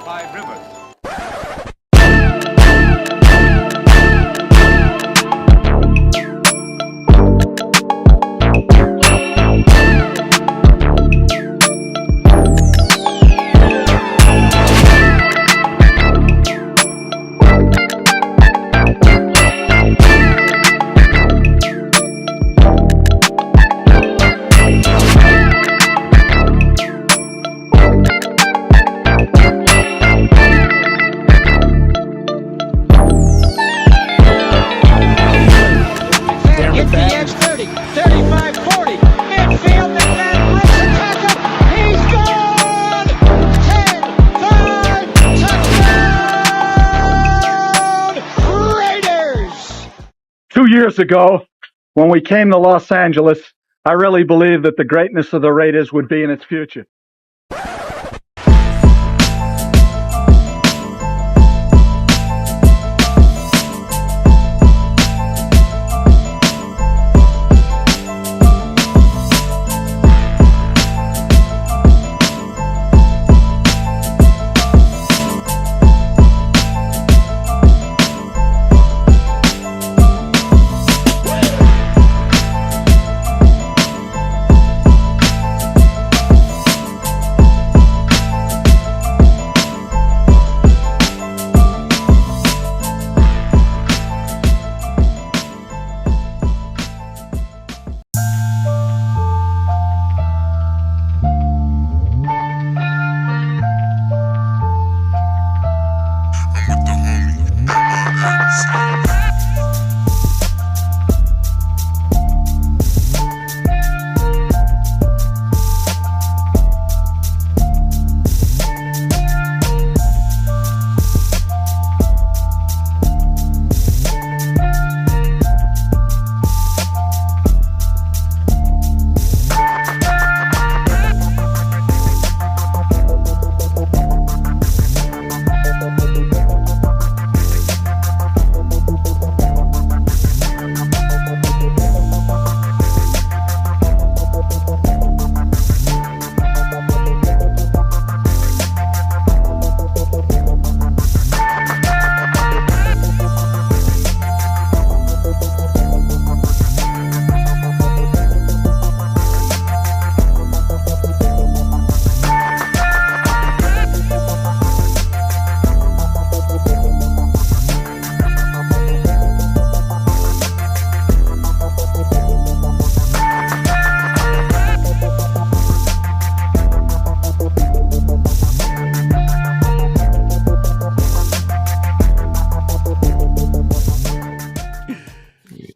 Five Rivers. Years ago, when we came to Los Angeles, I really believed that the greatness of the Raiders would be in its future.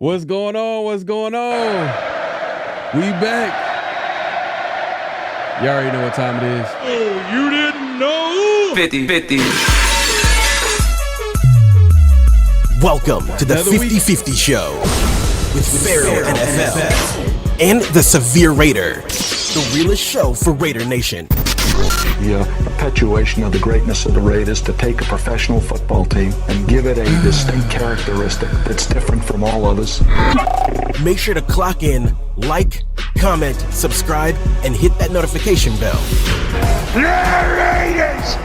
What's going on? What's going on? We back. You already know what time it is. Oh, you didn't know? 50-50. Welcome to the 50-50 Show with PharoahNFL and the Severe Raider, the realest show for Raider Nation. The perpetuation of the greatness of the Raiders to take a professional football team and give it a distinct characteristic that's different from all others. Make sure to clock in, like, comment, subscribe, and hit that notification bell. Raiders!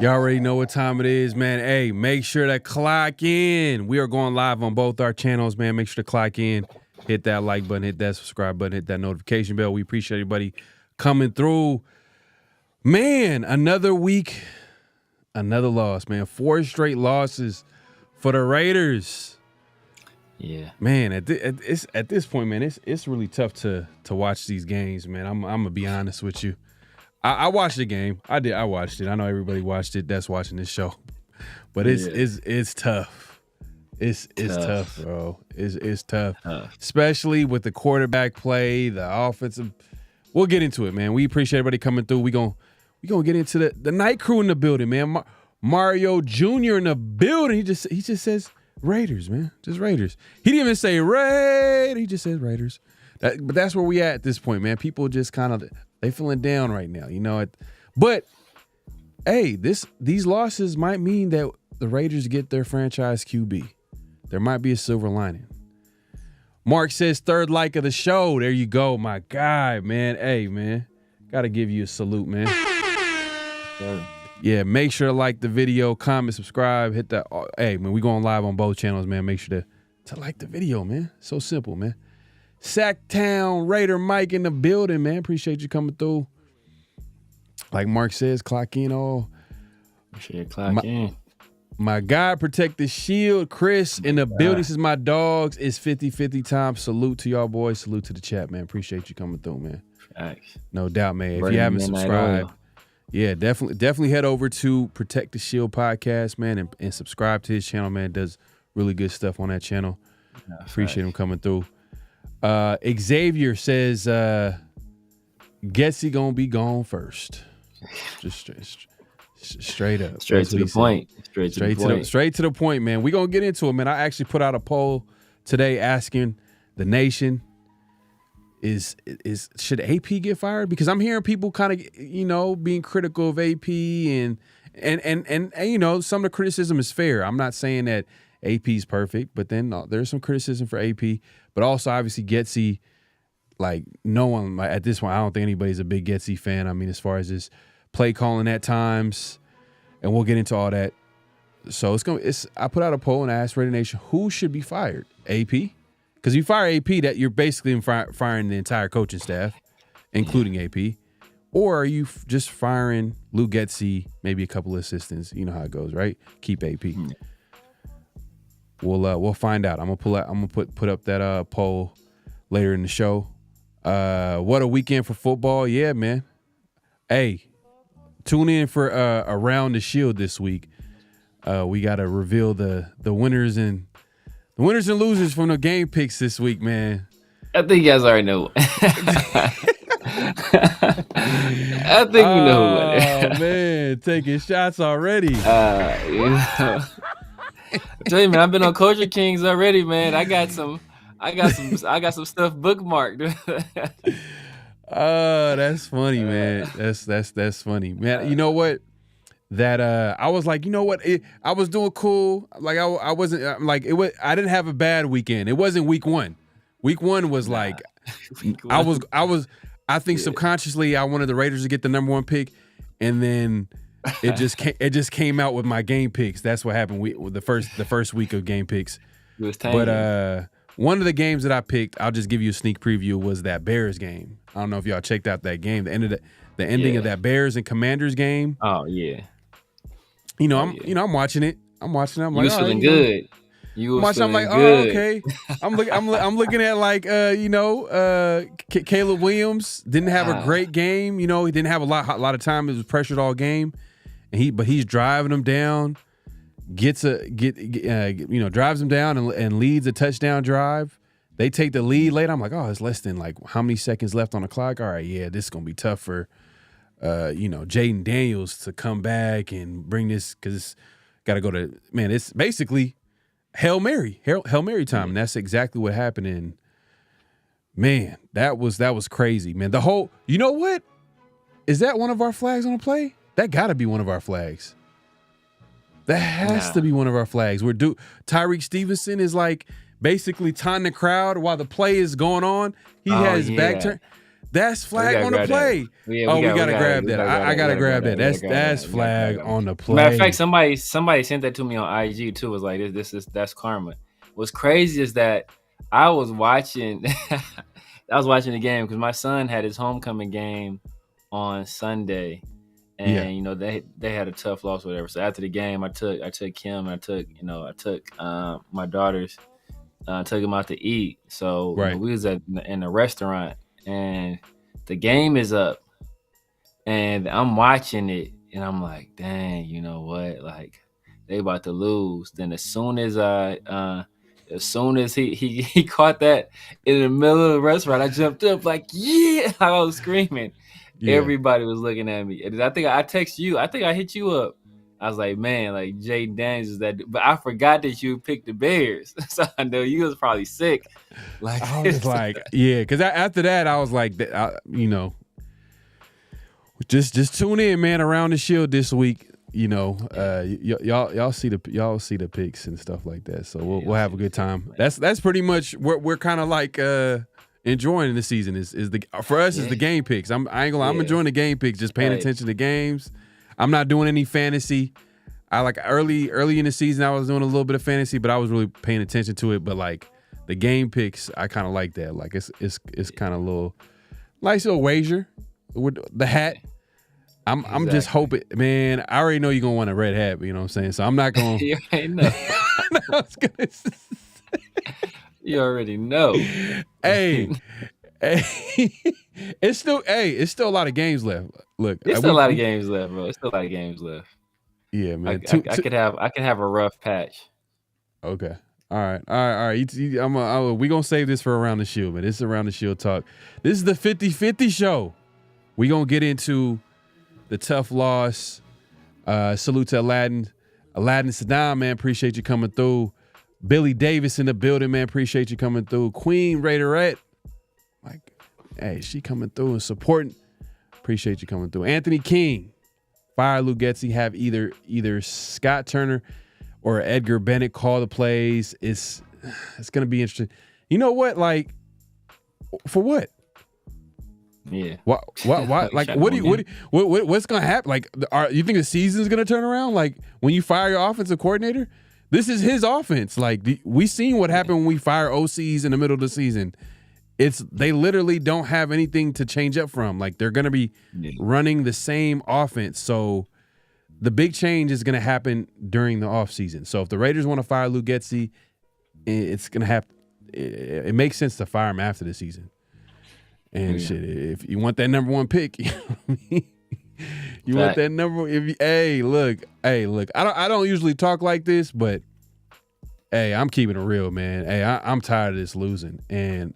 You already know what time it is, man. Hey, make sure to clock in. We are going live on both our channels, man. Make sure to clock in, hit that like button, hit that subscribe button, hit that notification bell. We appreciate everybody coming through. Man, another week, another loss, man. 4 straight losses for the Raiders. Yeah, man. At this point, man, it's really tough to watch these games, man. I'm gonna be honest with you. I watched the game. I watched it. I know everybody watched it that's watching this show, but it's tough. It's tough, bro. It's tough, especially with the quarterback play, the offensive. We'll get into it, man. We appreciate everybody coming through. We gonna get into the night crew in the building, man. Mario Jr. in the building. He just says Raiders, man. Just Raiders. He didn't even say Raiders. He just says Raiders. But that's where we at this point, man. People just kind of they feeling down right now, you know. But hey, these losses might mean that the Raiders get their franchise QB. There might be a silver lining. Mark says third like of the show. There you go, my guy, man. Hey, man, gotta give you a salute, man. Yeah, make sure to like the video, comment, subscribe, hit that. Hey, man, we going live on both channels, man. Make sure to like the video, man. So simple, man. Sacktown Raider Mike in the building, man. Appreciate you coming through. Like Mark says, clock in all. Appreciate clock in. My God, protect the shield. Chris in the building. This is my dogs. It's 50-50 time. Salute to y'all boys. Salute to the chat, man. Appreciate you coming through, man. Thanks. No doubt, man. If you haven't subscribed, yeah, definitely head over to Protect the Shield podcast, man, and subscribe to his channel, man. Does really good stuff on that channel. Appreciate him coming through. Xavier says Getsy gonna be gone first. Just straight up. Straight to the point. Straight to the point, man. We're gonna get into it, man. I actually put out a poll today asking the nation, should AP get fired? Because I'm hearing people kind of, being critical of AP and some of the criticism is fair. I'm not saying that AP is perfect, but then there's some criticism for AP, but also obviously Getsy, like no one at this point, I don't think anybody's a big Getsy fan. I mean, as far as his play calling at times, and we'll get into all that. So I put out a poll and I asked Raider Nation, who should be fired? AP? Because you fire AP, that you're basically firing the entire coaching staff, including AP. Or are you just firing Lou Getsy, maybe a couple of assistants? You know how it goes, right? Keep AP. We'll find out. I'm gonna put up that poll later in the show. What a weekend for football. Yeah, man. Hey, tune in for Around the Shield this week. We gotta reveal the winners and losers from the game picks this week, man. I think you guys already know. I think we know who won. Oh man, taking shots already. I tell you, man, I've been on Culture Kings already, man. I got some stuff bookmarked. That's funny, man. That's funny, man. You know what? That I was like, you know what? I was doing cool. Like I wasn't like it was. I didn't have a bad weekend. It wasn't week one. Week one was like I think subconsciously I wanted the Raiders to get the number one pick, and then it just came out with my game picks. That's what happened. The first week of game picks. It was tangy. But one of the games that I picked, I'll just give you a sneak preview, was that Bears game. I don't know if y'all checked out that game. The ending of that Bears and Commanders game. Oh yeah. I'm watching it. I'm like, you was feeling good. You was I'm like, good. Oh, okay. I'm looking at like, Caleb Williams didn't have a great game. He didn't have a lot of time. It was pressured all game, but he's driving them down. Drives them down and leads a touchdown drive. They take the lead late. I'm like, oh, it's less than like how many seconds left on the clock? All right, yeah, this is gonna be tough for Jaden Daniels to come back and bring this, because it's got to go to, man, it's basically Hail Mary time, and that's exactly what happened. And man, that was crazy, man. You know what? Is that one of our flags on the play? That got to be one of our flags. That has to be one of our flags. Tyreek Stevenson is like basically taunting the crowd while the play is going on. He has his back turned. That's flag on the play. We gotta grab that. I gotta grab that. That's flag on the play. Matter of fact, somebody sent that to me on IG too. It was like, that's karma. What's crazy is that I was watching the game because my son had his homecoming game on Sunday, and they had a tough loss, or whatever. So after the game, I took him. I took my daughters. Took him out to eat. So we was in a restaurant. And the game is up, and I'm watching it, and I'm like, dang, you know what? Like, they about to lose. Then as soon as he caught that in the middle of the restaurant, I jumped up like, yeah, I was screaming. Yeah. Everybody was looking at me. And I think I text you. I think I hit you up. I was like, man, like Jaden Daniels is that, but I forgot that you picked the Bears, so I know you was probably sick. Like, I was like, yeah, because after that I was like, just tune in, man. Around the Shield this week, y'all see the picks and stuff like that. So we'll have a good time. That's pretty much what we're kind of like enjoying the season is the for us is the game picks. I'm enjoying the game picks, just paying attention to games. I'm not doing any fantasy. I like early in the season I was doing a little bit of fantasy, but I was really paying attention to it. But like the game picks, I kind of like that. Like it's kind of a little nice little wager with the hat. I'm just hoping, man. I already know you're gonna want a red hat, you know what I'm saying? So I'm not gonna. You already know. You already know. Hey, it's still a lot of games left. Look, It's still a lot of games left, bro. It's still a lot of games left. Yeah, man. I could have a rough patch. Okay. All right. We gonna save this for Around the Shield, man. This is Around the Shield talk. This is the 50-50 show. We gonna get into the tough loss. Salute to Aladdin Saddam, man. Appreciate you coming through. Billy Davis in the building, man. Appreciate you coming through. Queen Raiderette, like, hey, she coming through and supporting. Appreciate you coming through. Anthony King, fire Lou Getsy. Have either Scott Turner or Edgar Bennett call the plays. It's gonna be interesting. You know what? Like, for what? Yeah. What? Like, what's gonna happen? Like, you think the season's gonna turn around? Like, when you fire your offensive coordinator, this is his offense. Like, we seen what happened when we fire OCs in the middle of the season. They literally don't have anything to change up from. Like, they're gonna be running the same offense. So the big change is gonna happen during the offseason. So if the Raiders want to fire Lou Getsy, it's gonna have. It makes sense to fire him after the season. And shit, if you want that number one pick, you know what I mean? You want that number. Hey, look. I don't usually talk like this, but hey, I'm keeping it real, man. Hey, I'm tired of this losing, and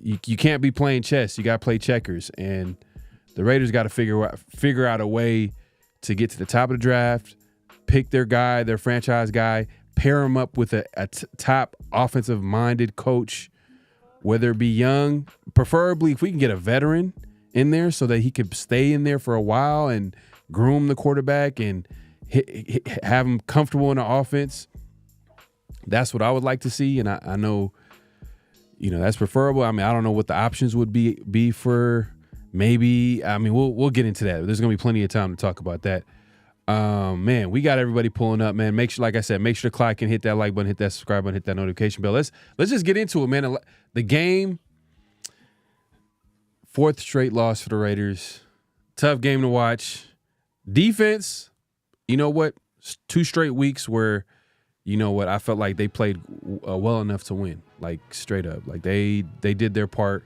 you can't be playing chess. You got to play checkers, and the Raiders got to figure out a way to get to the top of the draft, pick their guy, their franchise guy, pair him up with a top offensive-minded coach. Whether it be young, preferably if we can get a veteran in there so that he could stay in there for a while and groom the quarterback and have him comfortable in the offense. That's what I would like to see, and I know, that's preferable. I mean, I don't know what the options would be for maybe. I mean, we'll get into that. There's gonna be plenty of time to talk about that. Man, we got everybody pulling up, man. Make sure, like I said, make sure to click and hit that like button, hit that subscribe button, hit that notification bell. Let's just get into it, man. The game, fourth straight loss for the Raiders. Tough game to watch. Defense, you know what? 2 straight weeks where, I felt like they played well enough to win, like straight up. Like they did their part.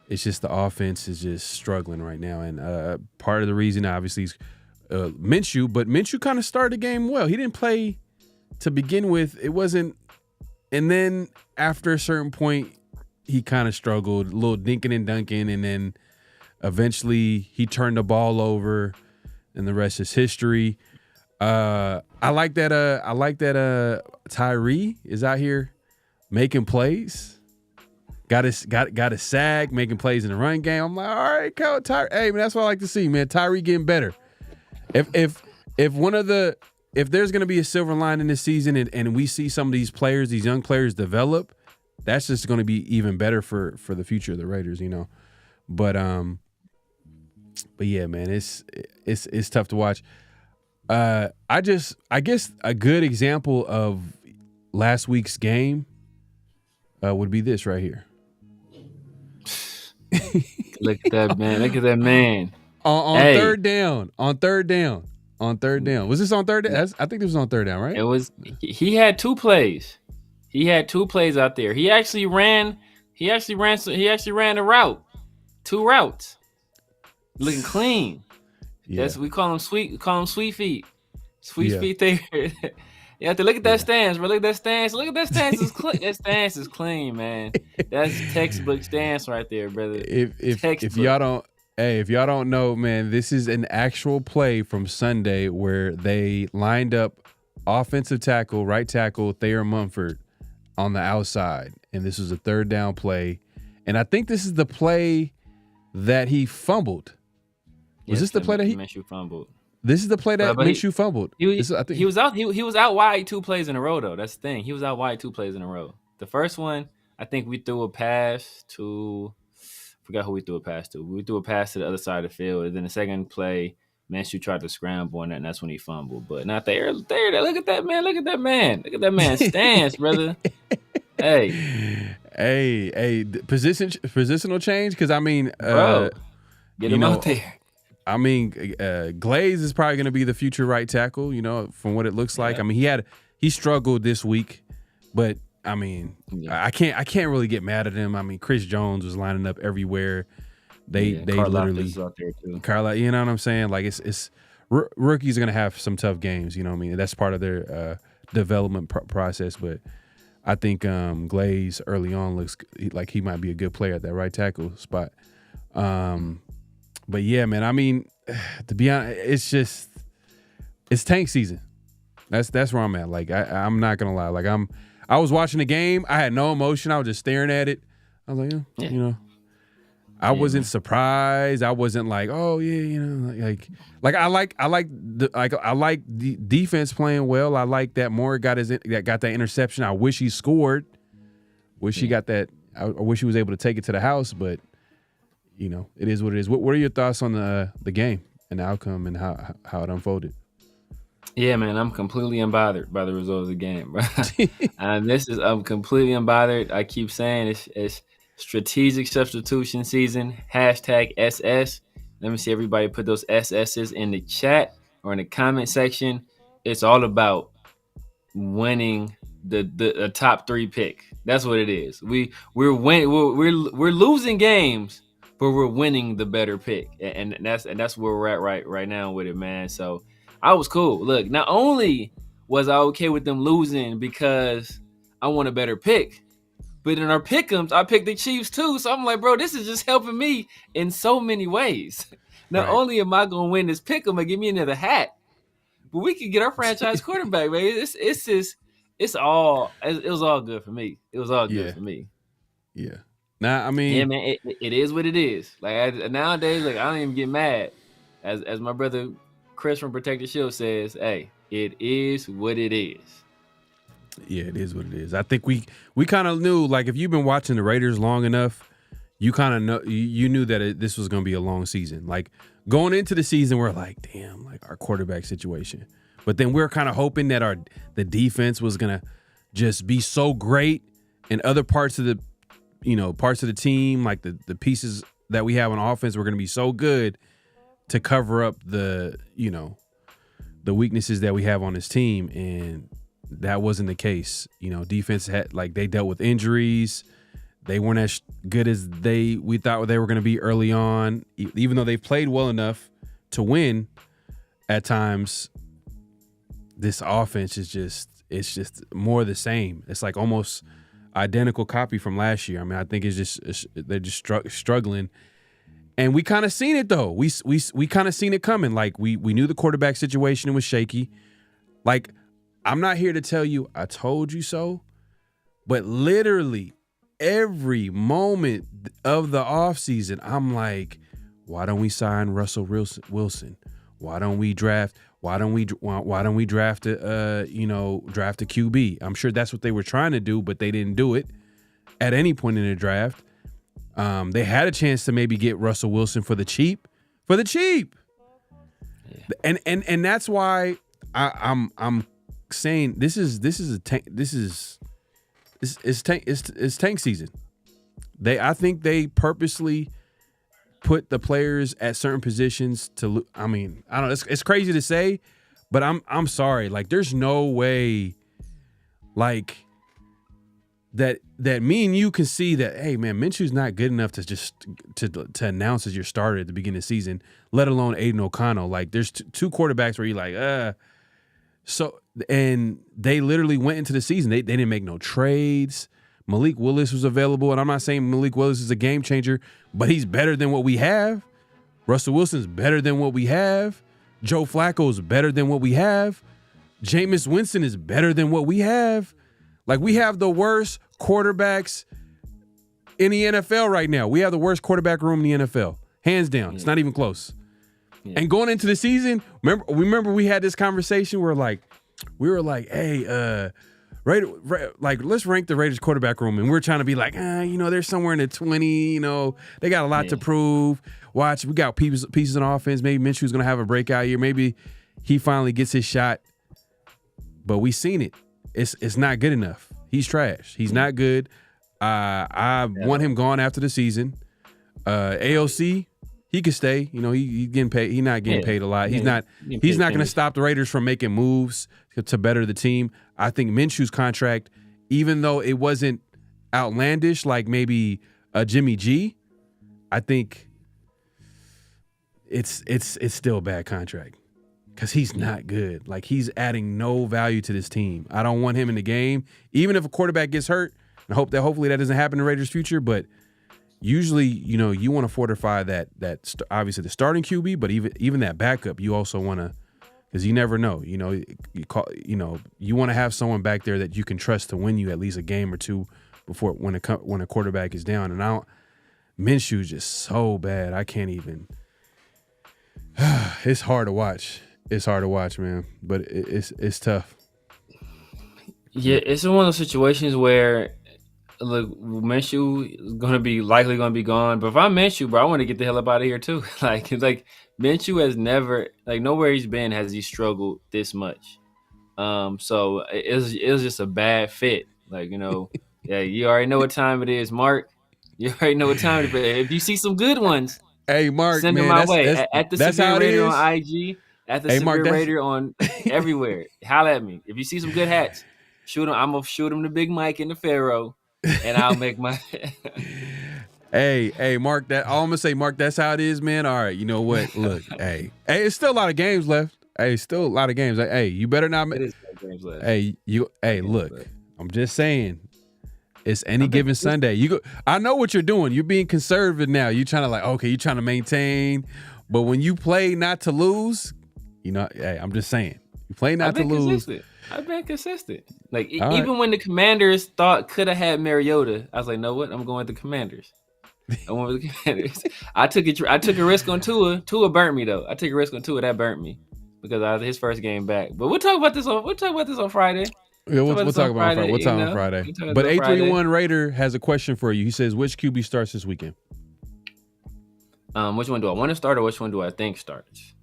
It's just the offense is just struggling right now, and part of the reason, obviously, is Minshew, but Minshew kind of started the game well. He didn't play to begin with. It wasn't, and then after a certain point, he kind of struggled, a little dinking and dunking, and then eventually he turned the ball over, and the rest is history. I like that. Tyree is out here making plays. Got a sag, making plays in the run game. I'm like, all right, Coach Tyree. Hey, man, that's what I like to see, man. Tyree getting better. If there's gonna be a silver lining this season, and we see some of these young players develop, that's just gonna be even better for the future of the Raiders, But yeah, man, it's tough to watch. I guess a good example of last week's game would be this right here. Look at that man. Look at that man. On third down. Was this on third down? I think this was on third down, right? It was. He had 2 plays. He had 2 plays out there. He actually ran a route. 2 routes. Looking clean. Yeah. We call him sweet feet. Sweet feet there. You have to look at that stance, bro. Look at that stance. That stance is clean, man. That's textbook stance right there, brother. If y'all don't know, man, this is an actual play from Sunday where they lined up offensive tackle, right tackle Thayer Munford on the outside, and this was a third down play. And I think this is the play that he fumbled. Was this the play that Minshew fumbled? This is the play that Minshew fumbled. He was out wide 2 plays in a row, though. That's the thing. He was out wide 2 plays in a row. The first one, I think we threw a pass to. Forgot who we threw a pass to. We threw a pass to the other side of the field. And then the second play, Minshew tried to scramble and that's when he fumbled. But not there. Look at that man. Look at that man. Look at that man's stance, brother. Hey, positional change. Because I mean, bro, get him out there. I mean, Glaze is probably going to be the future right tackle. From what it looks like. I mean, he struggled this week, but I mean, I can't really get mad at him. I mean, Chris Jones was lining up everywhere. They literally out there too. Carla, you know what I'm saying? Like it's rookies are gonna have some tough games. You know what I mean? That's part of their development process. But I think Glaze early on looks like he might be a good player at that right tackle spot. But yeah, man. I mean, to be honest, it's tank season. That's where I'm at. Like I'm not gonna lie. Like I was watching the game. I had no emotion. I was just staring at it. I was like, I wasn't surprised. I wasn't like, oh yeah, I like the defense playing well. I like that Moore got that interception. I wish he scored. He got that. I wish he was able to take it to the house. But it is what it is. What are your thoughts on the game and the outcome and how it unfolded? Yeah, man, I'm completely unbothered by the result of the game, bro. I'm completely unbothered. I keep saying it's strategic substitution season, #SS. Let me see everybody put those SS's in the chat or in the comment section. It's all about winning the top 3 pick. That's what it is. We're losing games, but we're winning the better pick. And that's where we're at right now with it, man. So I was cool. Look, not only was I okay with them losing because I want a better pick, but in our pick'ems, I picked the Chiefs too. So I'm like, bro, this is just helping me in so many ways. Not only am I gonna win this pick'em and give me another hat, but we can get our franchise quarterback, man. It was all good for me. It was all good for me. Yeah. Nah, I mean, yeah, man. It is what it is. Like nowadays, like I don't even get mad. As my brother Chris from Protected Shield says, hey, it is what it is. Yeah, it is what it is. I think we kind of knew, like, if you've been watching the Raiders long enough, you kind of know, you knew that this was going to be a long season. Like, going into the season, we're like, damn, like our quarterback situation. But then we're kind of hoping that the defense was going to just be so great, and other parts of the team, like the pieces that we have on offense, were going to be so good to cover up the weaknesses that we have on this team. And that wasn't the case. Defense they dealt with injuries. They weren't as good as we thought they were going to be early on, even though they've played well enough to win at times. This offense is just more of the same. It's like almost identical copy from last year. I mean, I think they're just struggling. And we kind of seen it though. We kind of seen it coming. Like we knew the quarterback situation was shaky. Like, I'm not here to tell you I told you so, but literally every moment of the offseason, I'm like, why don't we sign Russell Wilson? Why don't we draft a QB? I'm sure that's what they were trying to do, but they didn't do it at any point in the draft. They had a chance to maybe get Russell Wilson for the cheap. Yeah. And that's why I'm saying this is tank season. I think they purposely put the players at certain positions to. I mean, I don't know. It's crazy to say, but I'm sorry. Like, there's no way, like, that me and you can see that. Hey, man, Minshew's not good enough to just to announce as your starter at the beginning of the season. Let alone Aiden O'Connell. Like, there's two quarterbacks where you're like, So, and they literally went into the season. They didn't make no trades. Malik Willis was available, and I'm not saying Malik Willis is a game changer, but he's better than what we have. Russell Wilson's better than what we have. Joe Flacco's better than what we have. Jameis Winston is better than what we have. Like, we have the worst quarterbacks in the NFL right now. We have the worst quarterback room in the NFL. Hands down. Yeah. It's not even close. Yeah. And going into the season, remember we had this conversation where we were like, hey, let's rank the Raiders quarterback room, and we're trying to be like, they're somewhere in the 20. They got a lot to prove. Watch, we got pieces on offense. Maybe Minshew's gonna have a breakout year. Maybe he finally gets his shot. But we seen it. It's not good enough. He's trash. He's not good. I want him gone after the season. AOC, he could stay. He getting paid. He's not getting paid a lot. He's not going to stop the Raiders from making moves to better the team. I think Minshew's contract, even though it wasn't outlandish like maybe Jimmy G, I think it's still a bad contract because he's not good. Like, he's adding no value to this team. I don't want him in the game, even if a quarterback gets hurt. And hopefully that doesn't happen in Raiders' future, but usually, you want to fortify that obviously the starting QB, but even that backup, you also want to, because you never know. You want to have someone back there that you can trust to win you at least a game or two before when a quarterback is down. And Minshew's just so bad. I can't even. It's hard to watch. It's hard to watch, man. But it's tough. Yeah, it's one of those situations where, look, Minshew is likely gonna be gone. But if I'm Minshew, bro, I want to get the hell up out of here too. like Minshew has never, nowhere he's been has he struggled this much. So it was just a bad fit. Yeah, you already know what time it is, Mark. You already know what time it is. If you see some good ones, hey Mark, send them my way at the Severe Raider on IG, at the Severe Raider on everywhere. Holla at me if you see some good hats. Shoot him. I'm gonna shoot him the Big Mike and the Pharaoh, and I'll make my. Hey, Mark. All I'm gonna say, Mark. That's how it is, man. All right. You know what? Look, hey, it's still a lot of games left. Hey, still a lot of games. Hey, you better not. It is a lot of games left. Hey, look. I'm just saying. It's any given Sunday. I know what you're doing. You're being conservative now. You're trying to you're trying to maintain, but when you play not to lose, hey, I'm just saying. You play not to lose. I've been consistent. Even when the Commanders could have had Mariota, I was like, no, what? I'm going with the Commanders. I went with the Commanders. I took a risk on Tua. Tua burnt me though. I took a risk on Tua. That burnt me because I was his first game back. But we'll talk about this on Friday. Yeah, we'll talk about Friday. We'll talk on Friday. But 831 Raider has a question for you. He says, which QB starts this weekend? Which one do I want to start or which one do I think starts?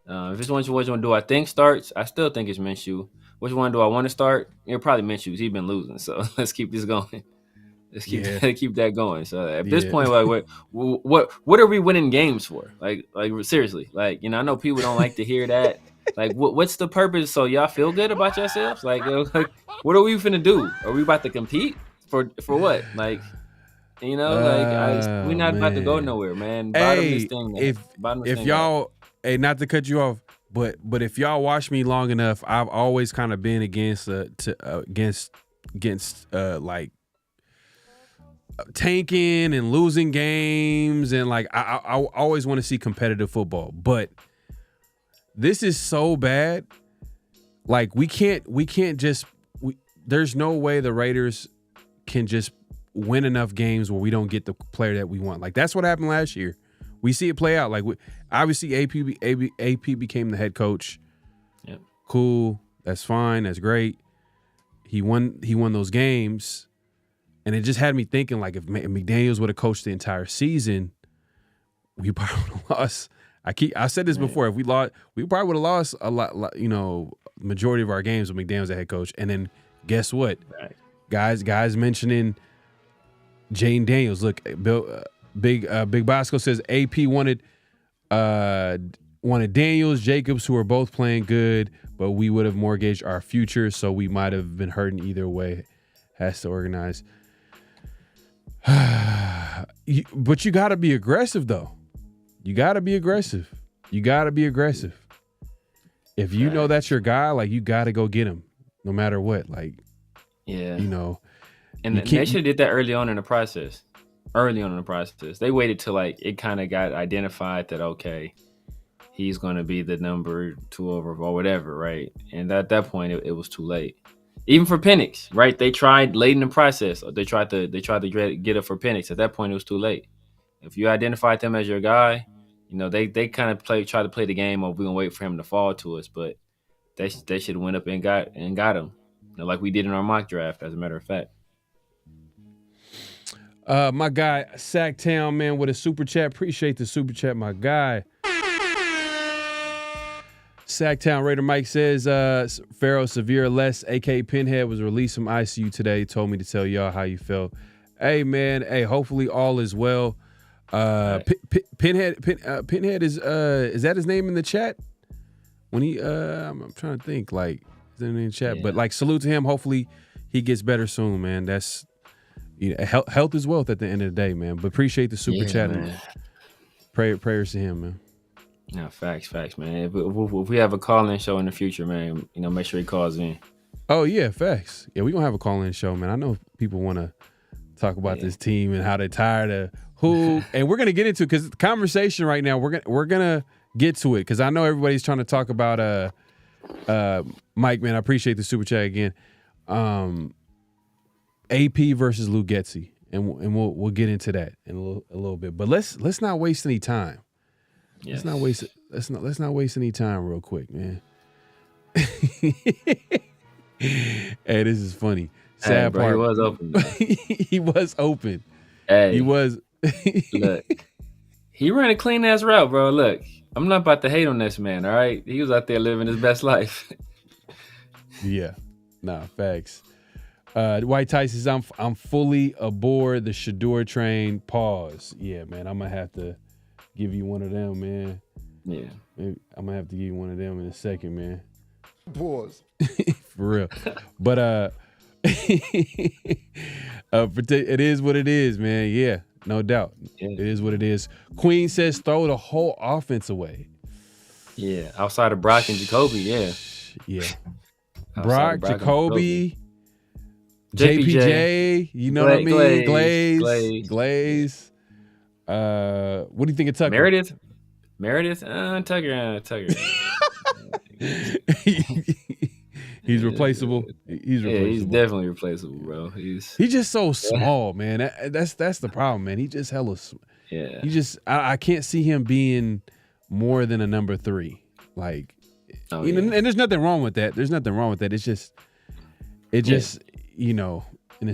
If it's which one do I think starts, I still think it's Minshew. Which one do I want to start? Probably Minshew. He's been losing, so let's keep this going. Let's keep that going. So at this point, what are we winning games for? Like seriously, I know people don't like to hear that. What's the purpose? So y'all feel good about yourselves? What are we finna do? Are we about to compete for what? We're not about to go nowhere, man. Bottom this thing. If y'all, not to cut you off, but if y'all watch me long enough, I've always kind of been against tanking and losing games, and I always want to see competitive football, but this is so bad. We can't just. There's no way the Raiders can just win enough games where we don't get the player that we want. That's what happened last year. We see it play out. Obviously, AP became the head coach. Yep. Cool. That's fine. That's great. He won those games, and it just had me thinking if McDaniels would have coached the entire season, we probably would have lost. I said this before. If we lost, we probably would have lost a lot. Majority of our games with McDaniels as head coach. And then guess what, guys mentioning Jane Daniels. Look, Big Bosco says AP wanted Daniels, Jacobs, who are both playing good, but we would have mortgaged our future, so we might have been hurting either way. Has to organize. But you got to be aggressive, though. You got to be aggressive. If you know that's your guy, you got to go get him, no matter what. And they should have did that early on in the process. They waited till it kind of got identified that, okay, he's going to be the number 2 over or whatever, right? And at that point, it was too late. Even for Penix, right? They tried late in the process. They tried to get it for Penix. At that point, it was too late. If you identified them as your guy, they kind of try to play the game of we're gonna wait for him to fall to us, but they should have went up and got him. like we did in our mock draft, as a matter of fact. My guy Sacktown, man, with a super chat. Appreciate the super chat, my guy. Sacktown Raider Mike says, Pharaoh Severe Less, a.k.a. Pinhead, was released from ICU today. Told me to tell y'all how you felt. Hey, man. Hey, hopefully all is well. Pinhead is that his name in the chat? When he, I'm trying to think, like, is that in the chat? Yeah. But, like, salute to him. Hopefully he gets better soon, man. That's, health is wealth at the end of the day, man. But appreciate the super chat. Man. And prayers to him, man. No, facts, man. If we have a call-in show in the future, man, make sure he calls in. Oh, yeah, facts. Yeah, we're going to have a call-in show, man. I know people want to talk about this team and how they're tired of who. And we're going to get into, because the conversation right now, we're gonna get to it, because I know everybody's trying to talk about Mike, man. I appreciate the super chat again. AP versus Lou Getsy, and we'll get into that in a little bit. But let's not waste any time. Yes. Let's not waste any time real quick, man. Hey, this is funny. Sad part. He was open. He was open. Hey, he was. Look, he ran a clean ass route, bro. Look, I'm not about to hate on this man. All right, he was out there living his best life. Yeah, nah, facts. White Tice says, I'm fully aboard the Shador train. Pause. Yeah, man, I'm gonna have to give you one of them, man. Yeah. Maybe I'm gonna have to give you one of them in a second, man. Pause. For real. But it is what it is, man. Yeah, no doubt. Yeah. It is what it is. Queen says throw the whole offense away. Yeah, outside of Brock and Jacoby, yeah. Yeah. Brock, Jacoby, JPJ, you know what I mean? Glaze. What do you think of Tucker? Meredith? Tucker. He's replaceable. He's replaceable. Yeah, he's definitely replaceable, bro. He's just so small, man. That's the problem, man. He just hella. Yeah. He just I can't see him being more than a number 3. Like, and there's nothing wrong with that. There's nothing wrong with that. It's just in a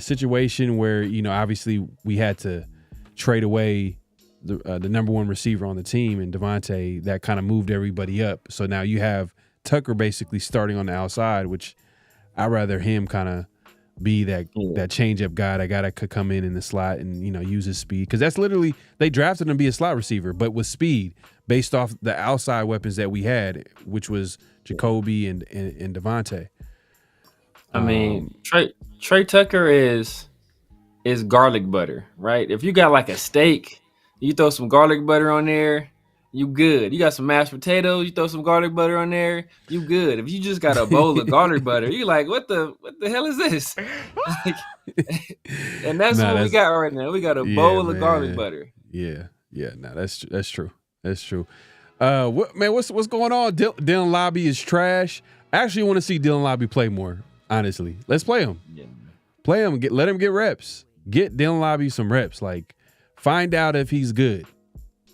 situation where obviously we had to trade away the number 1 receiver on the team and Devontae, that kind of moved everybody up. So now you have Tucker basically starting on the outside, which I'd rather him kind of be that change-up guy, that guy that could come in the slot and, use his speed. Because that's literally, they drafted him to be a slot receiver, but with speed based off the outside weapons that we had, which was Jacoby and Devontae. I mean, Trey Tucker is garlic butter, right? If you got like a steak, you throw some garlic butter on there, you good. You got some mashed potatoes, you throw some garlic butter on there, you good. If you just got a bowl of garlic butter, you like, what the hell is this? And that's what we got right now. We got a bowl of garlic butter. Yeah. No, that's true. That's true. What's going on? Dylan Lobby is trash. I actually want to see Dylan Lobby play more. Honestly, let's play him. Yeah. Play him. Let him get reps. Get Dylan Lobby some reps. Like, find out if he's good.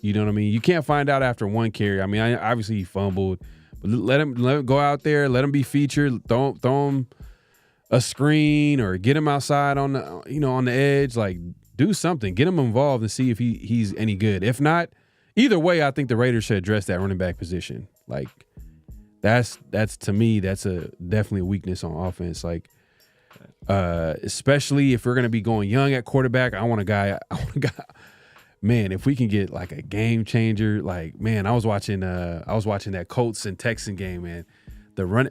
You know what I mean? You can't find out after one carry. I mean, obviously he fumbled, but let him go out there. Let him be featured. Throw him a screen or get him outside on the edge. Like, do something. Get him involved and see if he's any good. If not, either way, I think the Raiders should address that running back position. Like, that's to me, that's definitely a weakness on offense. Like, especially if we're gonna be going young at quarterback, I want a guy. Man, if we can get like a game changer, like, man, I was watching that Colts and Texan game, man. The run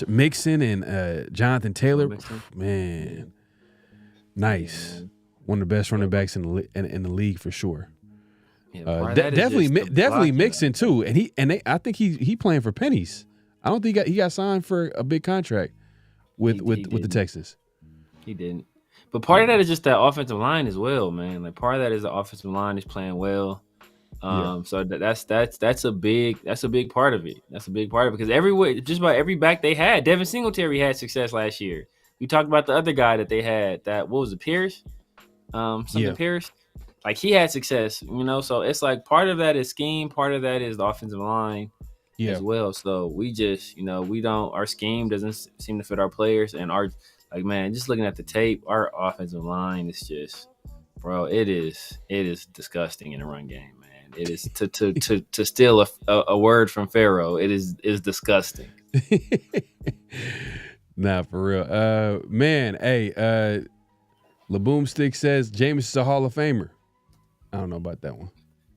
Mixon and Jonathan Taylor, man, nice. One of the best running backs in the league for sure. Yeah, definitely Mixon too, and I think he playing for pennies. I don't think he got signed for a big contract with the Texans. He didn't. But part of that is just that offensive line as well, man. Like, part of that is the offensive line is playing well. So that's a big part of it. That's a big part of it, because just about every back they had, Devin Singletary had success last year. We talked about the other guy that they had. That, what was it, Pierce? Pierce. Like, he had success, So it's like part of that is scheme, part of that is the offensive line. as well. So we just, our scheme doesn't seem to fit our players, and just looking at the tape, our offensive line is just, bro, it is disgusting in the run game, man. It is to steal a word from Pharaoh. It is disgusting. Nah, for real. Man, hey, LaBoomstick says Jameis is a Hall of Famer. I don't know about that one.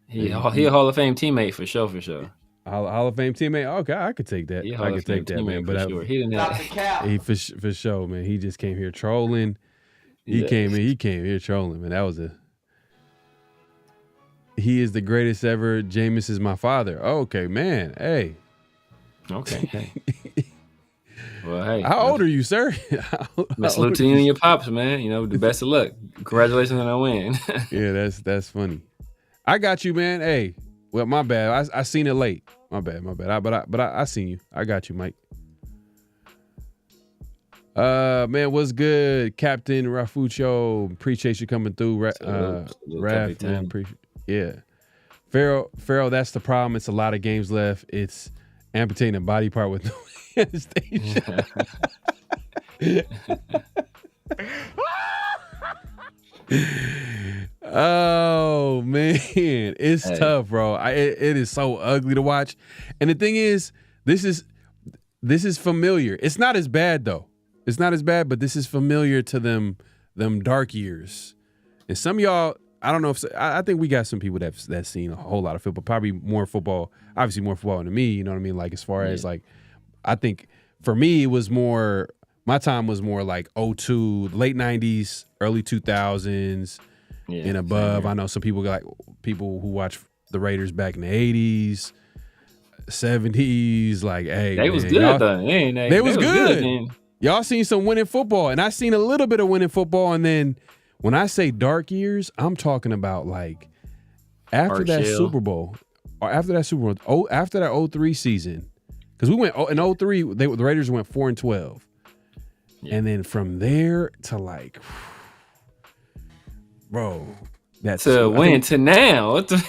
He a Hall of Fame teammate for sure. Hall of Fame teammate. Okay, I could take that. I could take that, man. But sure. He didn't have he for sure, man. He just came here trolling. He came here trolling, man. That was he is the greatest ever. Jameis is my father. Oh, okay, man. Hey. Okay. Well, hey. How old are you, sir? Salute to you and your pops, man. The best of luck. Congratulations on that win. Yeah, that's funny. I got you, man. Hey, well, my bad. I seen it late. My bad. But I seen you. I got you, Mike. Man, what's good, Captain Rafucho? Appreciate you coming through. Raf, man, appreciate. Yeah, Pharaoh. That's the problem. It's a lot of games left. It's amputating a body part with no anesthesia. Oh man, it's tough, bro. It is so ugly to watch. And the thing is, this is familiar. It's not as bad though. It's not as bad, but this is familiar to them dark years. And some of y'all, I don't know if I think we got some people that's seen a whole lot of football, probably more football, obviously more football than me. You know what I mean? Like as far as like, I think for me it was more. My time was more like 02, late 90s, early 2000s, and above. I know some people people who watch the Raiders back in the 80s, 70s. Like, hey, they was good though. They was good. Y'all seen some winning football, and I seen a little bit of winning football. And then when I say dark years, I'm talking about like after that Super Bowl, or after that Super Bowl, after that 03 season, because we went in 03, the Raiders went 4-12. And then from there to like, bro, that's to win to now. What the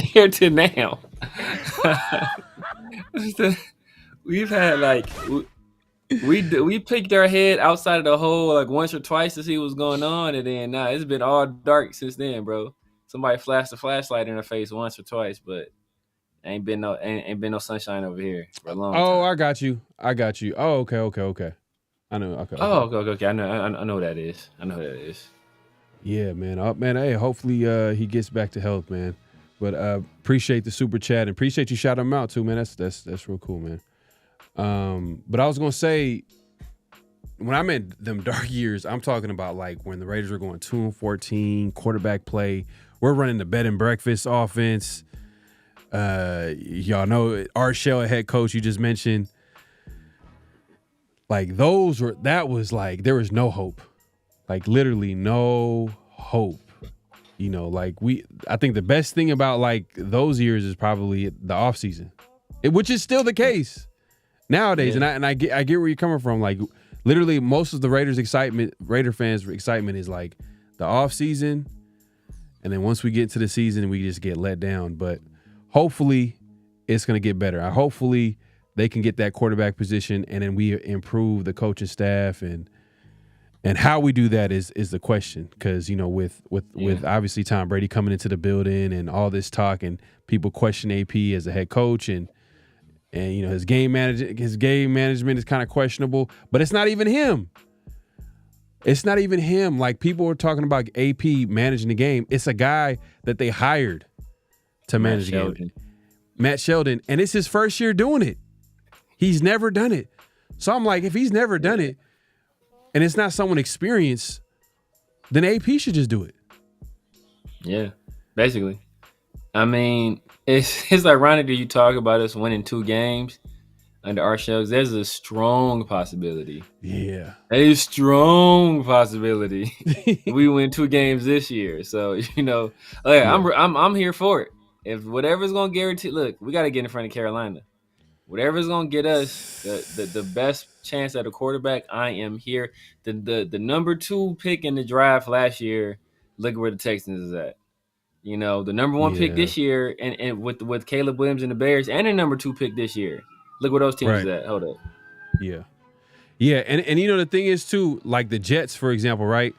here to now. We've had like we picked our head outside of the hole like once or twice to see what's going on, and then it's been all dark since then, bro. Somebody flashed a flashlight in our face once or twice, but ain't been no sunshine over here for a long time. Oh, I got you. Oh, okay. I know. Okay. Oh, okay. I know what that is. Yeah, man. Man. Hey, hopefully he gets back to health, man. But appreciate the super chat and appreciate you shouting him out too, man. That's real cool, man. But I was gonna say, when I meant them dark years, I'm talking about like when the Raiders were going 2-14, quarterback play. We're running the bed and breakfast offense. Y'all know Art Shell, head coach you just mentioned. Like that was like there was no hope. Like literally no hope. Like I think the best thing about like those years is probably the offseason. Which is still the case nowadays. Yeah. And I get where you're coming from. Like literally most of the Raider fans' excitement is like the offseason. And then once we get to the season, we just get let down. But hopefully it's going to get better. Hopefully they can get that quarterback position, and then we improve the coaching staff, and how we do that is the question. Because with obviously Tom Brady coming into the building and all this talk, and people question AP as a head coach, and his game management is kind of questionable. But it's not even him. It's not even him. Like people are talking about AP managing the game. It's a guy that they hired to manage the game. Matt Sheldon. And it's his first year doing it. He's never done it. So I'm like, if he's never done it and it's not someone experienced, then AP should just do it. Yeah, basically. I mean, it's ironic that you talk about us winning 2 games under our shells. There's a strong possibility. Yeah. A strong possibility we win 2 games this year. So, I'm here for it. If whatever's going to guarantee, look, we got to get in front of Carolina. Whatever's going to get us the best chance at a quarterback, I am here. The number 2 pick in the draft last year, look at where the Texans is at. The number 1 pick this year, and with Caleb Williams and the Bears, and the number 2 pick this year. Look where those teams is at. Hold up. Yeah. Yeah, and the thing is too, like the Jets, for example, right?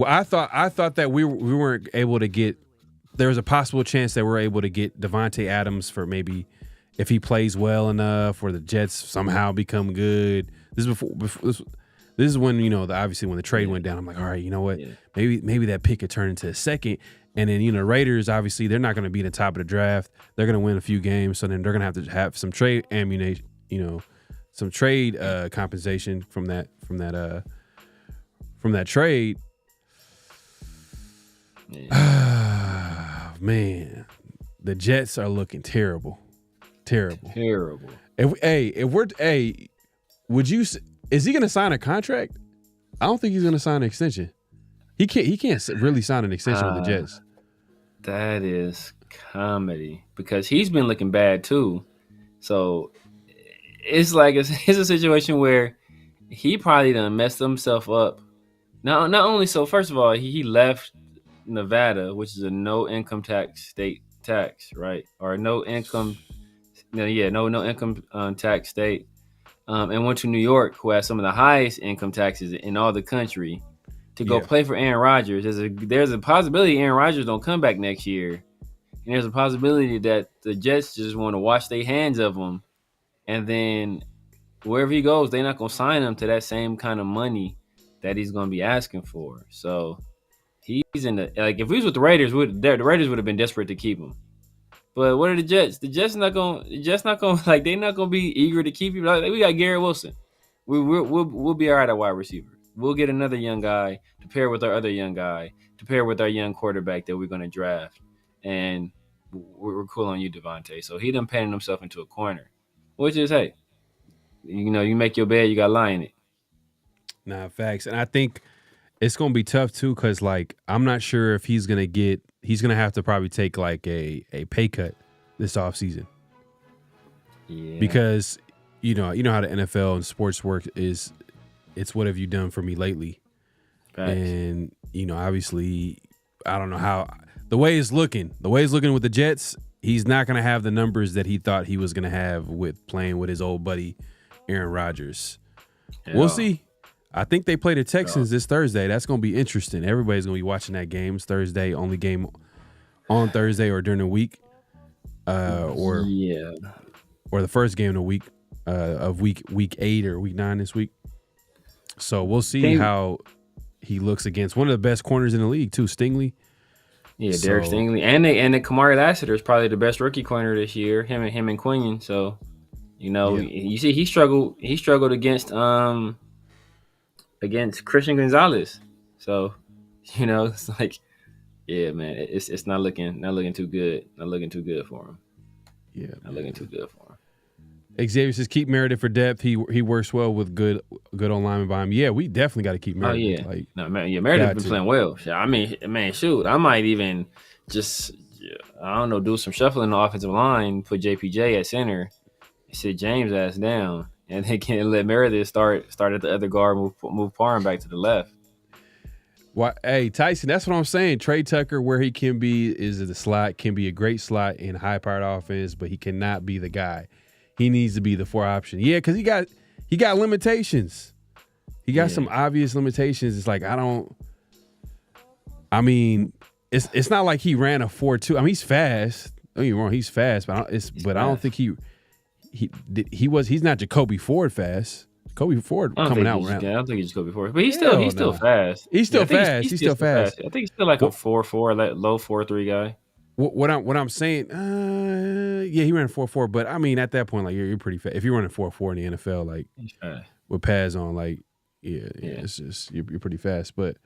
I thought that we weren't able to get. There was a possible chance that we're able to get Devontae Adams for maybe if he plays well enough, or the Jets somehow become good. This is this is when obviously when the trade went down. I'm like, all right, you know what? Yeah. Maybe that pick could turn into a second. And then Raiders, obviously they're not going to be in the top of the draft. They're going to win a few games, so then they're going to have some trade ammunition, some trade compensation from that trade. Man, the Jets are looking terrible. Is he going to sign a contract? I don't think he's going to sign an extension. He can't really sign an extension with the Jets. That is comedy because he's been looking bad too. So it's like it's a situation where he probably done messed himself up. Not only so, first of all, he left Nevada, which is a no income tax state tax, right? Or no income tax state, and went to New York, who has some of the highest income taxes in all the country, to go play for Aaron Rodgers. There's a possibility Aaron Rodgers don't come back next year, and there's a possibility that the Jets just want to wash their hands of him, and then wherever he goes, they're not gonna sign him to that same kind of money that he's gonna be asking for. So he's in the if he was with the Raiders, the Raiders would have been desperate to keep him. But what are the Jets? The Jets not gonna they're not gonna be eager to keep him. Like, we got Garrett Wilson. We'll be all right at wide receiver. We'll get another young guy to pair with our other young guy, to pair with our young quarterback that we're gonna draft, and we're cool on you, Devontae. So he done painted himself into a corner, which is hey, you make your bed, you got to lie in it. Nah, facts, and I think it's gonna be tough too, because I'm not sure if he's gonna have to probably take a pay cut this offseason. Yeah. Because you know how the NFL and sports work is, it's what have you done for me lately? Facts. And obviously I don't know how the way it's looking with the Jets, he's not gonna have the numbers that he thought he was gonna have with playing with his old buddy Aaron Rodgers. Yeah. We'll see. I think they play the Texans this Thursday. That's going to be interesting. Everybody's going to be watching that game. It's Thursday, only game on Thursday or during the week, or the first game of the week of week 8 or week 9 this week. So we'll see how he looks against one of the best corners in the league too, Stingley. Yeah, Derek Stingley, and the Kamari Lassiter is probably the best rookie corner this year. Him and Quinion. So you see he struggled against Christian Gonzalez. So, it's like, yeah, man, it's not looking too good. Not looking too good for him. Yeah, looking too good for him. Xavier says keep Meredith for depth. He works well with good on linemen by him. Yeah, we definitely got to keep Meredith. Oh yeah, Meredith's been playing well. I mean, man, shoot, I might even just do some shuffling in the offensive line, put JPJ at center, sit James ass down. And they can't let Meredith start at the other guard, move Parham back to the left. Why? Hey, Tyson, that's what I'm saying. Trey Tucker, where he can be is the slot, can be a great slot in high-powered offense, but he cannot be the guy. He needs to be the 4 option. Yeah, because he got limitations. He got some obvious limitations. It's like it's not like he ran a 4.2. I mean, he's fast. Don't get me wrong, he's fast, but I don't think he's not Jacoby Ford fast. Jacoby Ford coming out around. I don't think he's Jacoby Ford, but he's still fast. He's still fast. He's still fast. I think he's still like a 4.4, low 4.3 guy. What I'm saying, he ran a 4.4, but I mean at that point, you're pretty fast. If you're running 4.4 in the NFL, with pads on, it's just you're pretty fast. But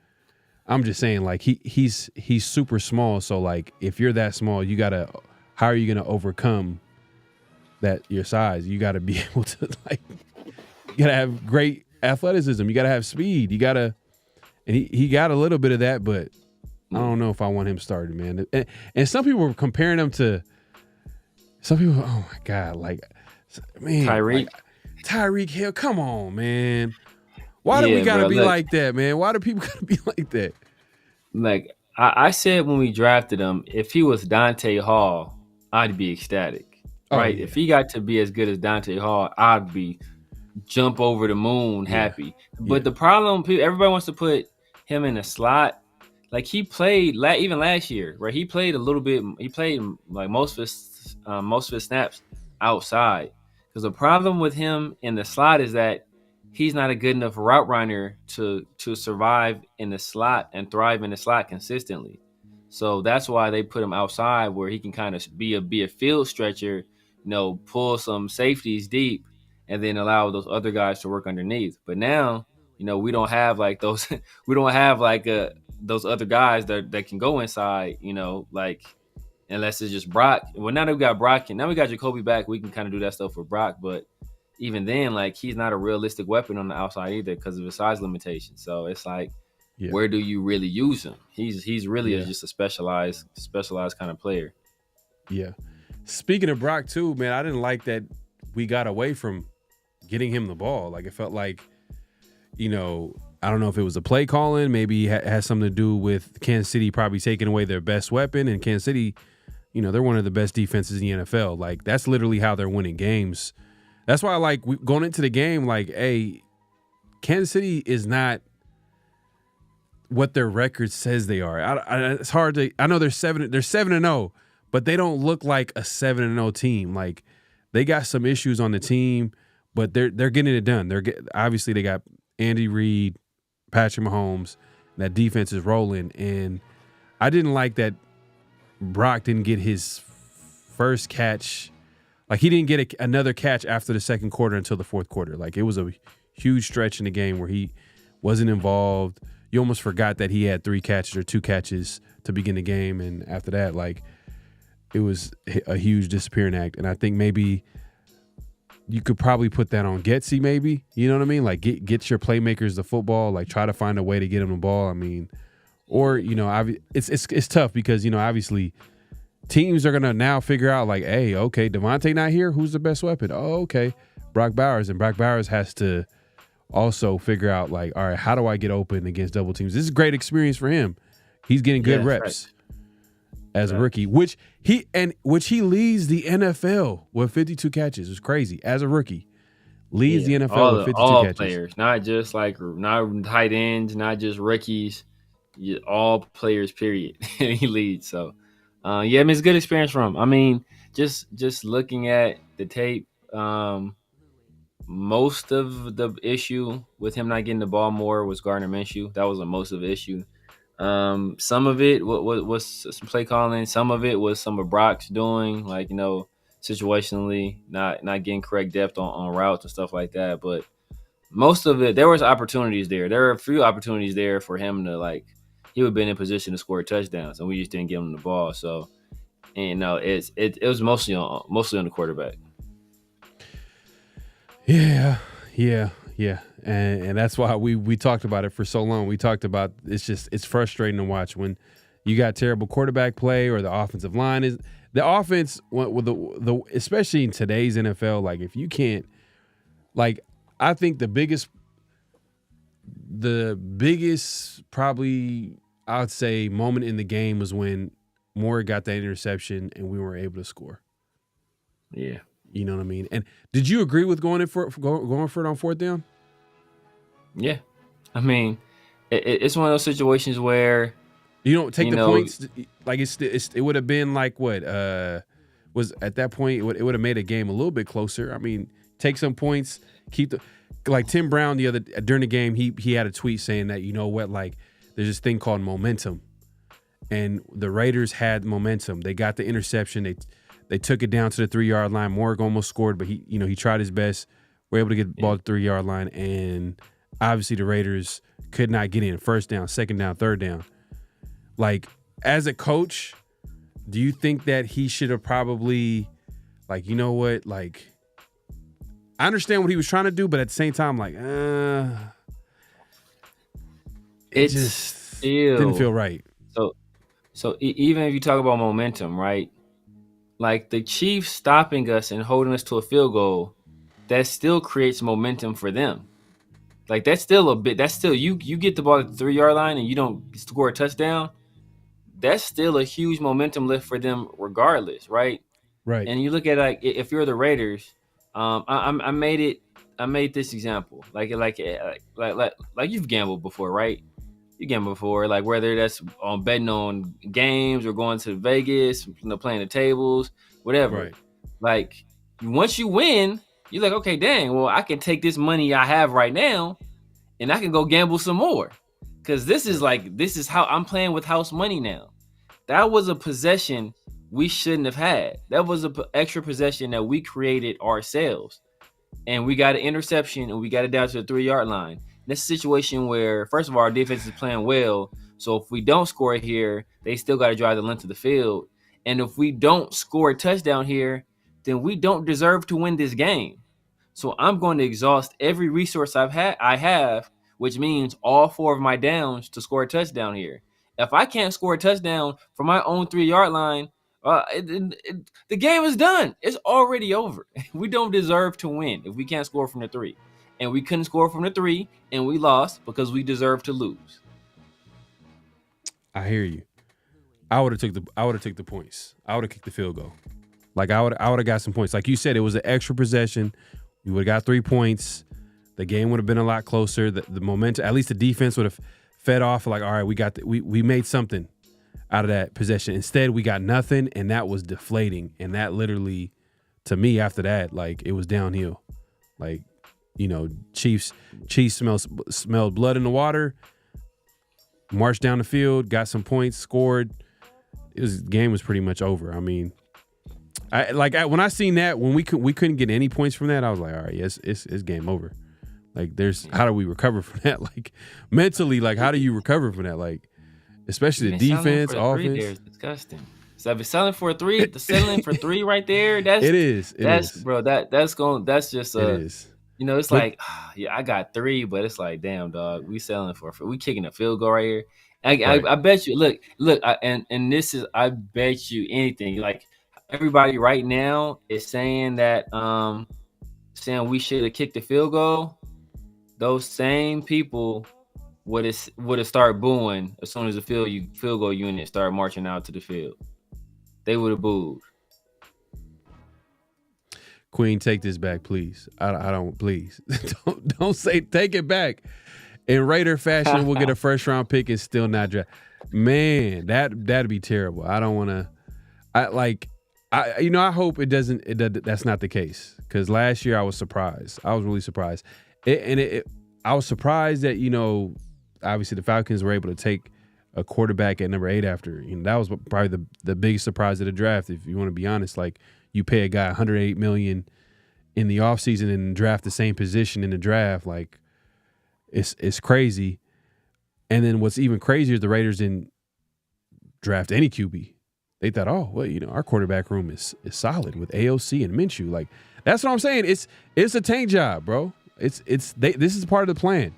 I'm just saying, he's super small. So if you're that small, how are you gonna overcome that your size? You got to be able to you got to have great athleticism. You got to have speed. You got to, and he got a little bit of that, but I don't know if I want him started, man. And some people were comparing him to some people. Oh my God, man, Tyreek Hill. Come on, man. Why do we gotta be like that, man? Why do people gotta be like that? I said when we drafted him, if he was Dante Hall, I'd be ecstatic, Oh right? yeah, If he got to be as good as Dante Hall, I'd be jump over the moon yeah, happy. yeah, But the problem, everybody wants to put him in a slot. Like he played even last year, right? He played a little bit. He played like most of his snaps outside. Because the problem with him in the slot is that he's not a good enough route runner to survive in the slot and thrive in the slot consistently. So that's why they put him outside where he can kind of be a field stretcher, pull some safeties deep and then allow those other guys to work underneath. But now, we don't have like those we don't have like those other guys that can go inside, like unless it's just Brock. Well, now that we got Brock and now we got Jacoby back, we can kind of do that stuff with Brock. But even then, like he's not a realistic weapon on the outside either because of his size limitation. So it's like, yeah, where do you really use him? He's really yeah, just a specialized kind of player. yeah. Speaking of Brock too, man, I didn't like that we got away from getting him the ball. Like it felt like, I don't know if it was a play calling. Maybe it has something to do with Kansas City probably taking away their best weapon. And Kansas City, they're one of the best defenses in the NFL. Like that's literally how they're winning games. That's why I like going into the game. Like, hey, Kansas City is not what their record says they are. It's hard to. I know they're 7-0, but they don't look like a 7-0 team. Like they got some issues on the team, but they're getting it done. Obviously they got Andy Reid, Patrick Mahomes. That defense is rolling, and I didn't like that Brock didn't get his first catch. Like he didn't get another catch after the second quarter until the fourth quarter. Like it was a huge stretch in the game where he wasn't involved. You almost forgot that he had 3 catches or 2 catches to begin the game, and after that, like it was a huge disappearing act. And I think maybe you could probably put that on Getsy, maybe. You know what I mean? Like get your playmakers the football. Like try to find a way to get them the ball. I mean, or it's tough because obviously teams are gonna now figure out like, hey, okay, Devontae not here. Who's the best weapon? Oh, okay, Brock Bowers, and Brock Bowers has to also figure out like, all right, how do I get open against double teams? This is a great experience for him. He's getting good reps as a rookie, which he leads the NFL with 52 catches. It's crazy as a rookie. Leads the NFL with 52 all catches. Players, not just not tight ends, not just rookies. All players, period. He leads. So, I mean, it's a good experience for him. I mean, just looking at the tape, most of the issue with him not getting the ball more was Gardner Minshew. That was most of the issue. Some of it was some play calling. Some of it was some of Brock's doing, like situationally, not getting correct depth on routes and stuff like that. But most of it, there was opportunities there. There were a few opportunities there for him to he would have been in position to score touchdowns, and we just didn't give him the ball. So, and it was mostly on the quarterback. Yeah. And that's why we talked about it for so long. We talked about it's frustrating to watch when you got terrible quarterback play or the offensive line is the offense with the especially in today's NFL. Like if you can't, like I think the biggest probably I would say moment in the game was when Moore got that interception and we were able to score. Yeah. You know what I mean? And did you agree with going for it on fourth down? Yeah. I mean, it's one of those situations where you don't take the points. Like it would have been like what was at that point. It would have made a game a little bit closer. I mean, take some points, keep like Tim Brown during the game. He had a tweet saying that like there's this thing called momentum, and the Raiders had momentum. They got the interception. They took it down to the 3-yard line. Morgan almost scored, but he tried his best. We're able to get the ball to the 3-yard line, and obviously the Raiders could not get in. First down, second down, third down. Like, as a coach, do you think that he should have probably, like, you know what, like, I understand what he was trying to do, but at the same time, like, it just didn't feel right. So even if you talk about momentum, right? Like the Chiefs stopping us and holding us to a field goal, that still creates momentum for them. Like that's still you get the ball at the 3-yard line and you don't score a touchdown. that's still a huge momentum lift for them regardless, right? Right. And you look at like if you're the Raiders, I made this example like you've gambled before, right? You gambled before, like whether that's on betting on games or going to Vegas, playing the tables, whatever. Right. Like once you win, you're like, okay, dang, well I can take this money I have right now, and I can go gamble some more, because this is how I'm playing with house money now. That was a possession we shouldn't have had. That was an extra possession that we created ourselves. And we got an interception and we got it down to the 3-yard line. This is a situation where, first of all, our defense is playing well. So if we don't score here, they still got to drive the length of the field. And if we don't score a touchdown here, then we don't deserve to win this game. So I'm going to exhaust every resource I have, which means all 4 of my downs to score a touchdown here. If I can't score a touchdown from my own 3-yard line, the game is done. It's already over. We don't deserve to win if we can't score from the 3. And we couldn't score from the 3, and we lost because we deserve to lose. I hear you. I would have took the points. I would have kicked the field goal. Like I would have got some points. Like you said, it was an extra possession. We would have got 3 points. The game would have been a lot closer. The momentum, at least the defense would have fed off. Like, all right, we made something out of that possession. Instead, we got nothing, and that was deflating. And that literally, to me, after that, like it was downhill. Like, you know, Chiefs smelled blood in the water. Marched down the field, got some points, scored. Game was pretty much over. I mean, when I seen that, when we couldn't get any points from that, I was like, all right, yes, it's game over. Like, how do we recover from that? Like, mentally, like, how do you recover from that? Like, especially the defense, offense. There is disgusting. So if it's selling for a 3, the selling for 3 right there, it is, bro. That's just it is. You know, it's like, yeah, I got 3, but it's like, damn, dog, we selling we kicking a field goal right here. I bet you. Look, and this is, I bet you anything. Like everybody right now is saying that, saying we should have kicked the field goal. Those same people would have started booing as soon as the field goal unit started marching out to the field. They would have booed. Queen, take this back, please. I don't, please. don't say take it back. In Raider fashion, we'll get a first round pick and still not draft. Man, that'd be terrible. I don't want to. I hope it doesn't. That's not the case. Because last year I was surprised. I was really surprised. I was surprised that, you know, obviously the Falcons were able to take a quarterback at number 8 after. You know, that was probably the biggest surprise of the draft. If you want to be honest, like, you pay a guy $108 million in the offseason and draft the same position in the draft, like, it's crazy. And then what's even crazier, the Raiders didn't draft any QB. They thought, oh, well, you know, our quarterback room is solid with AOC and Minshew. Like, that's what I'm saying. It's a tank job, bro. This is part of the plan.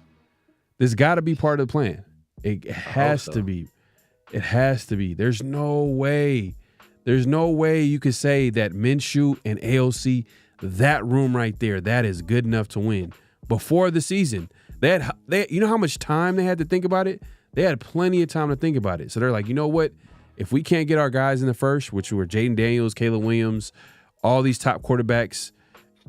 This got to be part of the plan. It has to be. It has to be. There's no way you could say that Minshew and AOC, that room right there, that is good enough to win. Before the season, they you know how much time they had to think about it? They had plenty of time to think about it. So they're like, you know what? If we can't get our guys in the first, which were Jaden Daniels, Caleb Williams, all these top quarterbacks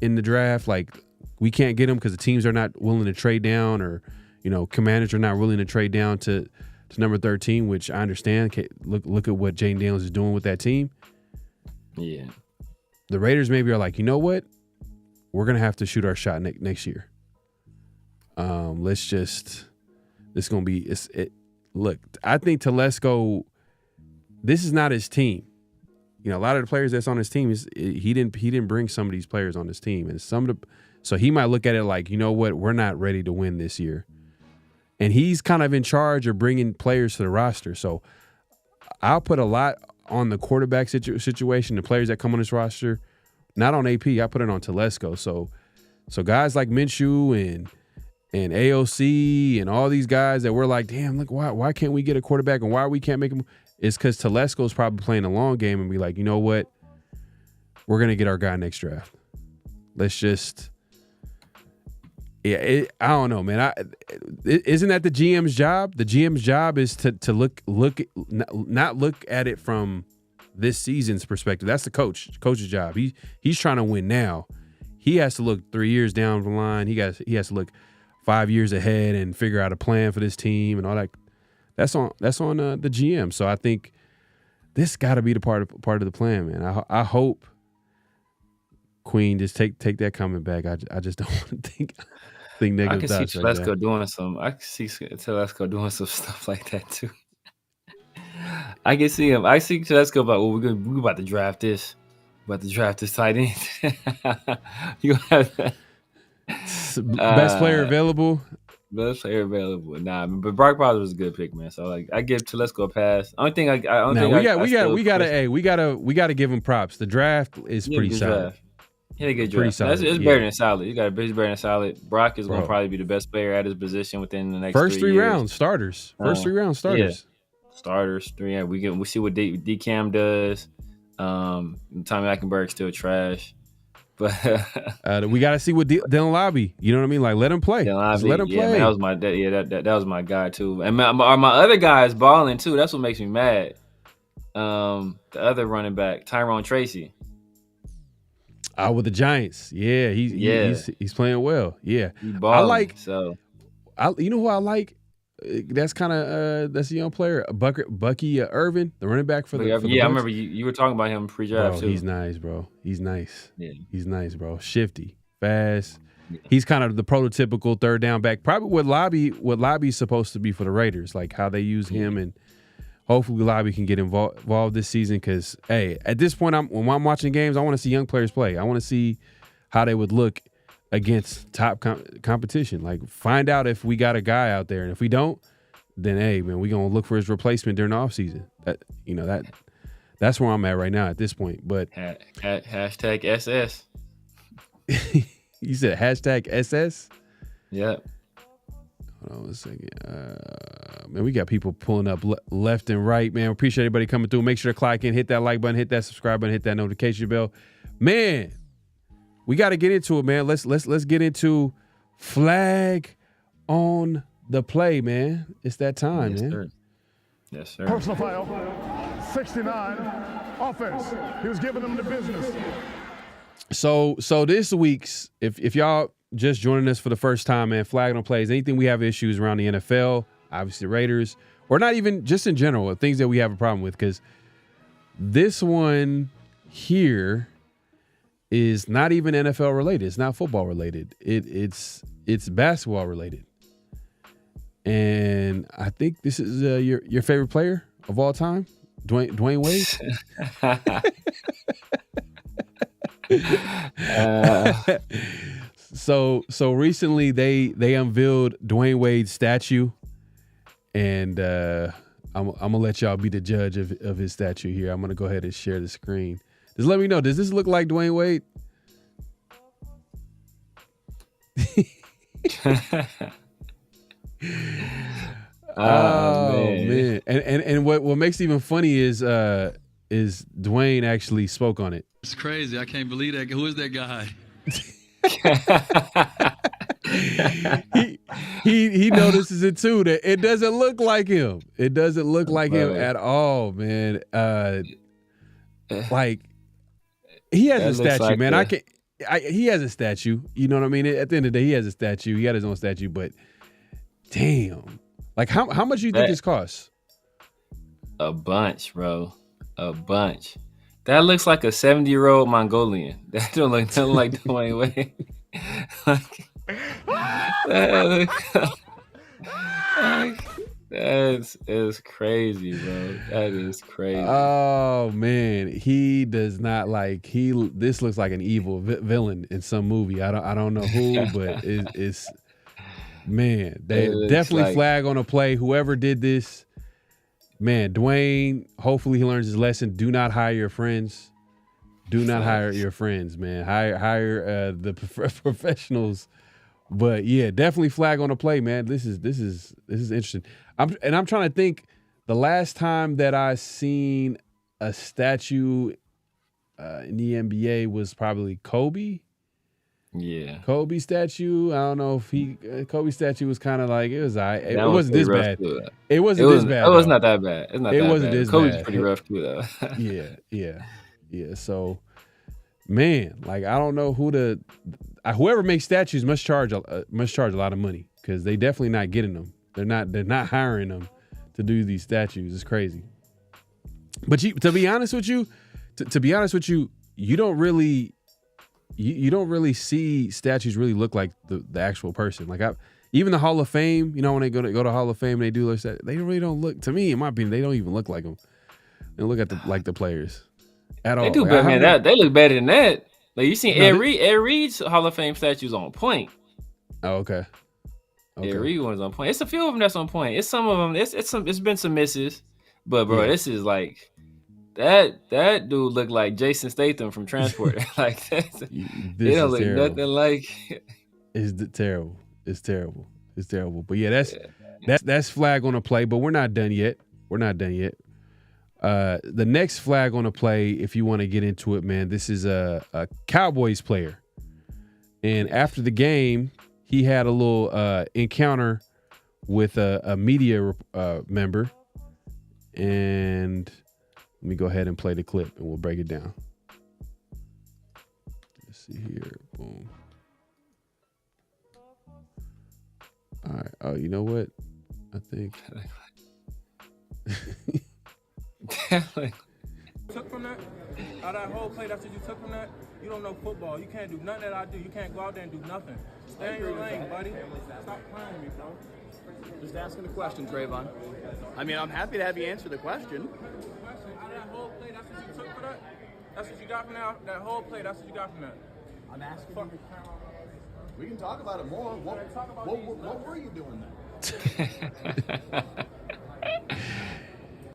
in the draft, like, we can't get them because the teams are not willing to trade down, or, you know, commanders are not willing to trade down to number 13, which I understand. Look at what Jaden Daniels is doing with that team. Yeah. The Raiders maybe are like, you know what? We're going to have to shoot our shot next year. Look, I think Telesco, this is not his team. You know, a lot of the players that's on his team, he didn't bring some of these players on his team. And so he might look at it like, you know what? We're not ready to win this year. And he's kind of in charge of bringing players to the roster. So I'll put a lot on the quarterback situation, the players that come on this roster, not on AP. I put it on Telesco. So guys like Minshew and AOC and all these guys that we're like, damn, look, why can't we get a quarterback, and why we can't make him? It's because Telesco's probably playing a long game and be like, you know what? We're going to get our guy next draft. Yeah, I don't know, man. Isn't that the GM's job? The GM's job is to not look at it from this season's perspective. That's the coach's job. He's trying to win now. He has to look 3 years down the line. He has to look 5 years ahead and figure out a plan for this team and all that. That's on the GM. So I think this got to be the part of the plan, man. I hope Queen just take that comment back. I just don't want to think negative thoughts. I can see Telesco doing some. I can see Telesco doing some stuff like that too. I can see him. I see Telesco about, we're about to draft this. We're about to draft this tight end. You have that. Best player available. Best player available. Nah, but Brock Bowers was a good pick, man. So like, I give Telesco a pass. We gotta give him props. The draft is pretty solid. He had a good draft. It's better than solid. He's better than solid. Brock is going to probably be the best player at his position within the next first 3 years. rounds starters. First 3 rounds starters. Yeah. Starters. 3. Yeah, we see what DCam does. Tommy Eichenberg's still trash, but we got to see what Dylan Lobby. You know what I mean? Like, let him play. Let him play. Man, that was my guy too. And my other guy is balling too. That's what makes me mad. The other running back, Tyrone Tracy. With the Giants, he's playing well. Yeah, balling, you know who I like? That's kind of that's a young player, Bucky Irvin, the running back for the. I remember you were talking about him pre-draft too. He's nice, bro. He's nice. Yeah, he's nice, bro. Shifty, fast. Yeah. He's kind of the prototypical third down back. Probably what Lobby's supposed to be for the Raiders, like how they use him and. Hopefully, Lobby can get involved this season because, hey, at this point, when I'm watching games, I want to see young players play. I want to see how they would look against top competition. Like, find out if we got a guy out there, and if we don't, then hey, man, we're gonna look for his replacement during the offseason. That's where I'm at right now at this point. But hashtag SS. You said hashtag SS? Yeah. Hold on a second. Man, we got people pulling up left and right, man. Appreciate everybody coming through. Make sure to clock in, hit that like button, hit that subscribe button, hit that notification bell. Man, we got to get into it, man. Let's get into flag on the play, man. It's that time, yes, man. Sir. Yes, sir. Personal foul, 69, offense. He was giving them the business. So this week's, if y'all just joining us for the first time, man, flag on plays, anything we have issues around the NFL, obviously Raiders, or not even just in general, things that we have a problem with, because this one here is not even NFL related. It's not football related. It's basketball related. And I think this is your favorite player of all time, Dwayne Wade. So recently they unveiled Dwayne Wade's statue, and I'm gonna let y'all be the judge of his statue here. I'm gonna go ahead and share the screen. Just let me know. Does this look like Dwayne Wade? Oh man. And what makes it even funny is Dwayne actually spoke on it. It's crazy. I can't believe that. Who is that guy? he notices it too, that it doesn't look like him. It doesn't look like him at all, man. Like he has a statue, like man. He has a statue. You know what I mean? At the end of the day, he has a statue. He got his own statue, but damn. Like how much do you think this costs? A bunch, bro. A bunch. That looks like a 70-year-old Mongolian. That don't look nothing like Dwayne Wade. That's crazy, bro. That is crazy. Oh man, he does not like this looks like an evil villain in some movie. I don't know who, but it's man. They definitely like, flag on a play. Whoever did this. Man, Dwayne, hopefully he learns his lesson. Do not hire your friends. Do not hire your friends, man. Hire the professionals. But yeah, definitely flag on the play, man. This is interesting. I'm trying to think. The last time that I seen a statue in the NBA was probably Kobe. Yeah. Kobe statue, I don't know if Kobe statue was kind of like, it was all right. It That wasn't pretty this rough bad. too. It wasn't this bad. It was though. not that bad. It's not It that wasn't bad. this Kobe's bad. pretty rough too, though. Yeah. So, man, like I don't know whoever makes statues must charge a lot of money because they definitely not getting them. They're not hiring them to do these statues. It's crazy. But to be honest with you, you don't really see statues really look like the actual person. Like even the Hall of Fame, when they go to Hall of Fame and they do their they really don't look, to me, in my opinion, they don't even look like them. They look at the players at all. They do better, man. They look better than that. Like you seen Ed Reed's Hall of Fame statues on point. Oh, okay. Ed Reed one's on point. It's a few of them that's on point. It's some of them. It's been some misses, but bro, this is like that dude looked like Jason Statham from Transporter. Like they don't look nothing like. It's terrible. It's terrible. But yeah, that's flag on the play. But we're not done yet. The next flag on the play, if you want to get into it, man, this is a Cowboys player, and after the game, he had a little encounter with a media member, and let me go ahead and play the clip, and we'll break it down. Let's see here. Boom. All right. Oh, you know what? I think. Took from that? Out of that whole play, that's what you took from that? You don't know football. You can't do nothing that I do. You can't go out there and do nothing. Stay in your lane, buddy. Stop playing with me, bro. Just asking a question, Trayvon. I mean, I'm happy to have you answer the question. Out of that whole play, that's what you took for that? That's what you got from that whole play, that's what you got from that? I'm asking you. We can talk about it more. What were you doing then?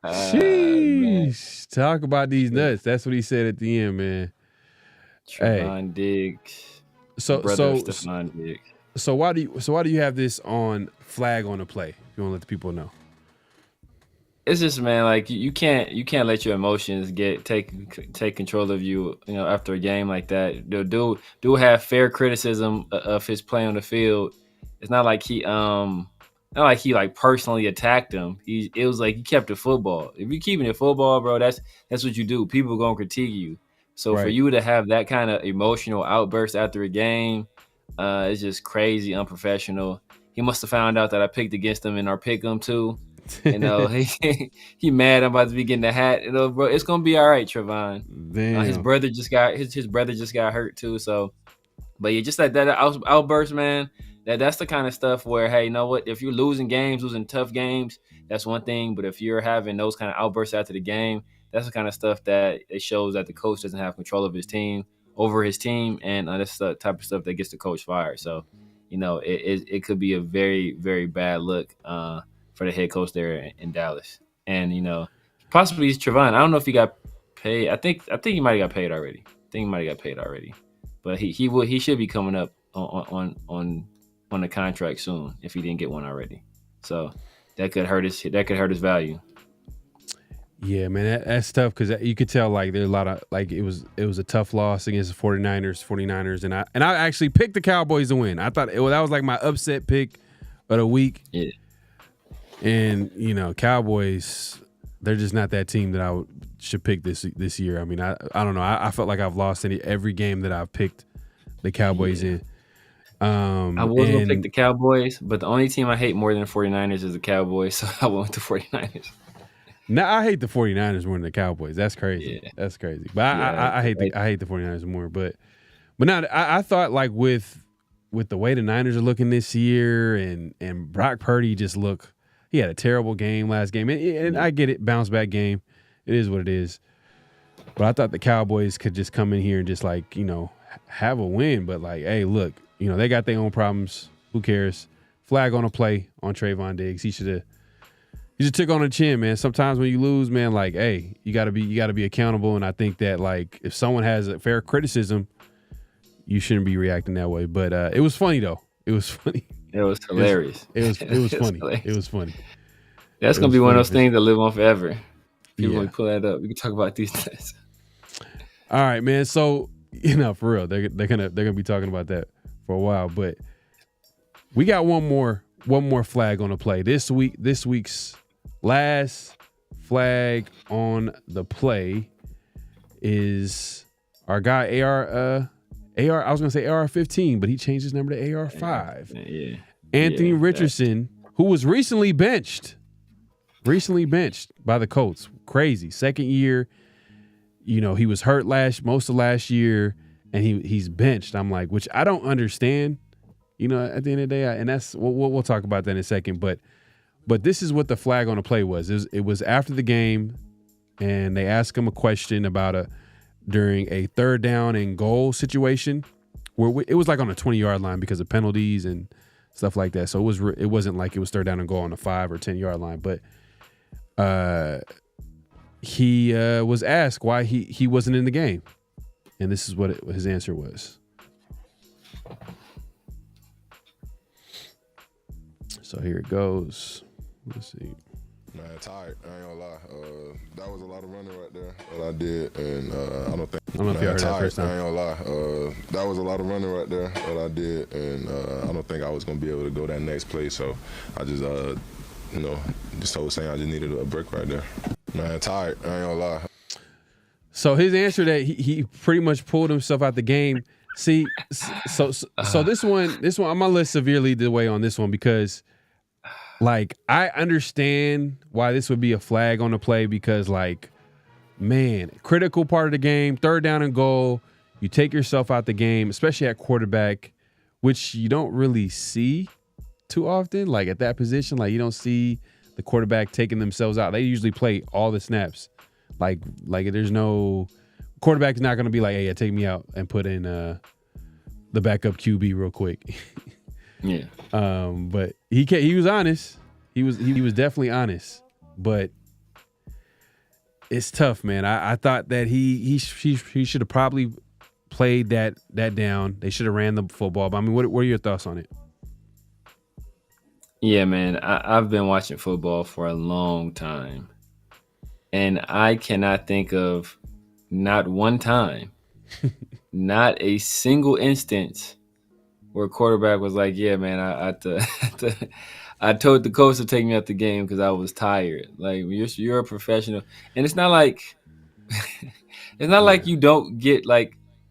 Sheesh. Talk about these nuts. That's what he said at the end, man. Trevon Diggs. So Stephon Diggs. So why do you have this on flag on the play? If you want to let the people know. It's just, man, like you can't let your emotions take control of you, after a game like that. The dude have fair criticism of his play on the field. It's not like he personally attacked him. It was like he kept the football. If you're keeping the football, bro, that's what you do. People gonna critique you. So for you to have that kind of emotional outburst after a game, it's just crazy, unprofessional. He must have found out that I picked against him in our pick'em too. He mad I'm about to be getting the hat. Bro, it's gonna be all right, Trevon. His brother just got hurt too. So, but yeah, just like that outburst, man. That's the kind of stuff where, hey, you know what? If you're losing tough games, that's one thing. But if you're having those kind of outbursts after the game, that's the kind of stuff that it shows that the coach doesn't have control of his team, and that's the type of stuff that gets the coach fired. So, it could be a very, very bad look for the head coach there in Dallas. And, possibly Trevon. I don't know if he got paid. I think he might have got paid already. But he should be coming up on the contract soon if he didn't get one already. So that could hurt his value. Yeah, man, that's tough because you could tell like there's a lot of like it was a tough loss against the 49ers, and I actually picked the Cowboys to win. I thought that was like my upset pick of the week. Yeah. And Cowboys, they're just not that team that I should pick this year. I mean, I don't know. I felt like I've lost every game that I've picked the Cowboys in. I was going to pick the Cowboys, but the only team I hate more than the 49ers is the Cowboys, so I went with the 49ers. Now, I hate the 49ers more than the Cowboys. That's crazy. Yeah. That's crazy. But I hate the 49ers more. But now I thought like with the way the Niners are looking this year and Brock Purdy he had a terrible game last game. And I get it, bounce back game. It is what it is. But I thought the Cowboys could just come in here and just like, have a win. But like, hey, look, they got their own problems. Who cares? Flag on a play on Trayvon Diggs. He just took on the chin, man. Sometimes when you lose, man, like, hey, you gotta be accountable. And I think that like if someone has a fair criticism, you shouldn't be reacting that way. But it was funny though. It was funny. It was hilarious. It was funny. It was funny. That's gonna be one of those things that live on forever. People will pull that up. We can talk about these things. All right, man. So For real, they're gonna be talking about that for a while. But we got one more flag on the play this week. This week's last flag on the play is our guy AR. I was gonna say AR-15, but he changed his number to AR-5. Yeah. Anthony Richardson, who was recently benched by the Colts. Crazy. Second year. He was hurt most of last year, and he's benched. I'm like, which I don't understand. At the end of the day, and that's we'll talk about that in a second. But this is what the flag on the play was. It was after the game, and they asked him a question about during a 3rd down and goal situation, where it was like on a 20-yard line because of penalties and stuff like that. So it wasn't like it was 3rd down and goal on a 5 or 10-yard line, but he was asked why he wasn't in the game, and this is what his answer was. So here it goes. Let's see. Man, tired. I ain't gonna lie. That was a lot of running right there. What I did, and I don't know if you heard that first time. I ain't gonna lie. That was a lot of running right there. What I did, and I don't think I was gonna be able to go that next play. So I just, just told Sam I just needed a break right there. Man, tired. I ain't gonna lie. So his answer that he pretty much pulled himself out the game. See, so this one I'm gonna let Severe lead the way on this one because. Like, I understand why this would be a flag on the play because, critical part of the game, 3rd down and goal, you take yourself out the game, especially at quarterback, which you don't really see too often. Like, at that position, you don't see the quarterback taking themselves out. They usually play all the snaps. Like there's no – quarterback's not going to be like, hey, take me out and put in the backup QB real quick. Yeah. But he was honest. He was definitely honest. But it's tough, man. I thought that he should have probably played that down. They should have ran the football. But I mean, what are your thoughts on it? Yeah, man. I've been watching football for a long time, and I cannot think of not one time, not a single instance where a quarterback was like, yeah, man, I told the coach to take me out the game because I was tired. Like, you're a professional. And it's not like like you don't get,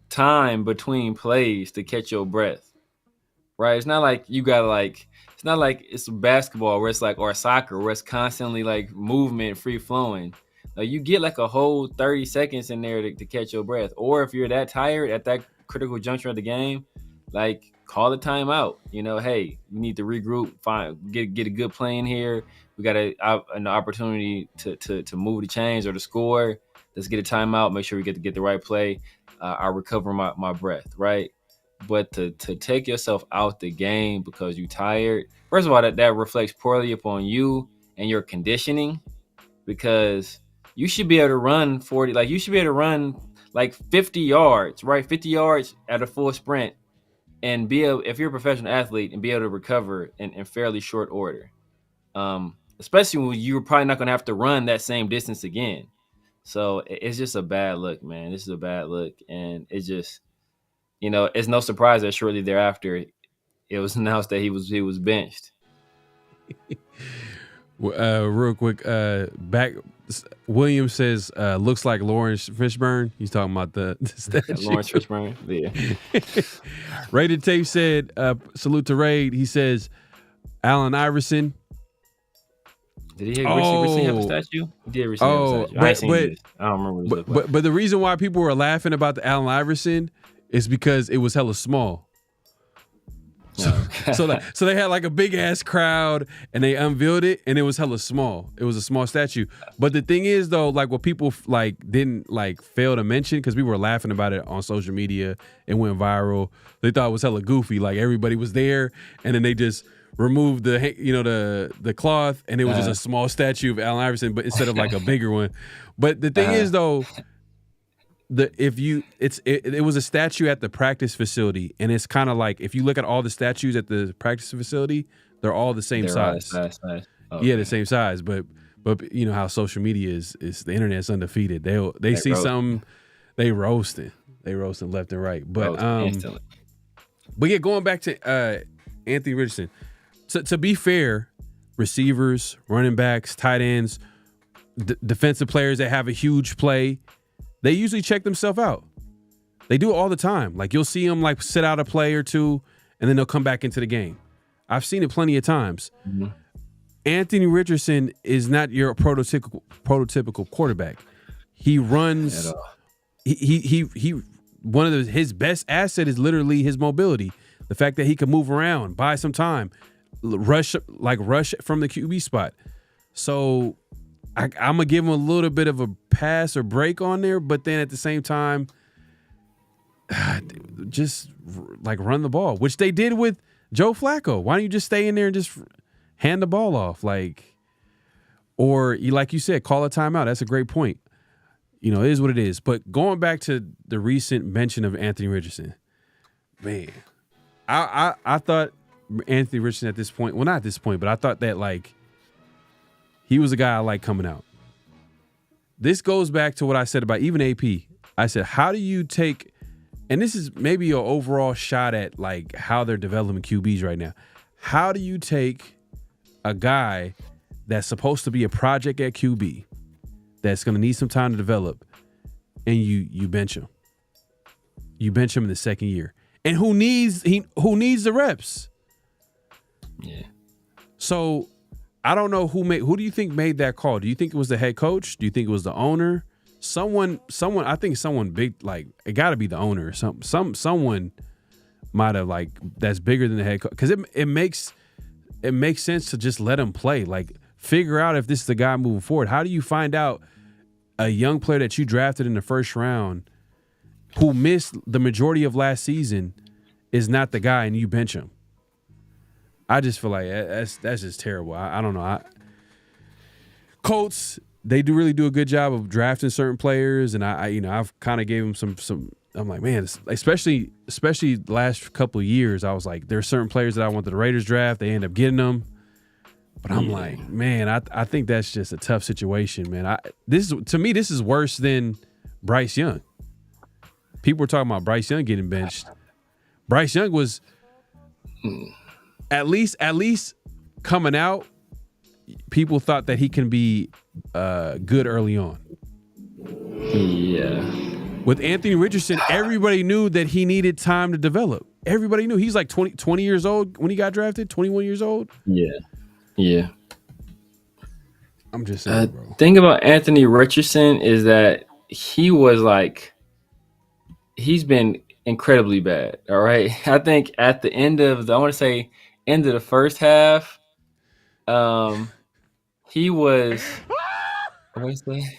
time between plays to catch your breath, right? It's not like you got to, it's not like it's basketball where it's or soccer where it's constantly, movement, free-flowing. You get, a whole 30 seconds in there to catch your breath. Or if you're that tired at that critical juncture of the game, call a timeout. Hey, we need to regroup, get a good play in here. We got an opportunity to move the chains or to score. Let's get a timeout. Make sure we get the right play. I recover my breath, right? But to take yourself out the game because you're tired, first of all, that reflects poorly upon you and your conditioning, because you should be able to run 40. You should be able to run 50 yards, right? 50 yards at a full sprint. And if you're a professional athlete, and be able to recover in fairly short order, especially when you're probably not going to have to run that same distance again. So it's just a bad look, man. This is a bad look, and it's just, it's no surprise that shortly thereafter, it was announced that he was benched. Real quick, back. William says, looks like Lawrence Fishburne. He's talking about the statue. Lawrence Fishburne, yeah. Rated Tape said, salute to Raid. He says, Allen Iverson. Did he recently have a statue? He did recently have a statue. I don't remember what it looked like. But the reason why people were laughing about the Allen Iverson is because it was hella small. So they had a big ass crowd and they unveiled it and it was hella small. It was a small statue. But the thing is though, what people didn't fail to mention, because we were laughing about it on social media, it went viral. They thought it was hella goofy. Everybody was there and then they just removed the cloth and it was just a small statue of Allen Iverson, but instead of a bigger one. But the thing is though, it was a statue at the practice facility, and it's kind of if you look at all the statues at the practice facility, they're all the same size. Okay. Yeah, the same size. But you know how social media is the internet's undefeated. They see something, they roast it. They roasting left and right. But instantly. But yeah, going back to Anthony Richardson. To be fair, receivers, running backs, tight ends, defensive players that have a huge play, they usually check themselves out. They do it all the time. Like you'll see them like sit out a play or two, and then they'll come back into the game. I've seen it plenty of times. Mm-hmm. Anthony Richardson is not your prototypical quarterback. He runs. He one of his best asset is literally his mobility. The fact that he can move around, buy some time, rush from the QB spot. So I'm gonna give him a little bit of a pass or break on there, but then at the same time, just like run the ball, which they did with Joe Flacco. Why don't you just stay in there and just hand the ball off, or like you said, call a timeout? That's a great point. It is what it is. But going back to the recent mention of Anthony Richardson, man, I thought Anthony Richardson at this point, well, not at this point, but I thought that he was a guy I like coming out. This goes back to what I said about even AP. I said, how do you take, and this is maybe your overall shot at how they're developing QBs right now. How do you take a guy that's supposed to be a project at QB, that's going to need some time to develop, and you bench him? You bench him in the second year. And who needs the reps? Yeah. So I don't know who do you think made that call? Do you think it was the head coach? Do you think it was the owner? Someone I think someone big, it got to be the owner or something. Someone might have that's bigger than the head coach, because it makes sense to just let him play. Figure out if this is the guy moving forward. How do you find out a young player that you drafted in the first round who missed the majority of last season is not the guy, and you bench him? I just feel like that's just terrible. I don't know. Colts, they really do a good job of drafting certain players, and I've kind of gave them some. I'm like, man, especially the last couple of years, I was like, there's certain players that I want the Raiders draft. They end up getting them. But I'm like, man, I think that's just a tough situation, man. To me, this is worse than Bryce Young. People were talking about Bryce Young getting benched. Bryce Young was at least coming out. People thought that he can be good early on. Yeah. With Anthony Richardson, everybody knew that he needed time to develop. Everybody knew. He's 20 years old when he got drafted, 21 years old. Yeah. I'm just saying, bro. The thing about Anthony Richardson is that he was he's been incredibly bad. All right. I think at the end of the first half, he was, what is that?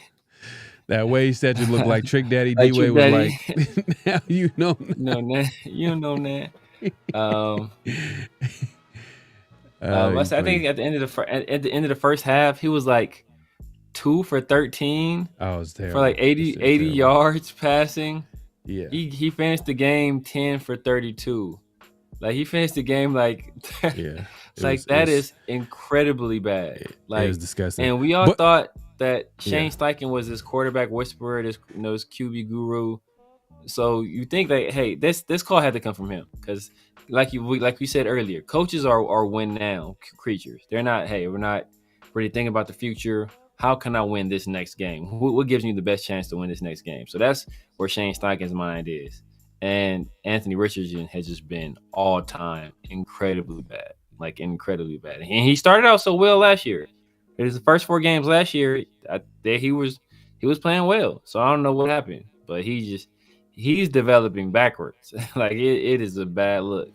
That Wade statue looked like Trick Daddy. D-Wade was like, now you know. No, nah, you know that. I think at the end of the first half, he was 2 for 13. Oh, it was terrible. For 80 yards passing. Yeah. He finished the game 10 for 32. He finished the game yeah. That is incredibly bad. It was disgusting. And we all thought that Shane Steichen was this quarterback whisperer, this QB guru. So you think that, hey, this call had to come from him, because like we said earlier, coaches are win now creatures. They're not, hey, we're not really thinking about the future. How can I win this next game? What gives me the best chance to win this next game? So that's where Shane Steichen's mind is. And Anthony Richardson has just been all time incredibly bad, incredibly bad. And he started out so well last year. It was the first 4 games last year that he was playing well. So I don't know what happened, but he's developing backwards. It is a bad look.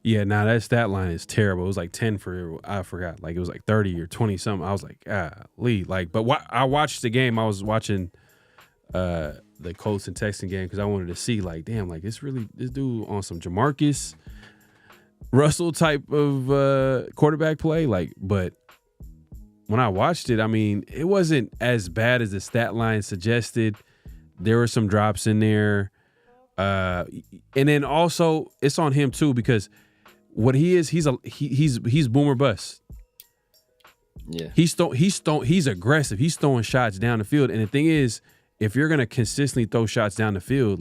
Yeah, that stat line is terrible. It was 10 for, I forgot. It was 30 or 20 something. I was like, Lee. But I watched the game. I was watching the Colts and Texans game because I wanted to see damn, this dude on some Jamarcus Russell type of quarterback play. But when I watched it, I mean, it wasn't as bad as the stat line suggested. There were some drops in there. And then also it's on him too, because what he is, he's boomer bust. Yeah. He's aggressive. He's throwing shots down the field. And the thing is, if you're going to consistently throw shots down the field,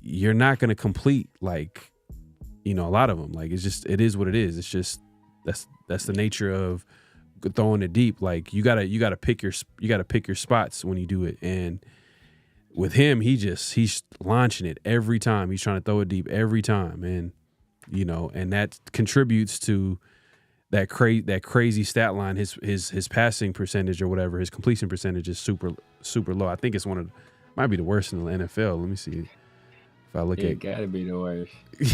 you're not going to complete like, a lot of them. Like it is what it is. It's just that's the nature of throwing it deep. Like you gotta pick your spots when you do it. And with him, he's launching it every time. He's trying to throw it deep every time, and and that contributes to that crazy stat line. His passing percentage or whatever, his completion percentage is super low. I think it's might be the worst in the NFL. Let me see if I look at. It gotta be the worst.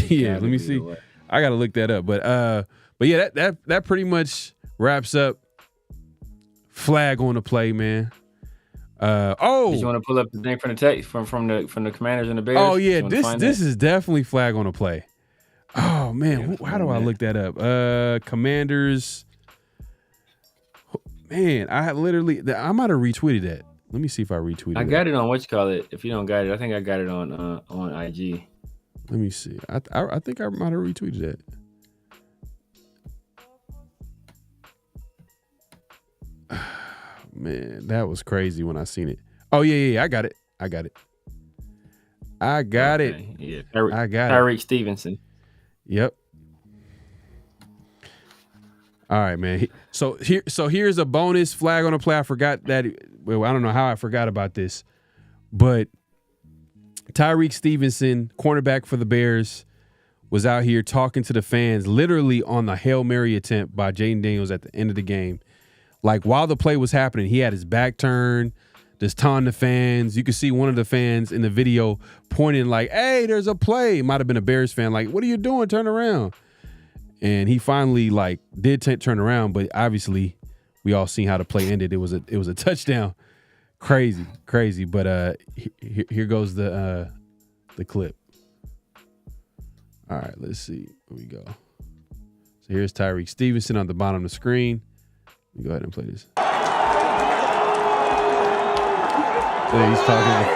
Yeah, let me see. I gotta look that up. But yeah, that pretty much wraps up flag on the play, man. Did you want to pull up the thing from the text from the Commanders and the Bears? Oh yeah, this is definitely flag on the play. Oh man, how do I look that up? Commanders. Man, I might have retweeted that. Let me see if I retweeted it. I got it on what you call it. If you don't got it, I think I got it on IG. Let me see. I think I might have retweeted that. Man, that was crazy when I seen it. Oh yeah, I got it. I got it. Yeah, I got it. Tyreek Stevenson. Yep. All right, man. So here's a bonus flag on the play. I forgot that. Well, I don't know how I forgot about this, but Tyreek Stevenson, cornerback for the Bears, was out here talking to the fans, literally on the Hail Mary attempt by Jaden Daniels at the end of the game. Like while the play was happening, he had his back turned, just taunting the fans. You could see one of the fans in the video pointing like, "Hey, there's a play." It might have been a Bears fan, like, "What are you doing? Turn around." And he finally did turn around, but obviously we all seen how the play ended. It was a touchdown. Crazy. But here goes the clip. All right, let's see. Here we go. So here's Tyreek Stevenson on the bottom of the screen. Let me go ahead and play this. So he's talking.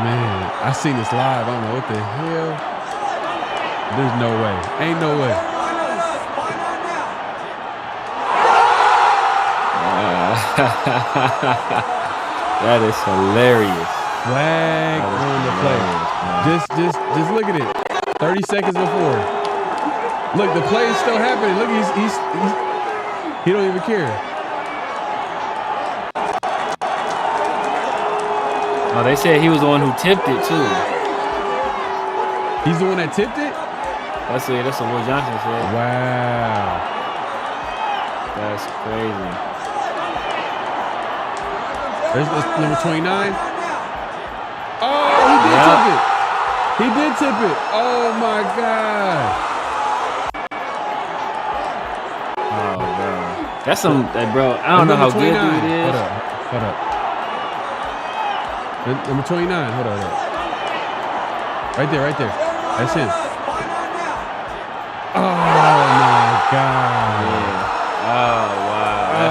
Man, I seen this live. I don't know what the hell. There's no way. Ain't no way. That is hilarious. Flag on the play. Just look at it. 30 seconds before. Look, the play is still happening. Look, he don't even care. Oh, they said he was the one who tipped it too. He's the one that tipped it? That's what Will Johnson said. Wow. That's crazy. There's number 29. Oh, he did tip it. He did tip it. Oh my God. Oh, bro. That's some, bro. I don't know how good dude it is. Hold up. Number 29. Hold up. Right there. That's him. Oh my God. Yeah. Oh wow.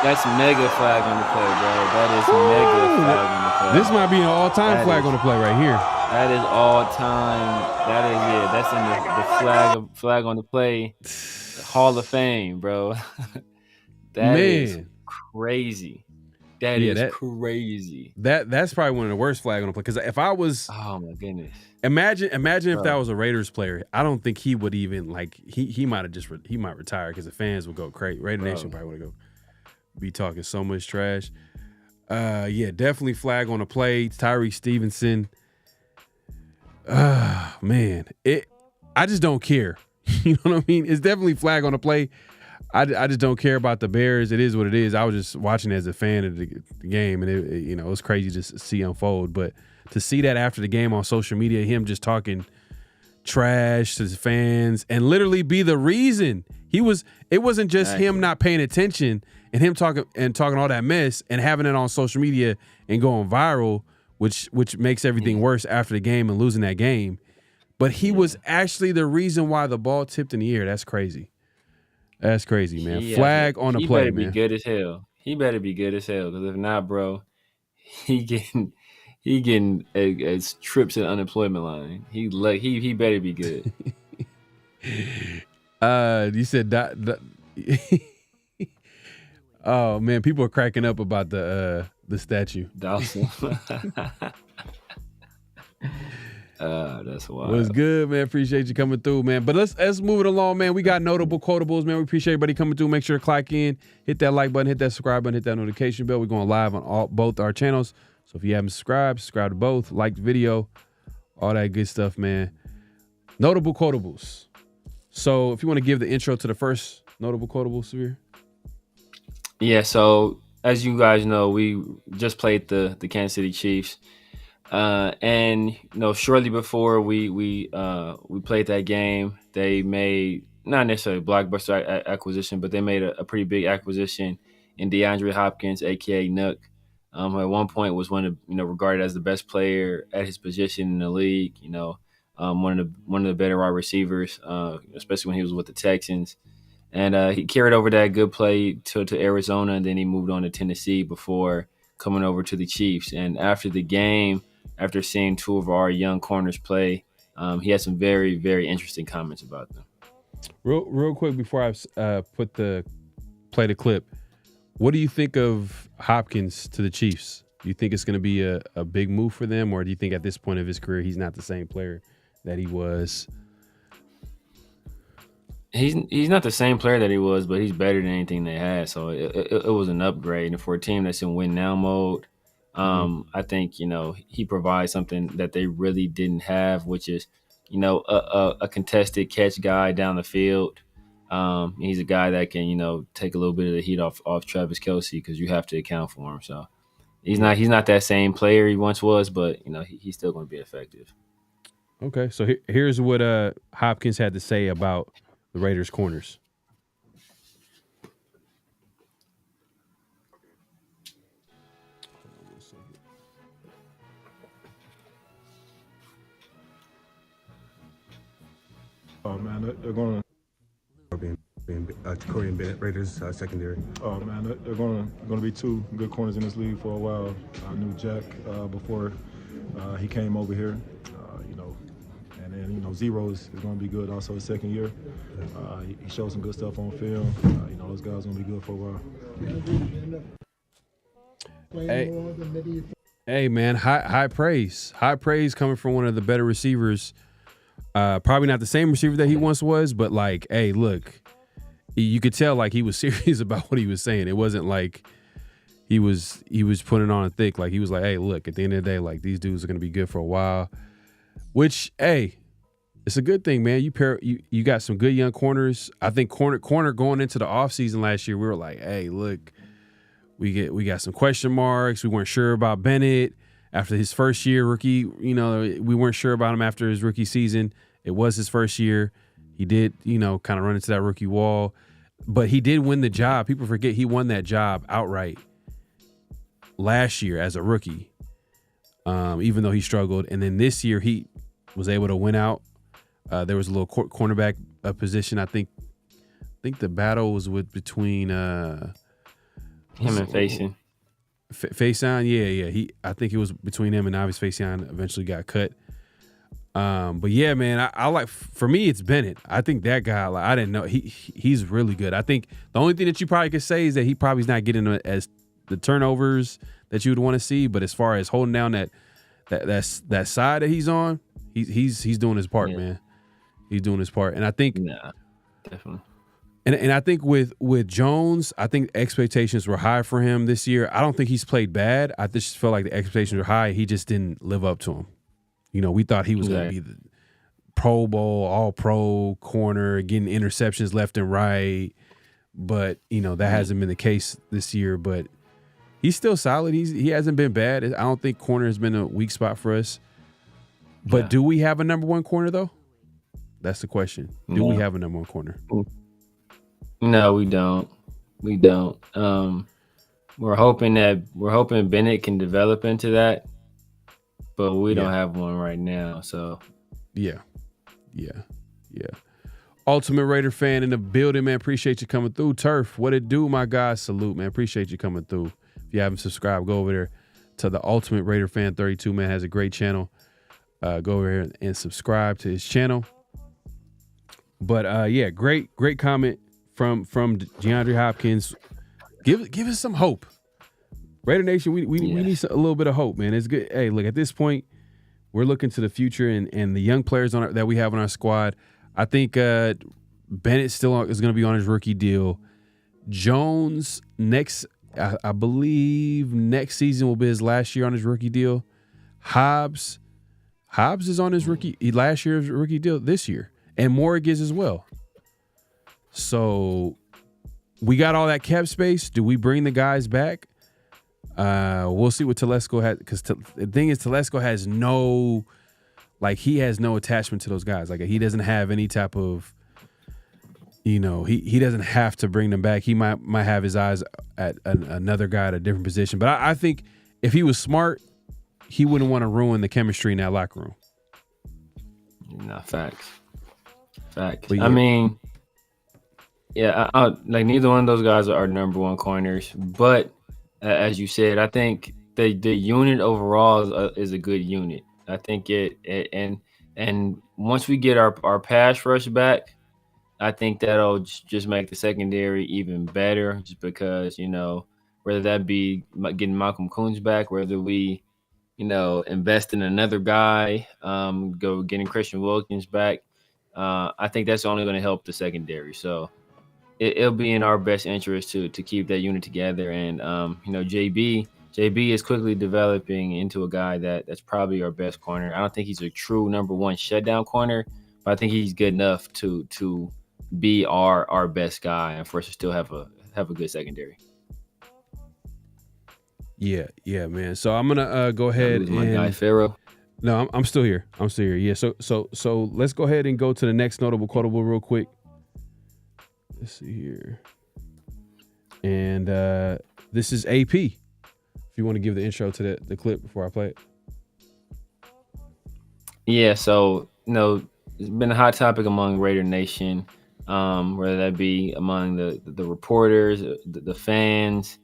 That's mega flag on the play, bro. That is mega flag on the play. This might be an all-time flag on the play right here. That is all-time. That's in the flag on the play Hall of Fame, bro. That is crazy. That is crazy. That's probably one of the worst flag on the play. Because if I was, oh my goodness, imagine if that was a Raiders player. I don't think he would even he might retire because the fans would go crazy. Raider Nation probably would be talking so much trash. Definitely flag on the play. Tyreek Stevenson. Man, I just don't care. You know what I mean? It's definitely flag on the play. I just don't care about the Bears. It is what it is. I was just watching as a fan of the game, and it was crazy to see unfold. But to see that after the game on social media, him just talking trash to his fans and literally be the reason it wasn't just him not paying attention and him talking all that mess and having it on social media and going viral, which makes everything worse after the game and losing that game. But he was actually the reason why the ball tipped in the air. That's crazy. That's crazy, man. Flag on the play, man. He better be good as hell. He better be good as hell, because if not, bro, he getting trips at unemployment line. He better be good. You said Oh man, people are cracking up about the statue. Dawson. That's wild. What's good, man? Appreciate you coming through, man. But let's move it along, man. We got notable quotables, man. We appreciate everybody coming through. Make sure to clock in, hit that like button, hit that subscribe button, hit that notification bell. We're going live on both our channels. So if you haven't subscribed to both, like the video, all that good stuff, man. Notable quotables. So if you want to give the intro to the first notable quotable, Severe. Yeah, so as you guys know, we just played the Kansas City Chiefs. And shortly before we played that game, they made not necessarily a blockbuster acquisition, but they made a pretty big acquisition in DeAndre Hopkins, aka Nook. Who at one point was regarded as the best player at his position in the league. One of the better wide receivers, especially when he was with the Texans. And he carried over that good play to Arizona, and then he moved on to Tennessee before coming over to the Chiefs. And after the game, after seeing two of our young corners play, he had some very, very interesting comments about them. Real quick before I play the clip, what do you think of Hopkins to the Chiefs? Do you think it's going to be a big move for them, or do you think at this point of his career he's not the same player that he was? He's not the same player that he was, but he's better than anything they had. So it was an upgrade. And for a team that's in win now mode, I think he provides something that they really didn't have, which is a contested catch guy down the field. He's a guy that can take a little bit of the heat off Travis Kelce, because you have to account for him. So he's not that same player he once was, but he's still going to be effective. Okay, so here's what Hopkins had to say about the Raiders corners. Oh man, they're going being Corey and Bennett, Raiders secondary. Oh man, they're going to be two good corners in this league for a while. I knew Jack before he came over here, and then Zero is going to be good also his second year. He showed some good stuff on film. Those guys are going to be good for a while. Hey man, high praise coming from one of the better receivers. Probably not the same receiver that he once was, but hey, look, you could tell he was serious about what he was saying. It wasn't like he was putting on a thick. He was like, hey, look, at the end of the day, these dudes are gonna be good for a while. Which, hey, it's a good thing, man. You got some good young corners. I think corner going into the offseason last year, we were like, hey, look, we got some question marks. We weren't sure about Bennett. After his first year rookie, we weren't sure about him after his rookie season. It was his first year. He did, kind of run into that rookie wall. But he did win the job. People forget he won that job outright last year as a rookie, even though he struggled. And then this year he was able to win out. There was a little cornerback position. I think the battle was between him and Faison. Faison, yeah. I think it was between him and obviously Faison eventually got cut. But yeah, man, I like, for me, it's Bennett. I think that guy, I didn't know he's really good. I think the only thing that you probably could say is that he probably is not getting as the turnovers that you would want to see. But as far as holding down that side that he's on, he's doing his part, man. He's doing his part, and I think definitely. And I think with Jones, I think expectations were high for him this year. I don't think he's played bad. I just felt like the expectations were high. He just didn't live up to them. We thought he was going to be the Pro Bowl, All-Pro corner, getting interceptions left and right. But, that hasn't been the case this year. But he's still solid. He hasn't been bad. I don't think corner has been a weak spot for us. But do we have a number one corner, though? That's the question. Do we have a number one corner? No, we don't. We don't. We're hoping Bennett can develop into that, but we don't have one right now. So yeah. Ultimate Raider fan in the building, man. Appreciate you coming through. Turf, what it do, my guys? Salute, man. Appreciate you coming through. If you haven't subscribed, go over there to the Ultimate Raider fan 32, man. Has a great channel. Go over here and subscribe to his channel. But great comment from DeAndre Hopkins. Give us some hope. Raider Nation, we need a little bit of hope, man. It's good. Hey, look, at this point, we're looking to the future and the young players that we have on our squad. I think Bennett is going to be on his rookie deal. Jones I believe next season will be his last year on his rookie deal. Hobbs is on his last year's rookie deal this year, and Morgan as well. So we got all that cap space. Do we bring the guys back? We'll see what Telesco has, because the thing is, Telesco has no attachment to those guys. Like, he doesn't have any type of, he doesn't have to bring them back. He might have his eyes at another guy at a different position. But I think if he was smart, he wouldn't want to ruin the chemistry in that locker room. No, facts. Yeah. I mean, like, neither one of those guys are number one corners. But as you said, I think the unit overall is a good unit. I think and once we get our pass rush back, I think that'll just make the secondary even better, just because, whether that be getting Malcolm Coons back, whether we, invest in another guy, getting Christian Wilkins back, I think that's only going to help the secondary. So it'll be in our best interest to keep that unit together. And, JB is quickly developing into a guy that's probably our best corner. I don't think he's a true number one shutdown corner, but I think he's good enough to be our best guy and for us to still have a good secondary. Yeah, man. So I'm gonna go ahead my guy Pharaoh. No, I'm still here. Yeah. So let's go ahead and go to the next notable quotable real quick. Let's see here. And this is AP. If you want to give the intro to the clip before I play it. Yeah. So it's been a hot topic among Raider Nation, whether that be among the reporters, the fans,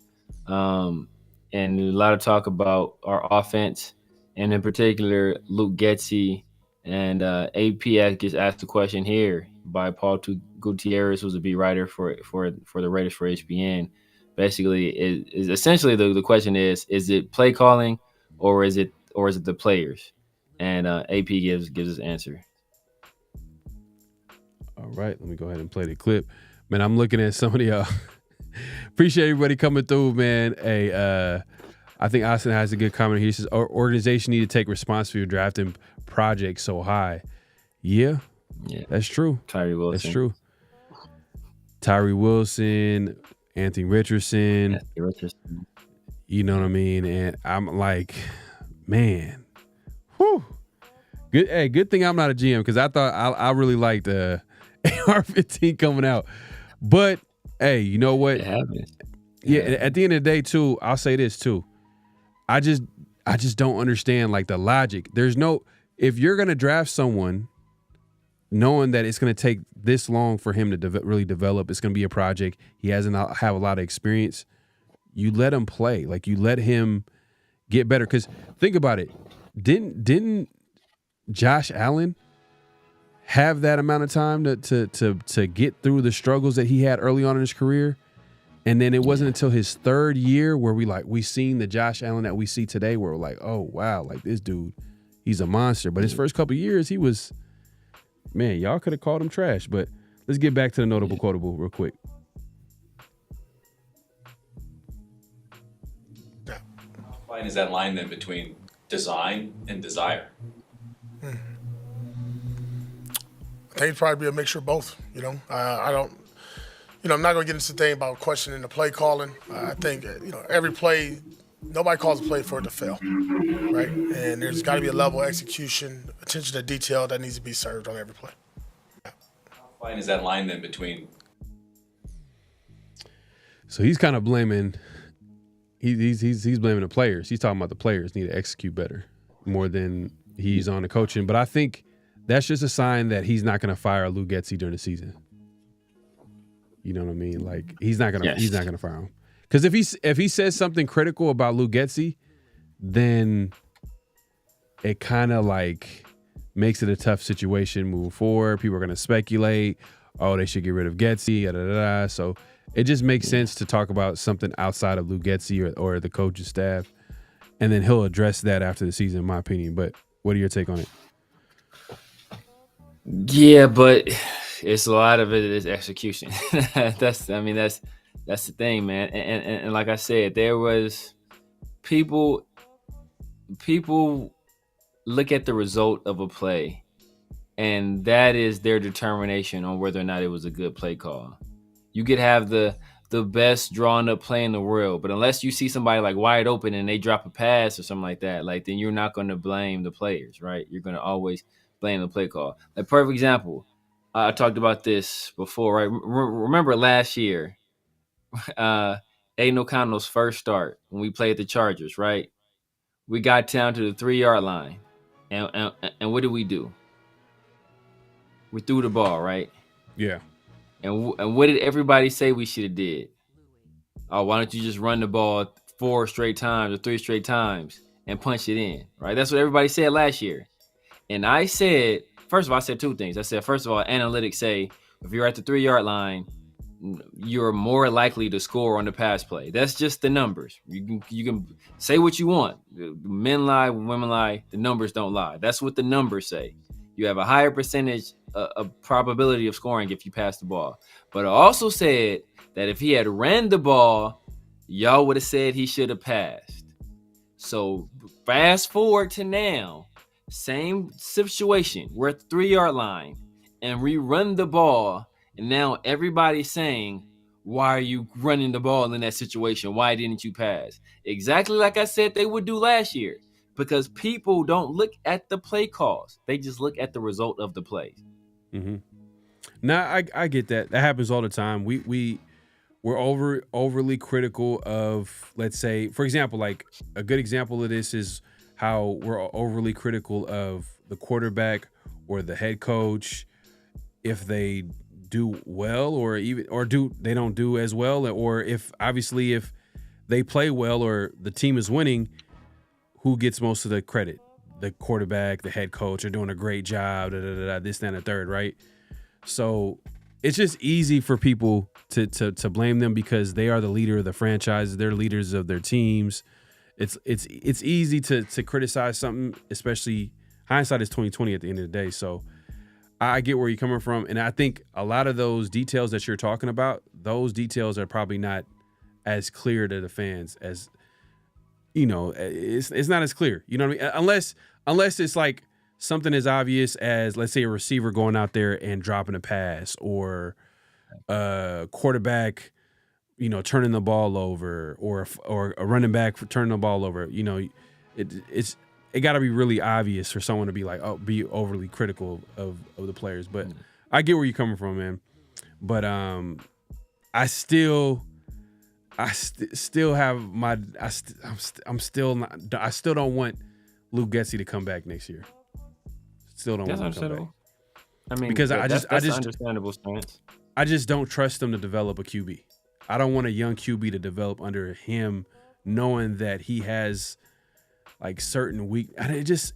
and a lot of talk about our offense, and in particular Luke Getsy. And AP gets asked the question here by Paul Gutierrez, who's a beat writer for the Raiders for HBN. Basically, is essentially the question is it play calling or is it the players? And AP gives his answer. All right, let me go ahead and play the clip. Man, I'm looking at some of y'all. Appreciate everybody coming through, man. Hey, I think Austin has a good comment here. He says, our organization need to take responsibility for drafting projects so high. Yeah, that's true. Tyree Wilson. That's true. Tyree Wilson, Anthony Richardson. You know what I mean? And I'm like, man, whew. Good. Hey, good thing I'm not a GM, because I thought I really liked AR-15 coming out. But hey, you know what? It happens. Yeah. At the end of the day, too, I'll say this too. I just don't understand, like, the logic. If you're gonna draft someone, knowing that it's gonna take this long for him to really develop, it's gonna be a project. He hasn't have a lot of experience. You let him play, like, you let him get better. Because think about it, didn't Josh Allen have that amount of time to get through the struggles that he had early on in his career? And then it wasn't until his third year where we seen the Josh Allen that we see today, where we're like, oh wow, like, this dude, he's a monster. But his first couple of years, he was, man, y'all could have called him trash. But let's get back to the notable quotable real quick. How fine is that line then between design and desire? I think it'd probably be a mixture of both. I don't. I'm not going to get into the thing about questioning the play calling. I think, every play, nobody calls a play for it to fail, right? And there's got to be a level of execution, attention to detail that needs to be served on every play. How fine is that line then between? So he's kind of blaming. He's blaming the players. He's talking about the players need to execute better more than he's on the coaching. But I think that's just a sign that he's not going to fire Luke Getsy during the season. You know what I mean? Like, he's not gonna fire him, because if he says something critical about Luke Getsy, then it kind of like makes it a tough situation moving forward. People are gonna speculate, oh, they should get rid of Getsy. So it just makes sense to talk about something outside of Lou Getsy or the coaching staff, and then he'll address that after the season, in my opinion. But what are your take on it? Yeah, but it's a lot of it is execution. That's the thing, man. And like I said, there was people look at the result of a play, and that is their determination on whether or not it was a good play call. You could have the best drawn up play in the world, but unless you see somebody like wide open and they drop a pass or something like that, like then you're not going to blame the players, right? You're going to always blame the play call. Like perfect example, I talked about this before, right? Remember last year, Aiden O'Connell's first start when we played the Chargers, right? We got down to the 3-yard line, and what did we do? We threw the ball, right? Yeah. And what did everybody say we should have did? Oh, why don't you just run the ball 4 straight times or 3 straight times and punch it in, right? That's what everybody said last year. And I said, first of all, I said 2 things. I said, first of all, analytics say if you're at the 3-yard line, you're more likely to score on the pass play. That's just the numbers. You can say what you want. Men lie, women lie. The numbers don't lie. That's what the numbers say. You have a higher percentage of probability of scoring if you pass the ball. But I also said that if he had ran the ball, y'all would have said he should have passed. So fast forward to now, same situation. We're at the 3-yard line and we run the ball, and now everybody's saying, why are you running the ball in that situation? Why didn't you pass? Exactly like I said they would do last year. Because people don't look at the play calls. They just look at the result of the play. Mm-hmm. Now, I get that. That happens all the time. We're overly critical of, let's say, for example, like a good example of this is how we're overly critical of the quarterback or the head coach if they do well they don't do as well, or if they play well or the team is winning, who gets most of the credit? The quarterback, the head coach are doing a great job, this, that, and the third, right? So it's just easy for people to blame them because they are the leader of the franchise. They're leaders of their teams. It's easy to criticize something, especially hindsight is 20/20 at the end of the day. So I get where you're coming from, and I think a lot of those details that you're talking about, those details are probably not as clear to the fans as. It's not as clear. You know what I mean? Unless it's like something as obvious as, let's say, a receiver going out there and dropping a pass, or a quarterback, turning the ball over, or a running back for turning the ball over. It got to be really obvious for someone to be like, be overly critical of the players. But I get where you're coming from, man. But I still have my. I'm still not. I still don't want Luke Getsy to come back next year. Still don't want him to come back. I mean, because that's an understandable stance. I just don't trust him to develop a QB. I don't want a young QB to develop under him, knowing that he has like certain weak. And it just.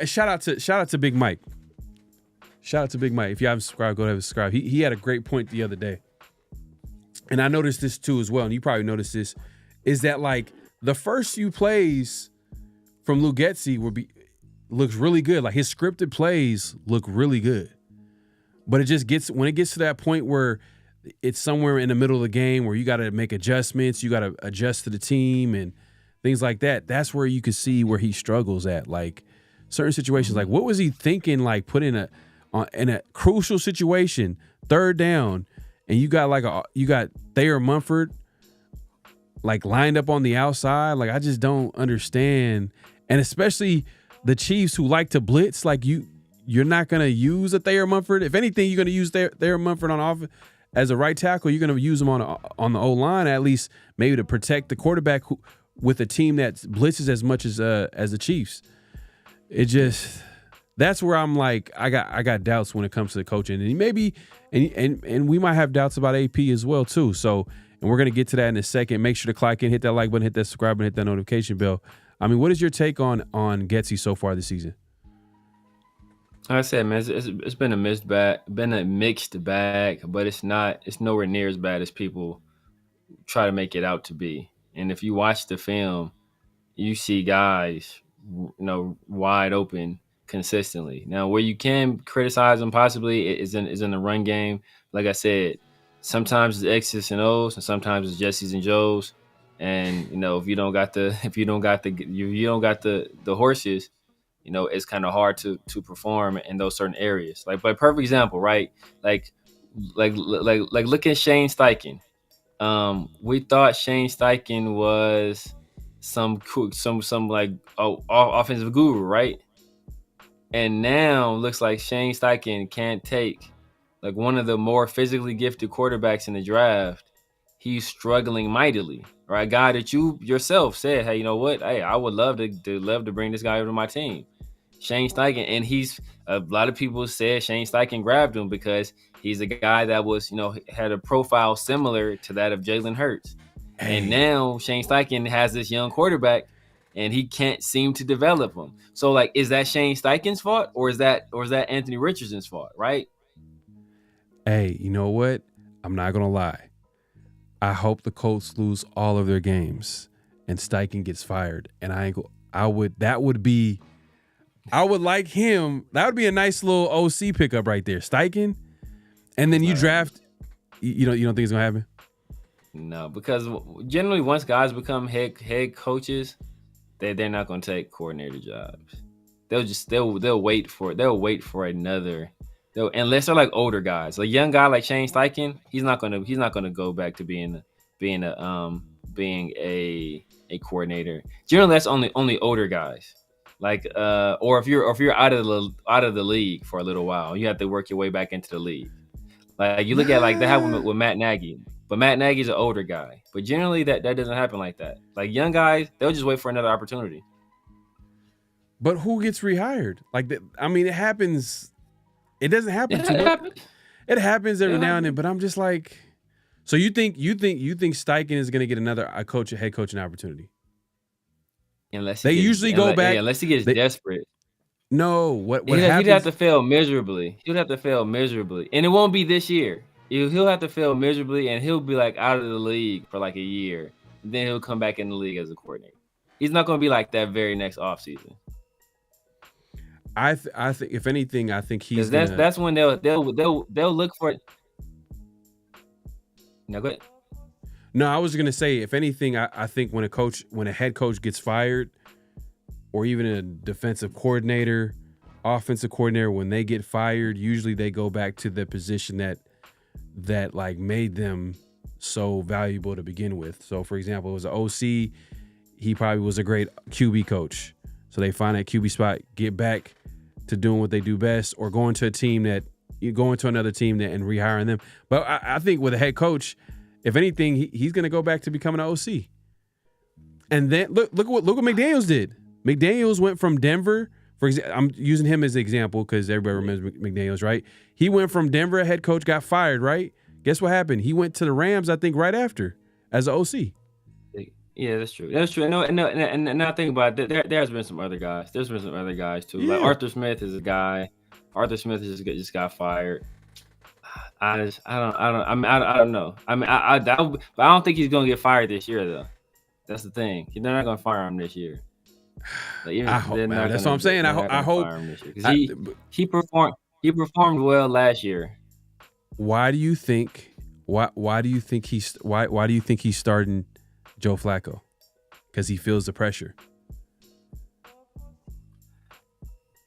Shout out to Big Mike. Shout out to Big Mike. If you haven't subscribed, go ahead and subscribe. He had a great point the other day. And I noticed this too as well, and you probably noticed this, is that like the first few plays from Luke Getsy looks really good. Like his scripted plays look really good. But when it gets to that point where it's somewhere in the middle of the game where you got to make adjustments, you got to adjust to the team and things like that, that's where you can see where he struggles at. Like certain situations, like what was he thinking, like put in a crucial situation, 3rd down, and you got Thayer Munford like lined up on the outside. Like I just don't understand. And especially the Chiefs who like to blitz, like you're not gonna use a Thayer Munford. If anything, you're gonna use Thayer Munford on offense as a right tackle. You're gonna use him on the O-line at least, maybe to protect the quarterback with a team that blitzes as much as the Chiefs. It just. That's where I'm like, I got doubts when it comes to the coaching, and maybe, and we might have doubts about AP as well too. So, and we're gonna get to that in a second. Make sure to click in, hit that like button, hit that subscribe button, hit that notification bell. I mean, what is your take on Getsy so far this season? Like I said, man, it's been a mixed bag, but it's nowhere near as bad as people try to make it out to be. And if you watch the film, you see guys, wide open consistently. Now, where you can criticize them possibly is in the run game. Like I said, sometimes it's X's and O's, and sometimes it's Jesse's and Joe's. And if you don't got the you don't got the horses, it's kind of hard to perform in those certain areas. Like, by perfect example, right? Like, look at Shane Steichen. We thought Shane Steichen was some like offensive guru, right? And now looks like Shane Steichen can't take like one of the more physically gifted quarterbacks in the draft. He's struggling mightily, right? A guy that you yourself said, hey, you know what? Hey, I would love to bring this guy over to my team. Shane Steichen, and a lot of people said Shane Steichen grabbed him because he's a guy that was, had a profile similar to that of Jalen Hurts. And now Shane Steichen has this young quarterback, and he can't seem to develop him. So, like, is that Shane Steichen's fault, or is that Anthony Richardson's fault, right? Hey, you know what? I'm not gonna lie. I hope the Colts lose all of their games and Steichen gets fired. And I would like him. That would be a nice little OC pickup right there, Steichen. And then you draft. You don't think it's gonna happen? No, because generally once guys become head coaches, they're not gonna take coordinator jobs. They'll wait for another. Unless they're like older guys, a young guy like Shane Steichen, he's not gonna go back to being a coordinator. Generally, that's only older guys. Like or if you're out of the league for a little while, you have to work your way back into the league. Like you look at like they have with Matt Nagy, but Matt Nagy's an older guy. But generally that doesn't happen like that. Like young guys, they'll just wait for another opportunity. But who gets rehired? Like I mean, it happens. It doesn't happen too much. It happens every now and then. But I'm just like, so you think Steichen is going to get another head coaching opportunity? Unless they usually go back. Unless he gets desperate. No, what he'd happens? He'd have to fail miserably. And it won't be this year. He'll have to fail miserably, and he'll be like out of the league for like a year. Then he'll come back in the league as a coordinator. He's not going to be like that very next offseason. I think if anything, I think he's that's when they'll look for it. No, go ahead. No, I was gonna say, if anything, I think when a head coach gets fired, or even a defensive coordinator, offensive coordinator, when they get fired, usually they go back to the position that like made them so valuable to begin with. So, for example, it was an OC. He probably was a great QB coach. So they find that QB spot, get back to doing what they do best, or going to another team and rehiring them. But I think with a head coach, if anything, he's going to go back to becoming an OC. And then look what McDaniels did. McDaniels went from Denver. For example, I'm using him as an example because everybody remembers McDaniels, right? He went from Denver, a head coach, got fired, right? Guess what happened? He went to the Rams, I think, right after as an OC. Yeah, that's true. That's true. No, and now think about it. There's been some other guys. There's been some other guys too. Yeah. Like Arthur Smith is a guy. Arthur Smith just got fired. I don't know. But I don't think he's gonna get fired this year though. That's the thing. They're not gonna fire him this year. Like, I hope, man. That's what I'm saying. I hope he performed well last year. Why do you think? Why do you think he's starting Joe Flacco? Because he feels the pressure.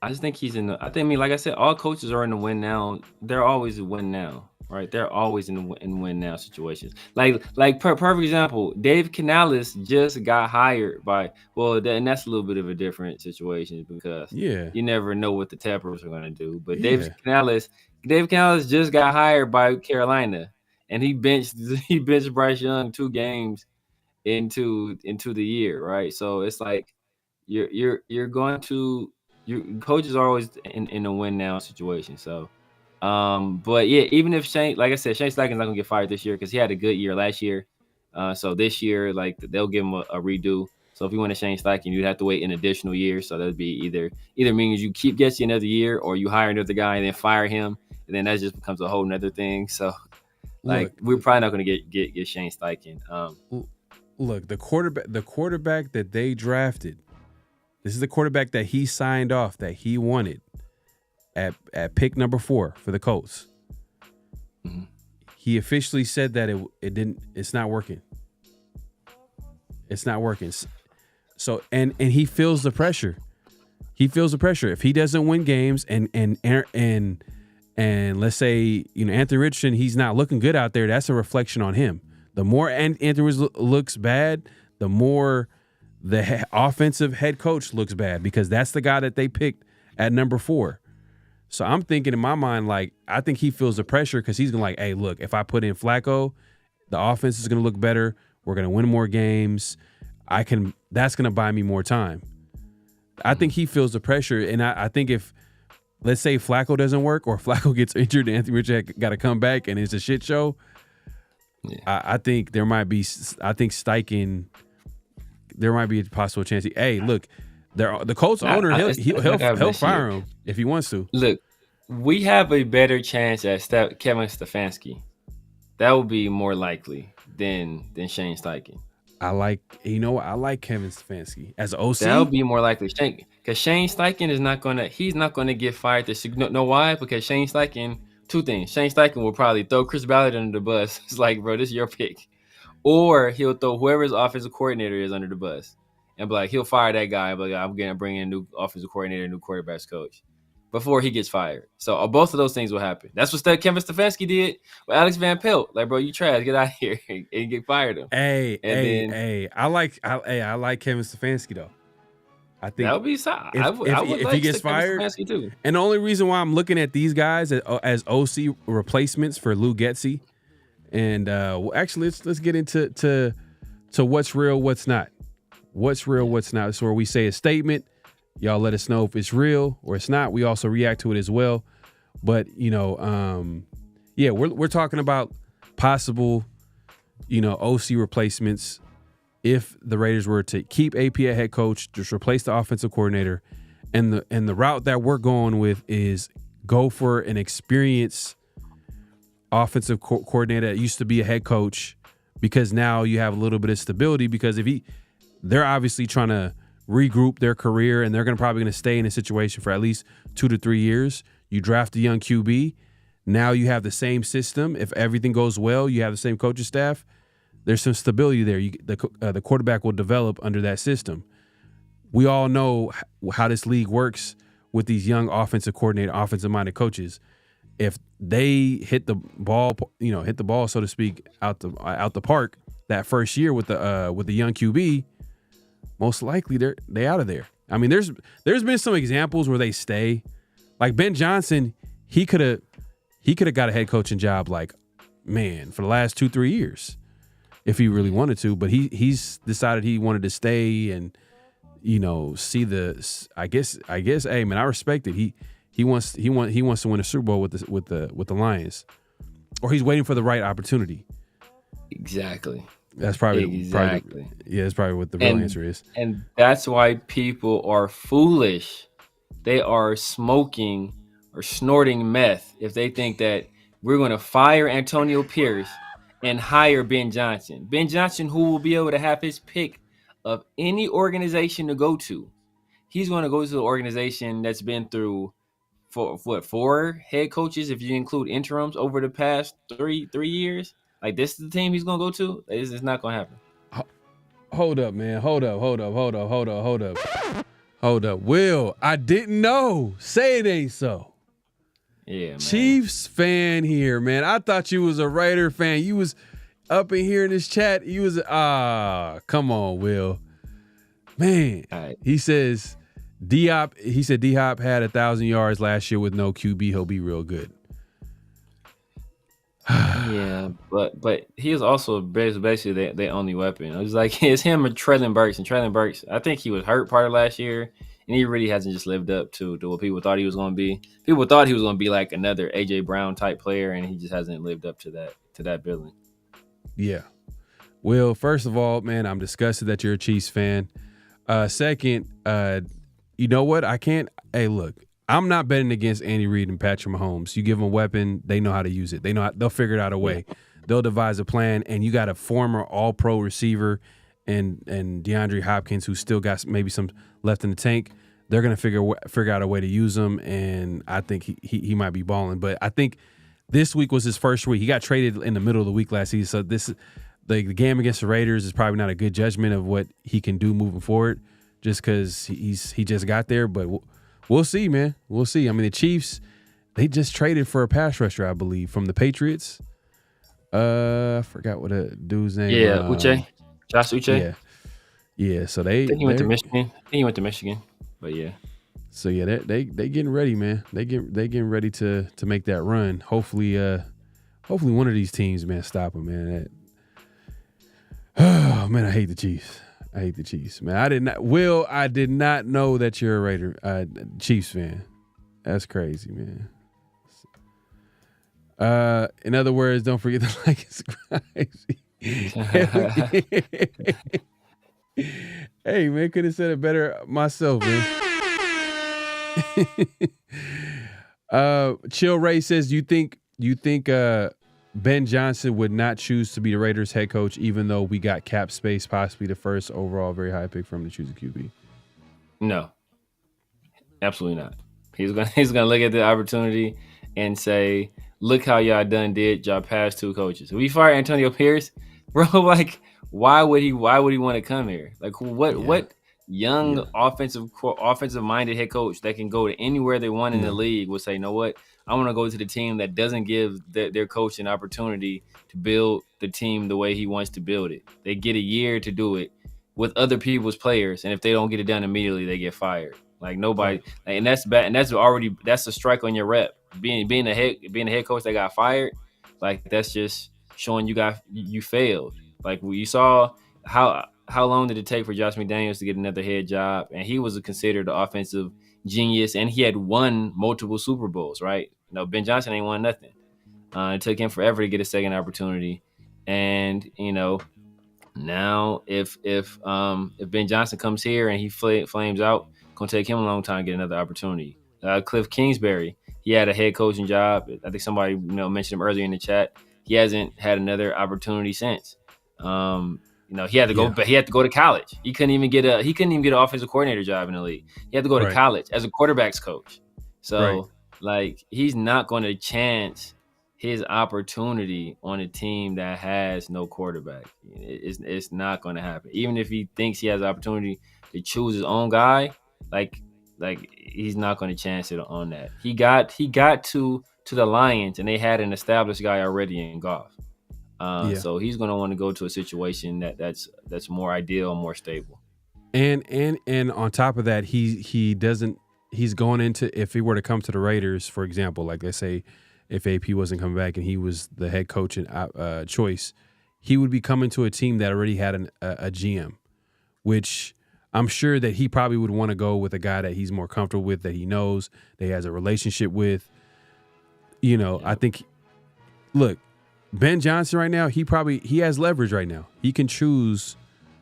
I just think like I said, all coaches are in the win now. They're always a win now, right? They're always in win now situations. Like perfect example, Dave Canales just got hired by, and that's a little bit of a different situation because you never know what the Tappers are going to do. But Dave Canales just got hired by Carolina, and he benched Bryce Young 2 games into the year, right? So it's like you're going to. Your coaches are always in a win now situation. So, but yeah, even if Shane Steichen's not gonna get fired this year because he had a good year last year. So this year, like they'll give him a redo. So if you want to Shane Steichen, you'd have to wait an additional year. So that would be either means you keep Getsy another year, or you hire another guy and then fire him, and then that just becomes a whole nother thing. So we're probably not going to get Shane Steichen. Look, the quarterback that they drafted, this is the quarterback that he signed off, that he wanted at pick number 4 for the Colts. Mm-hmm. He officially said that it's not working. It's not working. So and he feels the pressure. He feels the pressure. If he doesn't win games and let's say, Anthony Richardson, he's not looking good out there, that's a reflection on him. The more Anthony Richardson looks bad, the more the offensive head coach looks bad, because that's the guy that they picked at number 4. So I'm thinking in my mind, I think he feels the pressure because he's going to hey, look, if I put in Flacco, the offense is going to look better. We're going to win more games. That's going to buy me more time. I think he feels the pressure. And I think if, let's say Flacco doesn't work, or Flacco gets injured and Anthony Richardson got to come back and it's a shit show, I think there might be, Steichen, there might be a possible chance. Hey, look, the Colts owner, he'll fire him if he wants to. Look, we have a better chance at Kevin Stefanski. That would be more likely than Shane Steichen. I like Kevin Stefanski as an OC. That would be more likely, because Shane Steichen is not gonna get fired. Know why? Because Shane Steichen, 2 things. Shane Steichen will probably throw Chris Ballard under the bus. It's like, bro, this is your pick, or he'll throw whoever his offensive coordinator is under the bus, and be like, he'll fire that guy. But I'm gonna bring in a new offensive coordinator, new quarterbacks coach, before he gets fired. So both of those things will happen. That's what Kevin Stefanski did with Alex Van Pelt. Like, bro, you trash, get out of here, and get fired him. I like Kevin Stefanski though. I think that would be solid. If he gets fired, too. And the only reason why I'm looking at these guys as OC replacements for Lou Getsy, and actually let's get into what's real, what's not. What's real, what's not. It's where we say a statement. Y'all let us know if it's real or it's not. We also react to it as well. But, we're talking about possible, OC replacements. If the Raiders were to keep AP at head coach, just replace the offensive coordinator. And the route that we're going with is go for an experienced offensive coordinator that used to be a head coach, because now you have a little bit of stability, because they're obviously trying to regroup their career, and they're probably going to stay in a situation for at least 2 to 3 years. You draft a young QB. Now you have the same system. If everything goes well, you have the same coaching staff. There's some stability there. The quarterback will develop under that system. We all know how this league works with these young offensive-minded coaches. If they hit the ball, so to speak, out the park that first year with the young QB, most likely they out of there. I mean, there's been some examples where they stay. Like Ben Johnson, he could have got a head coaching job for the last 2-3 years if he really wanted to, but he's decided he wanted to stay and see the. I guess. Hey man, I respect it. He wants to win a Super Bowl with the Lions, or he's waiting for the right opportunity. Exactly. That's probably that's probably what the real answer is. And that's why people are foolish. They are smoking or snorting meth if they think that we're going to fire Antonio Pierce and hire Ben Johnson. Ben Johnson, who will be able to have his pick of any organization to go to. He's going to go to an organization that's been through 4 head coaches, if you include interims, over the past 3 years. Like, this is the team he's going to go to? It's not going to happen. Hold up, man. Hold up. Will, I didn't know. Say it ain't so. Yeah, man. Chiefs fan here, man. I thought you was a Raider fan. You was up in here in this chat. You was, come on, Will. Man, right. He said D-Hop had 1,000 yards last year with no QB. He'll be real good. Yeah, but he is also basically their only weapon. It was like it's him or Treylon Burks, and Treylon Burks, I think he was hurt part of last year, and he really hasn't just lived up to what people thought he was going to be. People thought he was going to be like another AJ Brown type player, and he just hasn't lived up to that billing. Yeah. Will, first of all, man, I'm disgusted that you're a Chiefs fan. Second, you know what? I can't. Hey, look, I'm not betting against Andy Reid and Patrick Mahomes. You give them a weapon, they know how to use it. They'll figure it out a way. They'll devise a plan. And you got a former All-Pro receiver and DeAndre Hopkins who's still got maybe some left in the tank. They're gonna figure out a way to use him, and I think he might be balling. But I think this week was his first week. He got traded in the middle of the week last season, so this the game against the Raiders is probably not a good judgment of what he can do moving forward, just because he just got there. But we'll see, man. We'll see. I mean, the Chiefs, they just traded for a pass rusher, I believe, from the Patriots. I forgot what a dude's name. Yeah, Uche. Josh Uche. Yeah. So I think he went to Michigan. But yeah. So yeah, they getting ready, man. They getting ready to make that run. Hopefully one of these teams, man, stop them, man. Oh man, I hate the Chiefs, man. I did not know that you're a Raider Chiefs fan. That's crazy, man. In other words, don't forget to like and subscribe. Hey man, could have said it better myself, man. Chill Ray says, you think Ben Johnson would not choose to be the Raiders head coach, even though we got cap space, possibly the first overall very high pick for him to choose a QB? No, absolutely not. He's gonna look at the opportunity and say, "Look how y'all did y'all past two coaches. If we fire Antonio Pierce, bro, like why would he want to come here? Like what young offensive minded head coach that can go to anywhere they want in the league would say, you know what? I want to go to the team that doesn't give their coach an opportunity to build the team the way he wants to build it. They get a year to do it with other people's players, and if they don't get it done immediately, they get fired. Like nobody, and that's bad. And that's a strike on your rep. Being a head coach that got fired, like that's just showing you failed. Like you saw how long did it take for Josh McDaniels to get another head job, and he was considered an offensive genius, and he had won multiple Super Bowls, right? No, Ben Johnson ain't won nothing. It took him forever to get a second opportunity, and now if Ben Johnson comes here and he flames out, it's gonna take him a long time to get another opportunity. Cliff Kingsbury, he had a head coaching job. I think somebody mentioned him earlier in the chat. He hasn't had another opportunity since. He had to go, but he had to go to college. He couldn't even get an offensive coordinator job in the league. He had to go to college as a quarterback's coach. So he's not going to chance his opportunity on a team that has no quarterback. It's not going to happen. Even if he thinks he has the opportunity to choose his own guy, like he's not going to chance it on that. He got to the Lions, and they had an established guy already in Goff. So he's going to want to go to a situation that's more ideal, more stable. And on top of that, he's going into, if he were to come to the Raiders, for example, like let's say if AP wasn't coming back and he was the head coach and choice, he would be coming to a team that already had a GM, which I'm sure that he probably would want to go with a guy that he's more comfortable with, that he knows, that he has a relationship with. I think, look, Ben Johnson right now, he has leverage right now. He can choose,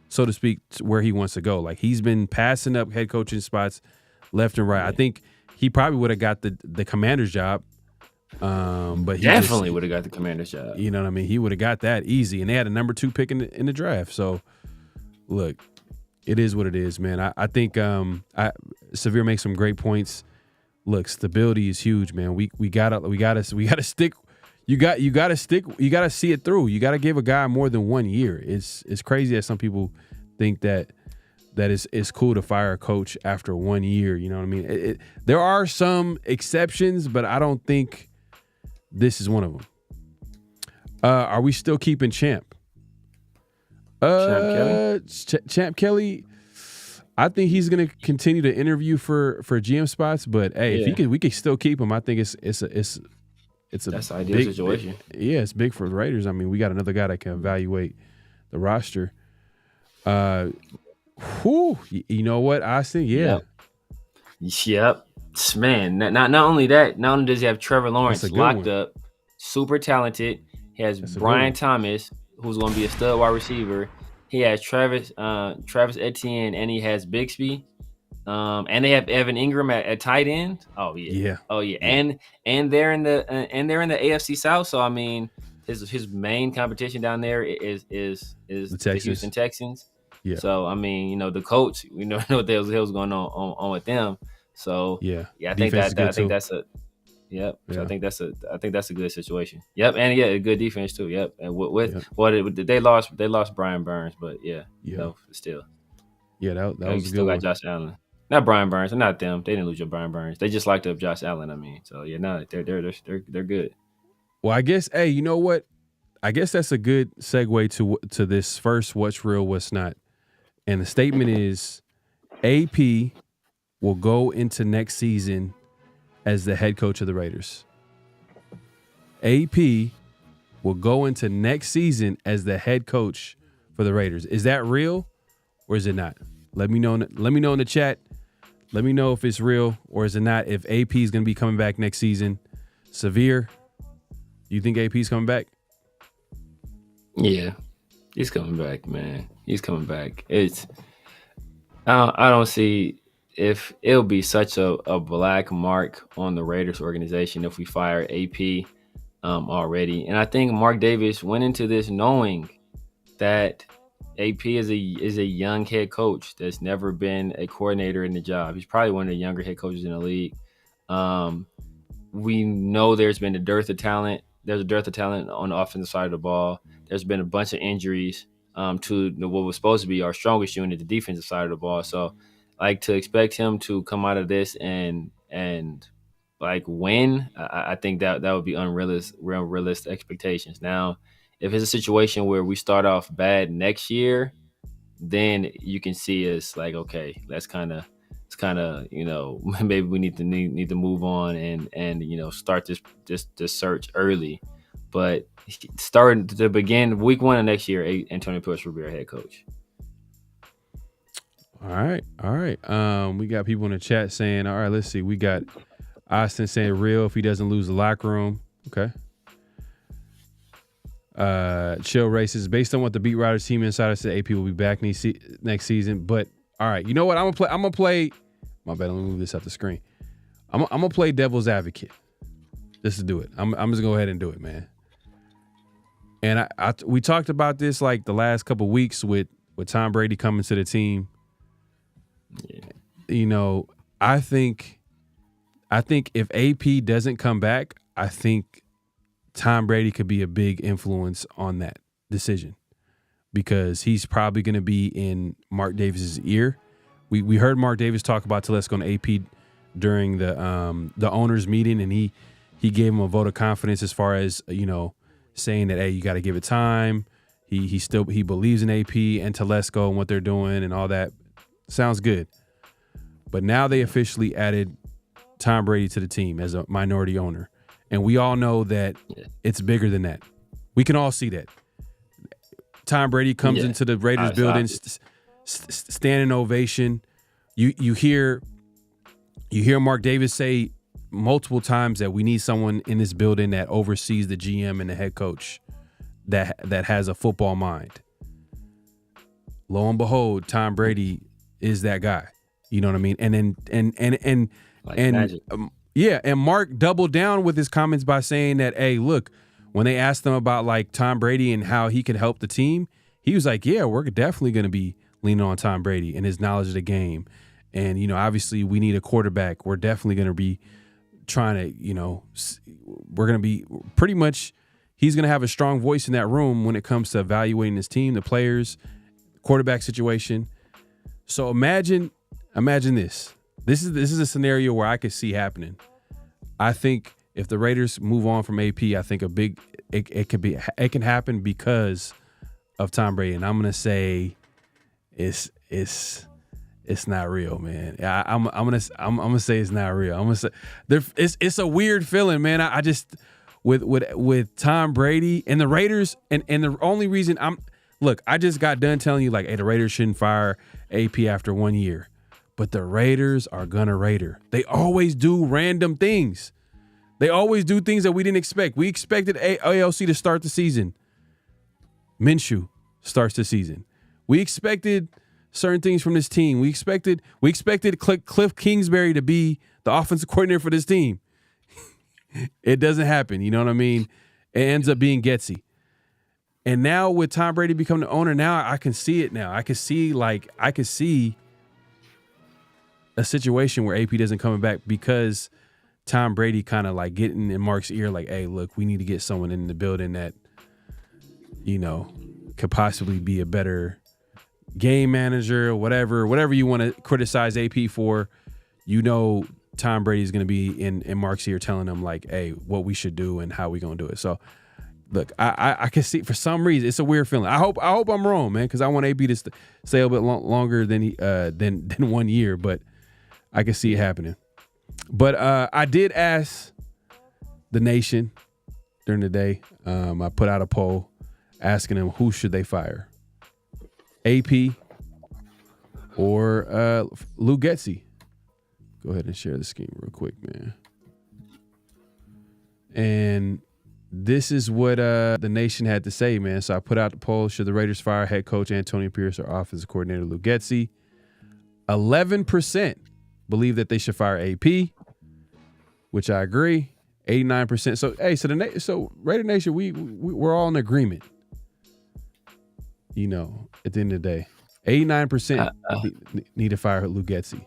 so to speak, where he wants to go. Like he's been passing up head coaching spots left and right. Yeah. I think he probably would have got the Commander's job. But he definitely would have got the Commander's job. You know what I mean? He would have got that easy, and they had a number 2 pick in the draft. So, look, it is what it is, man. I think Severe makes some great points. Look, stability is huge, man. We gotta stick. You gotta stick. You gotta see it through. You gotta give a guy more than 1 year. It's crazy that some people think that it's cool to fire a coach after 1 year. You know what I mean? There are some exceptions, but I don't think this is one of them. Are we still keeping Champ? Champ Kelly. I think he's going to continue to interview for GM spots, but hey, if we could still keep him, I think it's that's an ideal situation. It's big for the Raiders. I mean, we got another guy that can evaluate the roster. You know what, Austin? Yeah. Yep. Man, not only that, not only does he have Trevor Lawrence locked up, super talented. He has Brian Thomas, who's going to be a stud wide receiver. he has Travis Etienne, and he has Bixby. And they have Evan Ingram at tight end. Oh yeah. And they're in the AFC South. So I mean, his main competition down there is the Houston Texans. Yeah. So I mean, the coach, we know what the hell's going on with them. So I think that's a. Yep. Yeah. So I think that's a good situation. Yep, and a good defense too. Yep. And they lost Brian Burns, but still. Yeah, that was a good still one. got Josh Allen. Not Brian Burns, not them. They didn't lose your Brian Burns. They just liked up Josh Allen. I mean, so they're good. Well, I guess, hey, you know what? I guess that's a good segue to this first what's real, what's not. And the statement is AP will go into next season as the head coach of the Raiders. AP will go into next season as the head coach for the Raiders. Is that real or is it not? Let me know in the chat. Let me know if it's real or is it not. If AP is going to be coming back next season. Severe, you think AP is coming back? Yeah, he's coming back, man. He's coming back. I don't see if it'll be such a black mark on the Raiders organization if we fire AP already. And I think Mark Davis went into this knowing that AP is a young head coach that's never been a coordinator in the job. He's probably one of the younger head coaches in the league. We know there's been a dearth of talent. There's a dearth of talent on the offensive side of the ball. There's been a bunch of injuries to what was supposed to be our strongest unit, the defensive side of the ball. So, to expect him to come out of this and win, I think that would be unrealistic expectations. Now, if it's a situation where we start off bad next year, then you can see us okay, it's kind of maybe we need to move on and start this search early. But starting to begin week 1 of next year, Antonio Pierce will be our head coach. All right. We got people in the chat saying, all right, let's see. We got Austin saying real if he doesn't lose the locker room. Okay. Chill Races, based on what the Beat Riders team insider said, AP will be back next season. But all right, you know what? I'm gonna play. My bad. Let me move this up the screen. I'm gonna play devil's advocate. Just to do it. I'm just gonna go ahead and do it, man. And we talked about this the last couple of weeks with Tom Brady coming to the team. Yeah. I think if AP doesn't come back, I think Tom Brady could be a big influence on that decision because he's probably going to be in Mark Davis's ear. We heard Mark Davis talk about Telesco and AP during the owners meeting, and he gave him a vote of confidence as far as saying that, hey, you got to give it time. He believes in AP and Telesco and what they're doing and all that. Sounds good. But now they officially added Tom Brady to the team as a minority owner. And we all know that it's bigger than that. We can all see that. Tom Brady comes into the Raiders building, standing ovation. You hear Mark Davis say multiple times that we need someone in this building that oversees the GM and the head coach that has a football mind. Lo and behold, Tom Brady is that guy. You know what I mean? And and Mark doubled down with his comments by saying that, hey, look, when they asked him about Tom Brady and how he could help the team, he was like, yeah, we're definitely going to be leaning on Tom Brady and his knowledge of the game. And, obviously we need a quarterback. We're definitely going to be trying to, we're going to be pretty much, he's going to have a strong voice in that room when it comes to evaluating his team, the players, quarterback situation. So imagine this. This is a scenario where I could see happening. I think if the Raiders move on from AP, I think it can happen because of Tom Brady. And I'm gonna say it's not real, man. I'm gonna say it's not real. I'm gonna say it's a weird feeling, man. I just with Tom Brady and the Raiders, and the only reason I just got done telling you hey, the Raiders shouldn't fire AP after 1 year. But the Raiders are gonna Raider. They always do random things. They always do things that we didn't expect. We expected ALC to start the season. Minshew starts the season. We expected certain things from this team. We expected Cliff Kingsbury to be the offensive coordinator for this team. It doesn't happen. You know what I mean? It ends up being Getsy. And now with Tom Brady becoming the owner, now I can see it now. I can see a situation where AP doesn't come back because Tom Brady kind of like getting in Mark's ear like, hey, look, we need to get someone in the building that, you know, could possibly be a better game manager or whatever you want to criticize AP for. You know, Tom Brady is going to be in Mark's ear telling him like, hey, what we should do and how we going to do it. So look, I can see for some reason it's a weird feeling. I hope I'm wrong, man, because I want AP to stay a bit longer than 1 year, but I can see it happening. But I did ask the nation during the day. I put out a poll asking them who should they fire, AP or Lou Getsy. Go ahead and share the screen real quick, man. And this is what the nation had to say, man. So I put out the poll: should the Raiders fire head coach Antonio Pierce or offensive coordinator Lou Getsy? 11% believe that they should fire AP, which I agree. 89%. So hey, so Raider Nation, we're all in agreement. You know, at the end of the day, 89% need to fire Lou Getsy.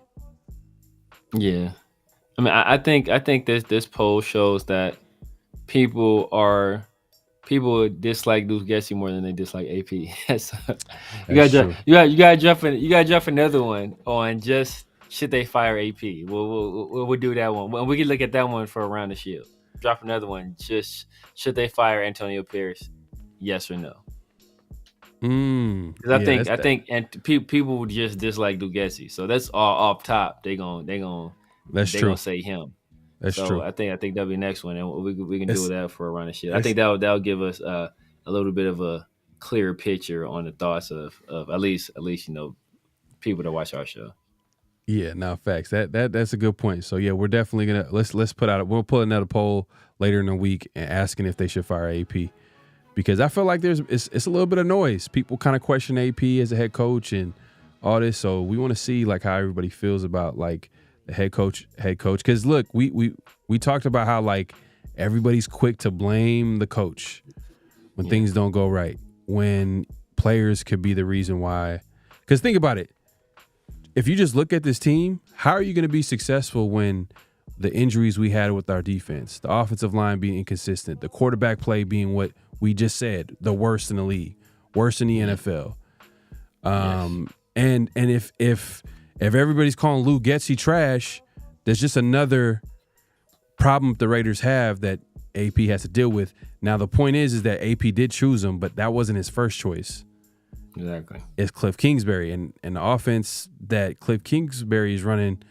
Yeah, I mean, I think this poll shows that people dislike Lou Getsy more than they dislike AP. So, you got to drop another one on just should they fire AP. We'll do that one. We can look at that one for around the shield. Drop another one. Just should they fire Antonio Pierce? Yes or no? Because I think people would just dislike Lou Getsy. So that's all off top. They gonna say him. That's true. I think that'll be the next one, and we can do that for around the shit. I think that'll give us a little bit of a clearer picture on the thoughts of at least you know, people that watch our show. Yeah, no, facts. That's a good point. So yeah, we're definitely gonna we'll pull another poll later in the week and asking if they should fire AP, because I feel like it's a little bit of noise. People kind of question AP as a head coach and all this. So we want to see like how everybody feels about like the head coach. Because look, we talked about how like everybody's quick to blame the coach when things don't go right, when players could be the reason why. Because think about it. If you just look at this team, how are you going to be successful when the injuries we had with our defense, the offensive line being inconsistent, the quarterback play being what we just said, the worst in the league, worst in the NFL? And if everybody's calling Lou Getsy trash, there's just another problem the Raiders have that AP has to deal with. Now, the point is that AP did choose him, but that wasn't his first choice. Exactly. It's Cliff Kingsbury. And the offense that Cliff Kingsbury is running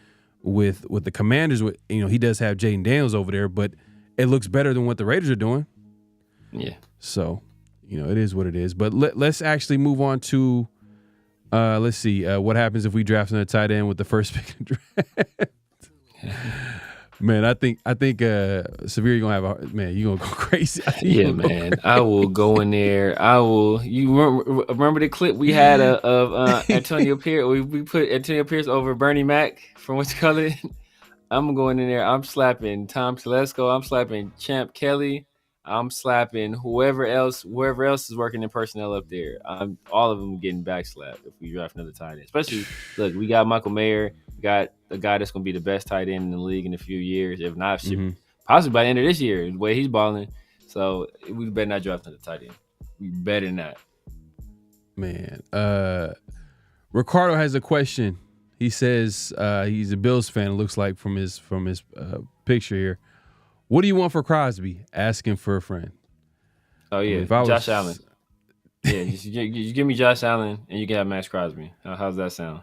with the Commanders, he does have Jaden Daniels over there, but it looks better than what the Raiders are doing. Yeah. So, it is what it is. But let's actually move on to let's see what happens if we draft another tight end with the first pick in the draft. Man, I think Severe, you're gonna go crazy. Yeah, man. I will go in there. You remember the clip we had of Antonio Pierce? We put Antonio Pierce over Bernie Mac from what's called. I'm going in there. I'm slapping Tom Telesco. I'm slapping Champ Kelly. I'm slapping whoever else is working in personnel up there. All of them getting backslapped if we draft another tight end. Especially, look, we got Michael Mayer. We got a guy that's going to be the best tight end in the league in a few years, if not possibly by the end of this year, the way he's balling. So we better not draft another tight end. We better not. Man, Ricardo has a question. He says he's a Bills fan. It looks like from his picture here. What do you want for Crosby? Asking for a friend. Oh yeah, Josh Allen. Yeah, just give me Josh Allen, and you can have Max Crosby. How's that sound?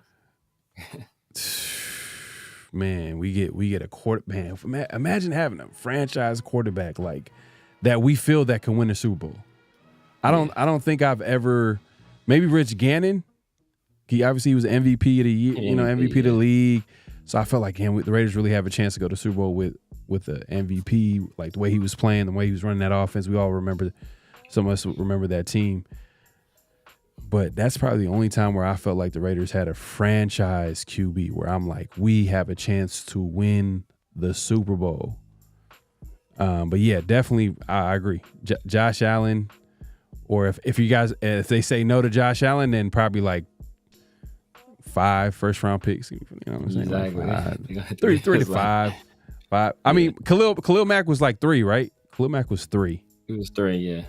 Man, we get a quarterback. Man, imagine having a franchise quarterback like that. We feel that can win a Super Bowl. I don't think I've ever. Maybe Rich Gannon. He obviously was MVP of the year. MVP of the league. So I felt like the Raiders really have a chance to go to Super Bowl with the MVP, like the way he was playing, the way he was running that offense. We all remember, some of us remember that team. But that's probably the only time where I felt like the Raiders had a franchise QB where I'm like, we have a chance to win the Super Bowl. But yeah, definitely, I agree. Josh Allen, or if you guys, if they say no to Josh Allen, then probably like 5 first-round picks. You know what I'm saying? Exactly. Like 3 to 5. I mean, Khalil Mack was like 3, right? Khalil Mack was 3. He was 3, yeah.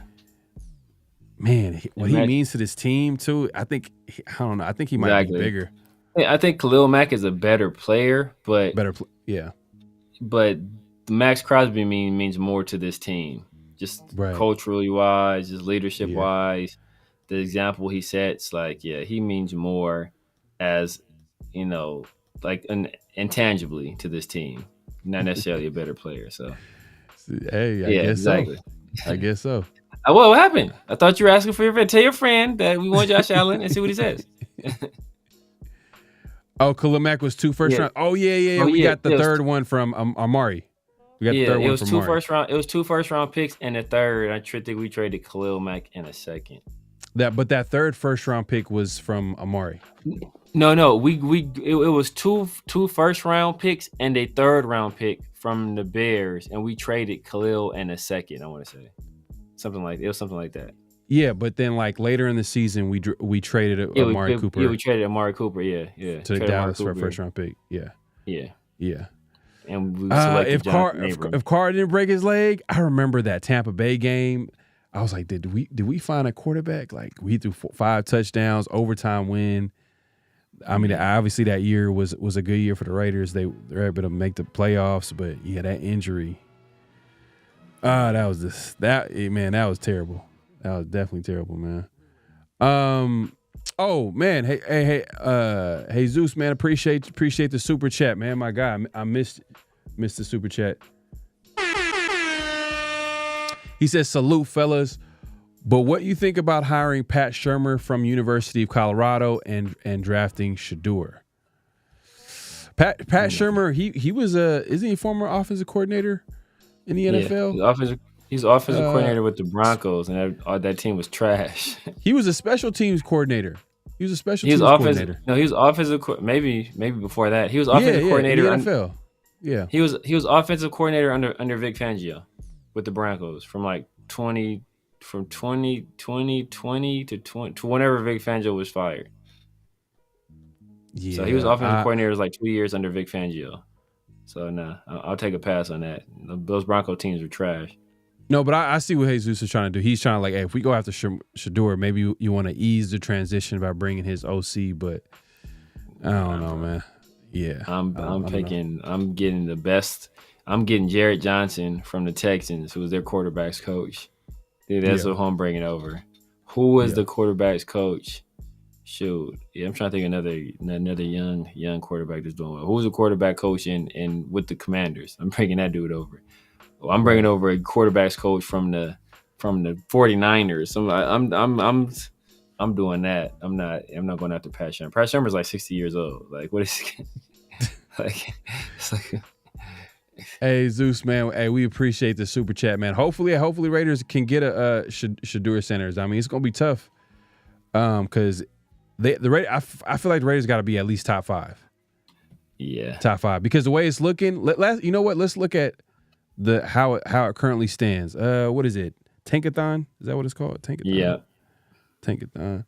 Man, what he means to this team too. I don't know. I think he might be bigger. Yeah, I think Khalil Mack is a better player, but But Max Crosby means more to this team, just culturally wise, just leadership wise. The example he sets, like, he means more as, like intangibly to this team, not necessarily a better player. So, hey, I guess so. I guess so. What happened? I thought you were asking for your friend. Tell your friend that we want Josh Allen and see what he says. Oh, Khalil Mack was 2 first round. Oh yeah. We got the third one from Amari. We got the third one from Amari. It was 2 first-round picks and a third. I think we traded Khalil Mack in a second. But that third first-round pick was from Amari. No. It was 2 first-round picks and a third-round pick from the Bears, and we traded Khalil in a second. I want to say something like that. Yeah, but then like later in the season, we traded Amari Cooper. Yeah, we traded Amari Cooper. Yeah. To Dallas for a first-round pick. Yeah. And we if Carr didn't break his leg, I remember that Tampa Bay game. I was like, did we find a quarterback? Like, we threw 5 touchdowns, overtime win. I mean, obviously that year was a good year for the Raiders. They were able to make the playoffs, but that injury. That was terrible. That was definitely terrible, man. Oh man, hey, Zeus, man, appreciate the super chat, man. My guy, I missed the super chat. He says, "Salute, fellas. But what you think about hiring Pat Shurmur from University of Colorado and drafting Shedeur?" Pat Shurmur, he was isn't he a former offensive coordinator in the NFL? He's offensive coordinator with the Broncos, and that team was trash. He was a special teams coordinator. He was offensive. No, he was offensive. Maybe before that, he was offensive coordinator in the NFL. Yeah, he was offensive coordinator under Vic Fangio with the Broncos from 2020 to whenever Vic Fangio was fired. Yeah, so he was offensive coordinator 2 years under Vic Fangio. So I'll take a pass on that. Those Bronco teams were trash. No, but I see what Jesus is trying to do. He's trying to hey, if we go after Shedeur, maybe you want to ease the transition by bringing his OC, but I don't know, man. Yeah, I'm getting the best. I'm getting Jarrett Johnson from the Texans, who was their quarterback's coach. Dude, that's who I'm bringing over. Who was the quarterback's coach? Shoot, I'm trying to think another young quarterback that's doing well. Who was the quarterback coach in with the Commanders? I'm bringing that dude over. I'm bringing over a quarterback's coach from the 49ers. So I'm doing that. I'm not going after Pat Shurmur. Pat Shurmur's 60 years old. What is it's like. Hey Zeus, man. Hey, we appreciate the super chat, man. Hopefully Raiders can get a Shedeur centers. I mean, it's gonna be tough. Because I feel like the Raiders got to be at least top 5. Yeah, top 5 because the way it's looking. You know what? Let's look at how it currently stands. What is it? Tankathon? Is that what it's called? Tankathon. Yeah. Tankathon.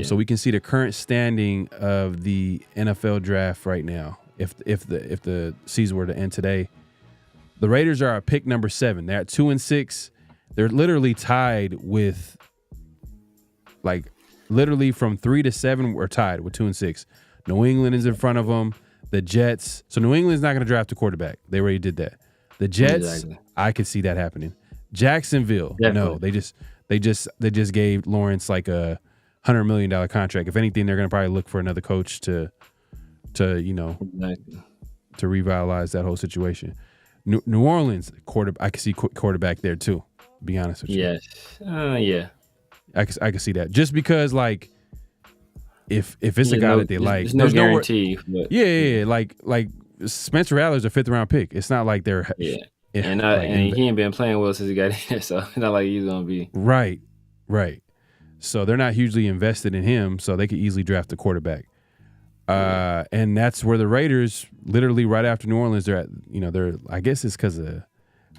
So we can see the current standing of the NFL draft right now. If the season were to end today, the Raiders are at pick number 7. They're at 2-6. They're literally tied with literally from 3 to 7. We're tied with 2-6. New England is in front of them. The Jets. So New England's not going to draft a quarterback. They already did that. The Jets, I could see that happening. Jacksonville, no, they just gave Lawrence a $100 million contract. If anything, they're going to probably look for another coach to revitalize that whole situation. New Orleans I could see quarterback there too. To be honest with you, yes, yeah, I could see that just because if it's a guy that they like, there's no guarantee. Like Spencer Rattler's a 5th round pick. It's not like they're and he ain't been playing well since he got in, so it's not like he's gonna be right. So they're not hugely invested in him, so they could easily draft a quarterback. And that's where the Raiders, literally right after New Orleans, they're I guess it's because of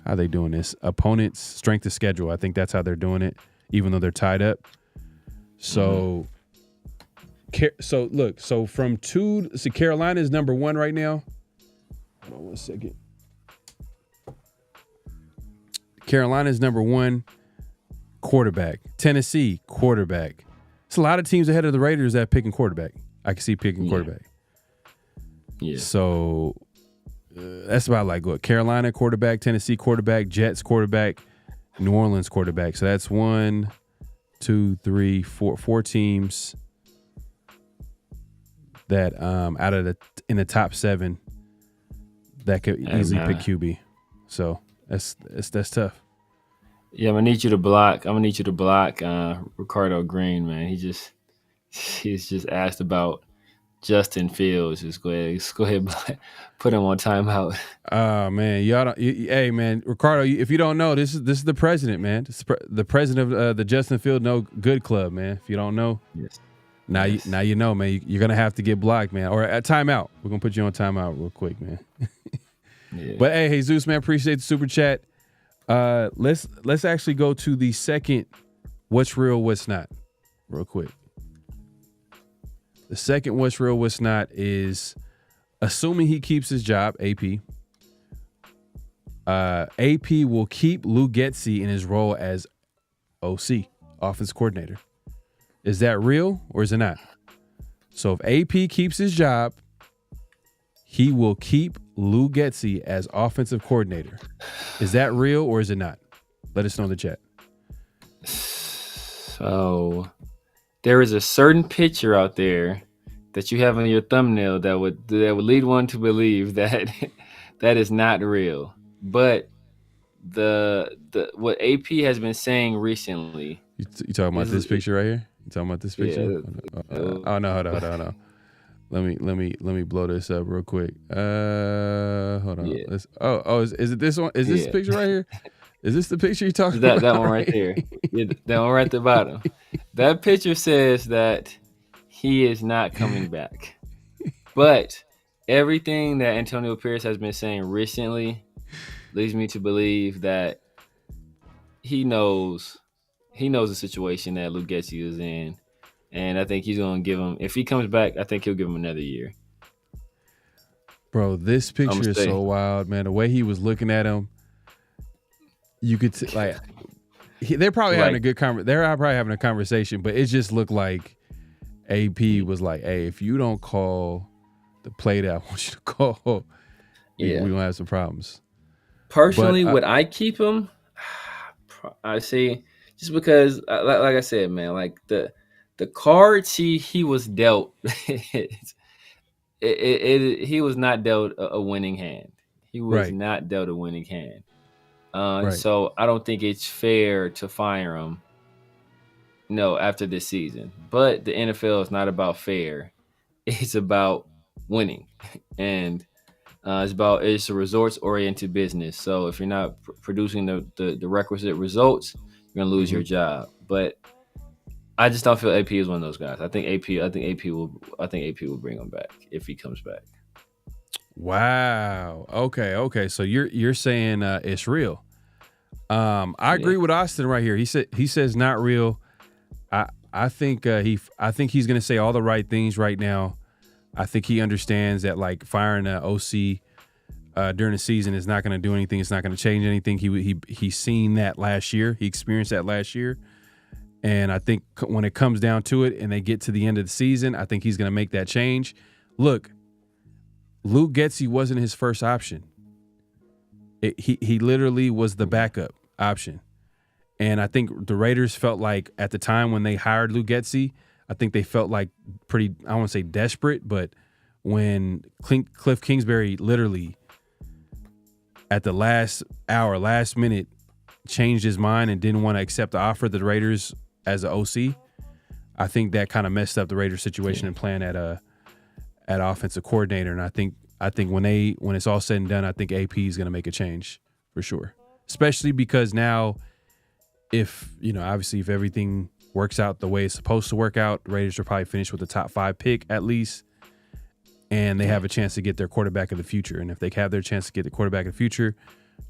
how they doing this. Opponent's strength of schedule. I think that's how they're doing it, even though they're tied up. So, so from 2, so Carolina is number 1 right now. Hold on one second. Carolina is number 1 quarterback. Tennessee, quarterback. It's a lot of teams ahead of the Raiders that picking quarterback. I can see picking quarterback. Yeah. So that's about like what? Carolina quarterback, Tennessee quarterback, Jets quarterback, New Orleans quarterback. So that's 1, 2, 3, 4 teams that out of in the top 7 that could easily pick QB. So that's tough. Yeah, I'm gonna need you to block Ricardo Green, man. He's just asked about Justin Fields. Just go ahead, put him on timeout. Oh man, hey man, Ricardo, if you don't know, this is the president, man. This is the president of the Justin Field No Good Club, man. If you don't know, yes. Now you know, man. You're gonna have to get blocked, man, or at timeout. We're gonna put you on timeout real quick, man. Yeah. But hey, Jesus, man, appreciate the super chat. Let's actually go to the second what's real, what's not, real quick. The second what's real, what's not is assuming he keeps his job, AP. AP will keep Lou Getsy in his role as OC, offense coordinator. Is that real or is it not? So if AP keeps his job, he will keep Lou Getsy as offensive coordinator. Is that real or is it not? Let us know in the chat. So there is a certain picture out there that you have on your thumbnail that would lead one to believe that that is not real. But the what AP has been saying recently. You talking about this picture right here? You talking about this picture? Yeah. Oh no, hold on. Let me blow this up real quick. Hold on. Yeah. Is it this one? Is this the picture right here? Is this the picture you're talking about? That one right there. Yeah, that one right at the bottom. That picture says that he is not coming back. But everything that Antonio Pierce has been saying recently leads me to believe that he knows the situation that Lou Getsy is in. And I think he's going to give him, if he comes back, I think he'll give him another year. Bro, this picture is so wild, man. The way he was looking at him, you could they're probably having a good conversation. They're probably having a conversation, but it just looked like AP was like, "Hey, if you don't call the play that I want you to call, we're gonna have some problems." Personally, would I keep him? I say just because, like I said, man, like the cards he was dealt, he was not dealt a winning hand. He was not dealt a winning hand. So I don't think it's fair to fire him. No, after this season. But the NFL is not about fair. It's about winning, and it's a results-oriented business. So if you're not producing the requisite results, you're gonna lose your job. But I just don't feel AP is one of those guys. I think AP will bring him back if he comes back. Wow. Okay. So you're saying it's real. I agree with Austin right here. He says not real. I think he's gonna say all the right things right now. I think he understands that like firing an OC during the season is not going to do anything. It's not going to change anything. He's seen that last year. He experienced that last year. And I think when it comes down to it and they get to the end of the season, I think he's going to make that change. Look, Lou Getsy wasn't his first option. He literally was the backup option. And I think the Raiders felt like at the time when they hired Lou Getsy, I think they felt like pretty, I don't want to say desperate, but when Cliff Kingsbury literally at the last minute changed his mind and didn't want to accept the offer of the Raiders as an OC, I think that kind of messed up the Raiders situation and plan at offensive coordinator. And I think when it's all said and done, I think AP is going to make a change for sure. Especially because now, if everything works out the way it's supposed to work out, Raiders will probably finish with the top 5 pick at least, and they have a chance to get their quarterback of the future. And if they have their chance to get the quarterback of the future,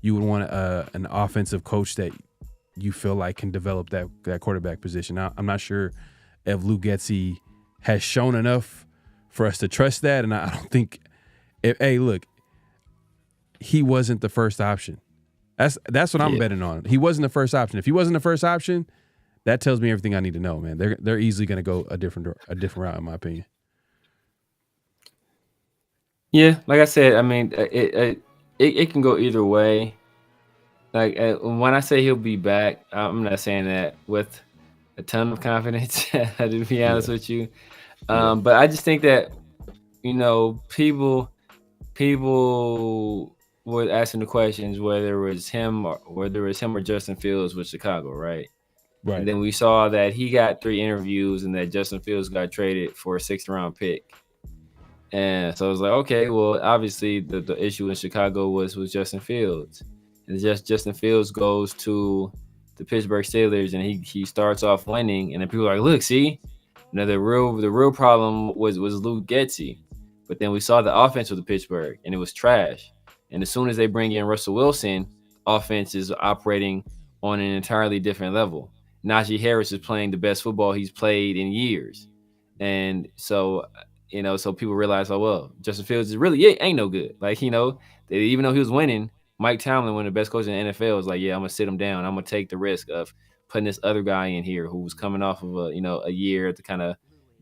you would want an offensive coach that you feel like can develop that quarterback position. Now, I'm not sure if Luke Getsy has shown enough for us to trust that, and I don't think hey, look, he wasn't the first option. That's what I'm betting on. He wasn't the first option. If he wasn't the first option, that tells me everything I need to know, man. They're easily going to go a different route, in my opinion. Yeah, like I said, I mean, it can go either way. Like when I say he'll be back, I'm not saying that with a ton of confidence. To be honest with you, but I just think that people were asking the questions whether it was him or Justin Fields with Chicago, right? Right. And then we saw that he got 3 interviews and that Justin Fields got traded for a 6th round pick. And so I was like, okay, well, obviously the issue in Chicago was Justin Fields. And Justin Fields goes to the Pittsburgh Steelers and he starts off winning. And then people are like, look, see, the real problem was Luke Getsy. But then we saw the offense with the Pittsburgh and it was trash. And as soon as they bring in Russell Wilson, offense is operating on an entirely different level. Najee Harris is playing the best football he's played in years. And so, so people realize, oh, well, Justin Fields ain't no good. Like, even though he was winning, Mike Tomlin, one of the best coaches in the NFL, was like, yeah, I'm going to sit him down. I'm going to take the risk of putting this other guy in here who was coming off of a year at the kind of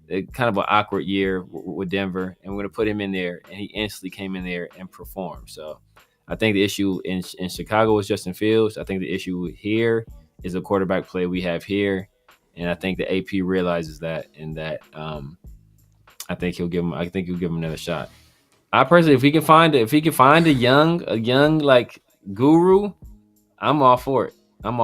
an awkward year with Denver. And we're going to put him in there. And he instantly came in there and performed. So I think the issue in Chicago was Justin Fields. I think the issue here is the quarterback play we have here. And I think the AP realizes that, and that I think he'll give him another shot. I personally, if he can find a young like guru, I'm all for it. I'm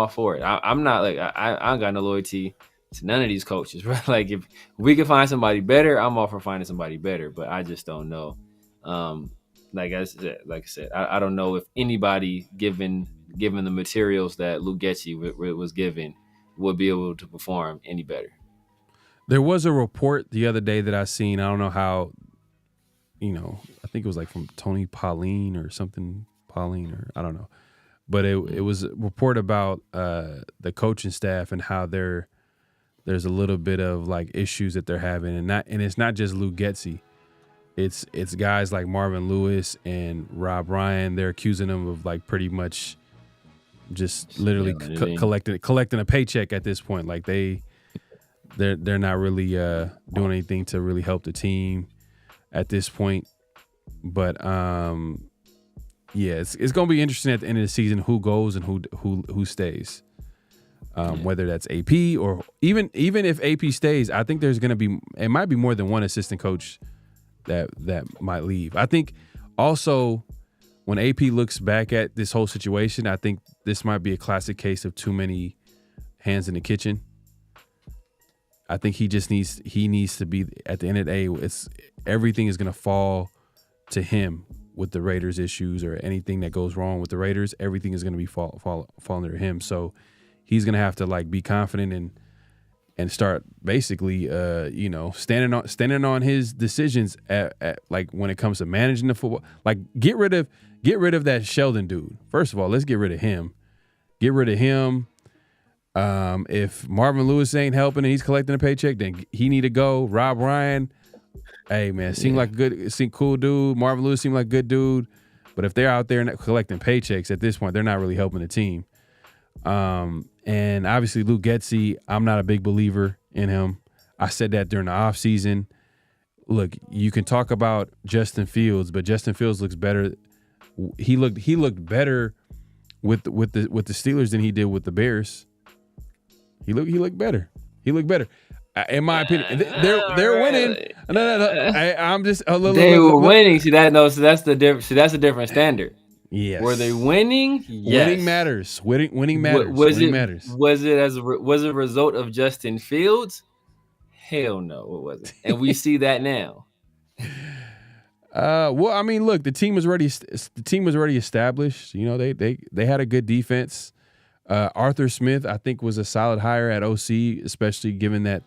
not like I don't got no loyalty to none of these coaches, right? Like if we can find somebody better, I'm all for finding somebody better. But I just don't know. Like I said, I don't know if anybody given the materials that Luke Getsy was given would be able to perform any better. There was a report the other day that I seen. I don't know how, I think it was like from Tony Pauline or something, or I don't know. But it was a report about the coaching staff and how there's a little bit of like issues that they're having, and it's not just Luke Getsy. It's guys like Marvin Lewis and Rob Ryan. They're accusing them of like pretty much just literally collecting a paycheck at this point. Like they're not really doing anything to really help the team at this point. But it's gonna be interesting at the end of the season who goes and who stays. Whether that's AP or even if AP stays, I think it might be more than one assistant coach that might leave. I think also when AP looks back at this whole situation, I think this might be a classic case of too many hands in the kitchen. I think he needs to be, at the end of the day, everything is going to fall to him with the Raiders issues or anything that goes wrong with the Raiders. Everything is going to be fall under him. So he's going to have to like be confident and start basically, standing on his decisions at like when it comes to managing the football. Like get rid of that Sheldon dude. First of all, let's get rid of him. If Marvin Lewis ain't helping and he's collecting a paycheck, then he need to go. Rob Ryan, hey man, seemed cool dude. Marvin Lewis seemed like a good dude, but if they're out there collecting paychecks at this point, they're not really helping the team. And obviously Luke Getsy, I'm not a big believer in him. I said that during the offseason. Look, you can talk about Justin Fields, but Justin Fields looks better. He looked better with the Steelers than he did with the Bears. He looked better. In my opinion, they're winning. No. I'm just a little. They were winning. See that? No. So that's the difference. See, that's a different standard. Yes. Were they winning? Yes. Winning matters. Winning matters. Matters. Was it a result of Justin Fields? Hell no, it wasn't. And we see that now. Well, I mean, look, the team was already established. You know, they had a good defense. Arthur Smith, I think, was a solid hire at OC, especially given that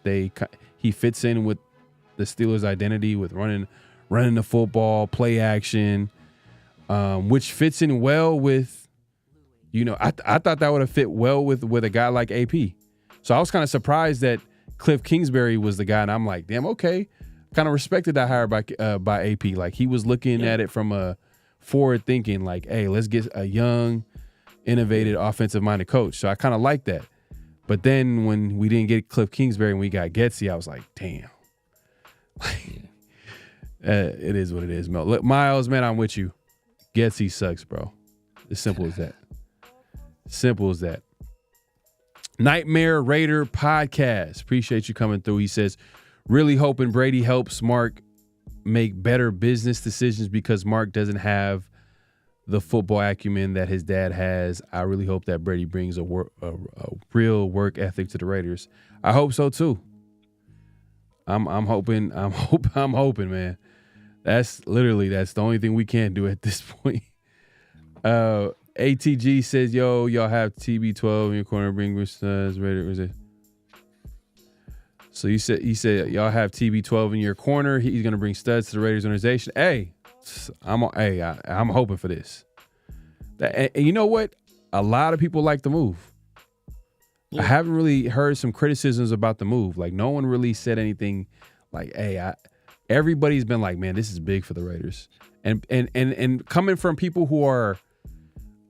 he fits in with the Steelers' identity with running the football, play action, which fits in well with, I thought that would have fit well with a guy like AP. So I was kind of surprised that Cliff Kingsbury was the guy, and I'm like, damn, okay. Kind of respected that hire by AP. Like, he was looking at it from a forward thinking, like, hey, let's get a young, innovative, offensive-minded coach. So I kind of like that. But then when we didn't get Cliff Kingsbury and we got Getsy, I was like, damn. It is what it is, Mel. Look, Miles, man, I'm with you. Getsy sucks, bro. As simple as that. Simple as that. Nightmare Raider Podcast. Appreciate you coming through. He says, really hoping Brady helps Mark make better business decisions because Mark doesn't have the football acumen that his dad has. I really hope that Brady brings a real work ethic to the Raiders. I hope so too. I'm hoping, man. That's the only thing we can do at this point. ATG says, yo, y'all have TB12 in your corner, bring Raider. So he said y'all have TB12 in your corner. He's gonna bring studs to the Raiders organization. Hey, I'm hoping for this. And you know what? A lot of people like the move. Yeah. I haven't really heard some criticisms about the move. Like, no one really said anything like, hey, everybody's been like, man, this is big for the Raiders. And coming from people who are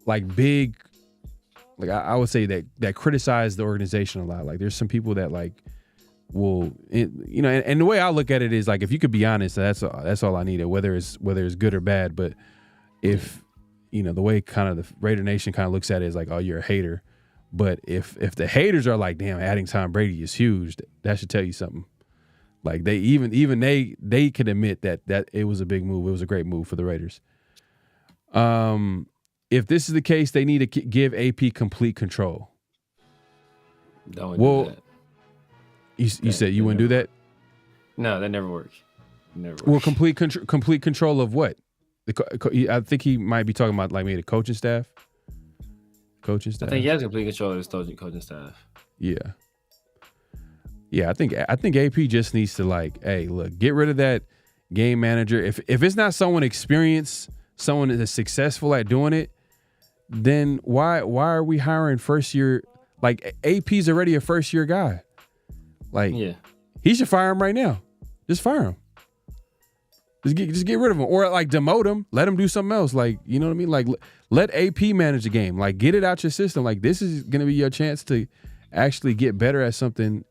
like big, like I would say that criticize the organization a lot. Like, there's some people that like will, and the way I look at it is like, if you could be honest, that's all I needed, whether it's good or bad. But if the way kind of the Raider Nation kind of looks at it is like, oh, you're a hater. But if the haters are like, damn, adding Tom Brady is huge, that should tell you something. Like, they even they can admit that it was a big move. It was a great move for the Raiders. If this is the case, they need to give AP complete control. Don't do that. You said you wouldn't do that? No, that never works. Well, complete control of what? I think he might be talking about like maybe the coaching staff. I think he has complete control of his coaching staff. Yeah. I think AP just needs to like, hey, look, get rid of that game manager. If it's not someone experienced, someone that is successful at doing it, then why are we hiring first year? Like, AP's already a first year guy. Like, he should fire him right now. Just fire him. Just get rid of him, or like demote him. Let him do something else. Like, you know what I mean? Like, let AP manage the game. Like, get it out your system. Like, this is going to be your chance to actually get better at something.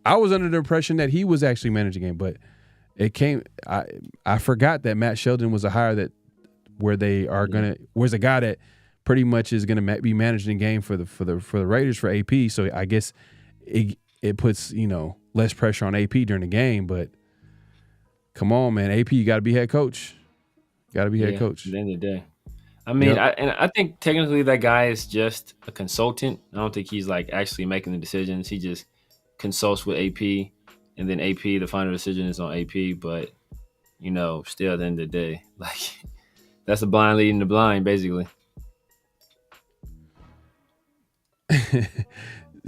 I was under the impression that he was actually managing the game, but it came. I forgot that Matt Sheldon was a hire where's a guy that pretty much is going to be managing the game for the Raiders for AP. So I guess it puts less pressure on AP during the game, but. Come on, man. AP, you got to be head coach. Got to be head coach. At the end of the day. I mean, I think technically that guy is just a consultant. I don't think he's like actually making the decisions. He just consults with AP, and then AP, the final decision is on AP. But, still at the end of the day, like, that's a blind leading the blind, basically.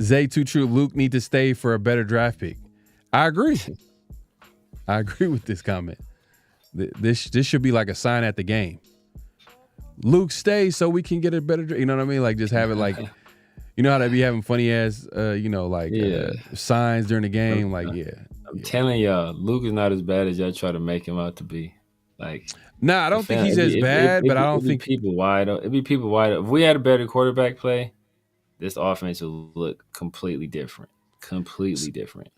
Zay Too True, Luke need to stay for a better draft pick. I agree. I agree with this comment. This should be like a sign at the game. Luke, stay so we can get a better. You know what I mean? Like, just have it like, how they be having funny ass, signs during the game. I'm telling y'all, Luke is not as bad as y'all try to make him out to be. Like, I don't think he's as bad, but I don't think people wide. It'd be people wide. If we had a better quarterback play, this offense would look completely different. Completely different.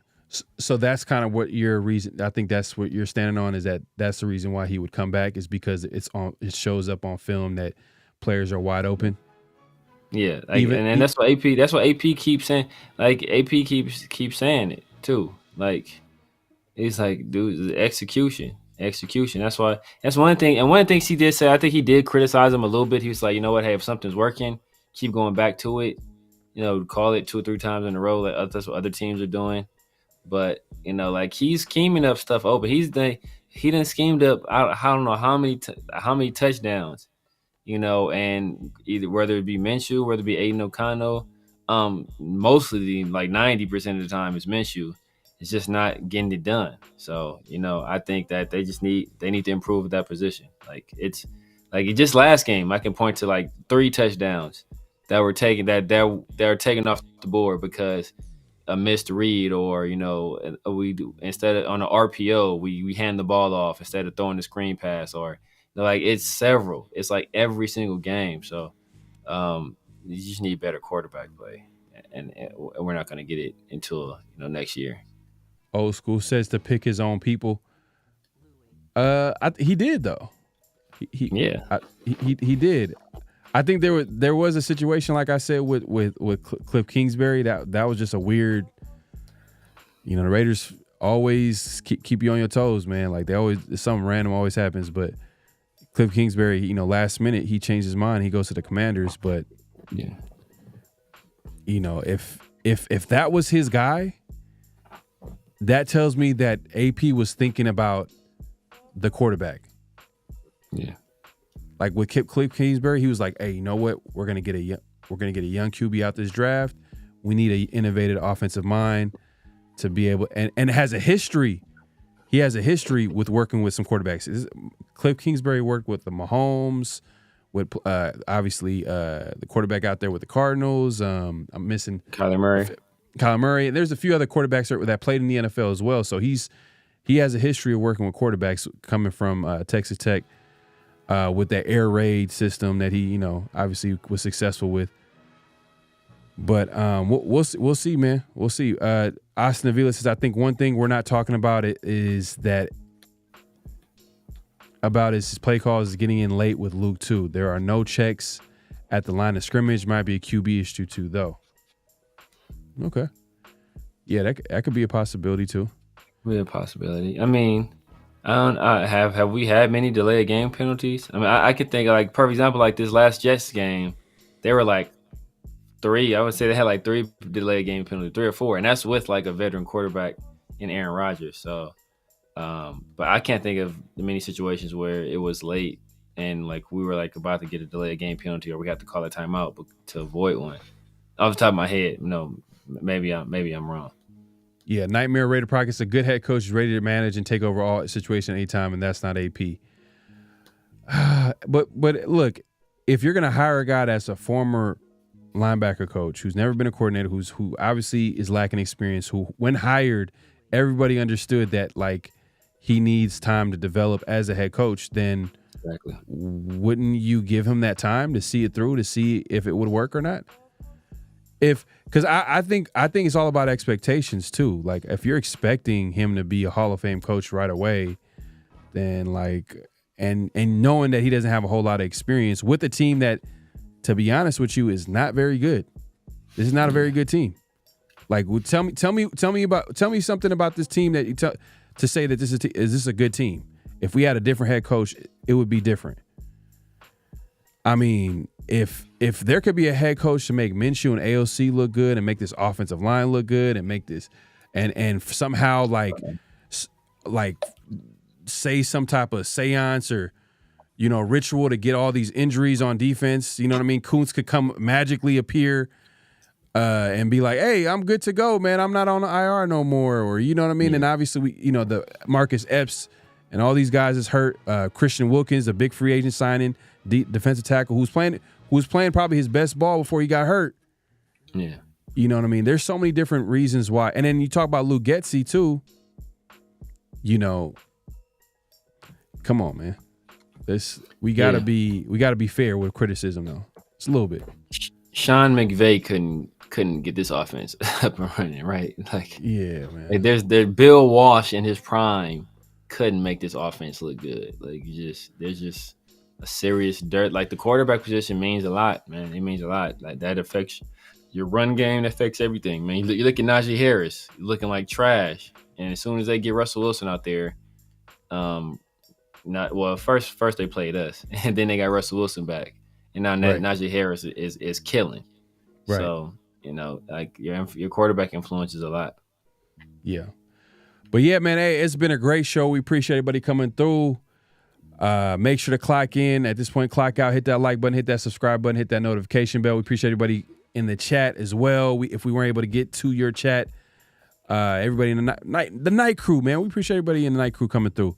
So that's kind of what your reason. I think that's what you're standing on, is that's the reason why he would come back, is because it shows up on film that players are wide open. Yeah, and that's what AP keeps saying. Like, AP keeps saying it too. Like, it's like, dude, execution. That's one thing. And one of the things he did say, I think he did criticize him a little bit. He was like, you know what? Hey, if something's working, keep going back to it. Call it 2 or 3 times in a row. Like, that's what other teams are doing. But, like, he's scheming up stuff open. He done schemed up, I don't know how many touchdowns, and either whether it be Minshew, whether it be Aiden O'Connell, mostly like 90% of the time it's Minshew. It's just not getting it done. So, I think that they need to improve at that position. Like it's like just last game, I can point to like 3 touchdowns that were taken that are taken off the board because a missed read, or we do, instead of on an RPO we hand the ball off instead of throwing the screen pass, or like it's like every single game. So you just need better quarterback play, and we're not going to get it until next year. Old school says to pick his own people. He did though. He did. I think there was a situation, like I said, with Cliff Kingsbury that was just a weird. The Raiders always keep you on your toes, man. Like something random always happens. But Cliff Kingsbury, last minute he changed his mind. He goes to the Commanders, but yeah, if that was his guy, that tells me that AP was thinking about the quarterback. Yeah. Like with Cliff Kingsbury, he was like, "Hey, you know what? We're gonna get a young QB out this draft. We need an innovative offensive mind to be able and has a history. He has a history with working with some quarterbacks. Cliff Kingsbury worked with the Mahomes, with obviously the quarterback out there with the Cardinals. I'm missing Kyler Murray. And there's a few other quarterbacks that played in the NFL as well. So he has a history of working with quarterbacks coming from Texas Tech. With that air raid system that he, obviously was successful with. But we'll see, man. We'll see. Austin Avila says, I think one thing we're not talking about is his play calls is getting in late with Luke too. There are no checks at the line of scrimmage. Might be a QB issue too, though. Okay. Yeah, that could be a possibility too. Be a possibility. I mean, have we had many delayed game penalties? I mean, I could think of, like, for example, like this last Jets game, they were like 3. I would say they had like 3 delayed game penalties, 3 or 4, and that's with like a veteran quarterback in Aaron Rodgers. So, but I can't think of many situations where it was late and like we were like about to get a delayed game penalty or we had to call a timeout to avoid one. Off the top of my head, maybe I'm wrong. Yeah, Nightmare Raider Pockets, a good head coach is ready to manage and take over all situation at any time, and that's not AP. But look, if you're gonna hire a guy that's a former linebacker coach who's never been a coordinator, who obviously is lacking experience, who when hired, everybody understood that like he needs time to develop as a head coach, then exactly. Wouldn't you give him that time to see it through, to see if it would work or not? Because I think it's all about expectations too. Like if you're expecting him to be a Hall of Fame coach right away, then like and knowing that he doesn't have a whole lot of experience with a team that, to be honest with you, is not very good. This is not a very good team. Like, tell me something about this team that to say that is this a good team? If we had a different head coach, it would be different. I mean, if there could be a head coach to make Minshew and AOC look good and make this offensive line look good and make this and somehow like say some type of seance or ritual to get all these injuries on defense, you know what I mean? Kuntz could come magically appear and be like, "Hey, I'm good to go, man. I'm not on the IR no more," or you know what I mean? Yeah. And obviously we, the Marcus Epps and all these guys is hurt. Christian Wilkins, a big free agent signing, defensive tackle who's playing probably his best ball before he got hurt. Yeah. You know what I mean? There's so many different reasons why. And then you talk about Luke Getsy too. Come on, man. We gotta be fair with criticism though. It's a little bit. Sean McVay couldn't get this offense up and running, right? Like, yeah, man. Like there's Bill Walsh in his prime couldn't make this offense look good. Like there's just a serious dirt. Like the quarterback position means a lot, man. It means a lot. Like that affects your run game. That affects everything, man. You look at Najee Harris looking like trash, and as soon as they get Russell Wilson out there, first they played us, and then they got Russell Wilson back, and now right. Najee Harris is killing. Right. So like your quarterback influences a lot. Yeah. But yeah, man, hey, it's been a great show. We appreciate everybody coming through. Make sure to clock in. At this point, clock out, hit that like button, hit that subscribe button, hit that notification bell. We appreciate everybody in the chat as well. If we weren't able to get to your chat, everybody in the night crew, man, we appreciate everybody in the night crew coming through.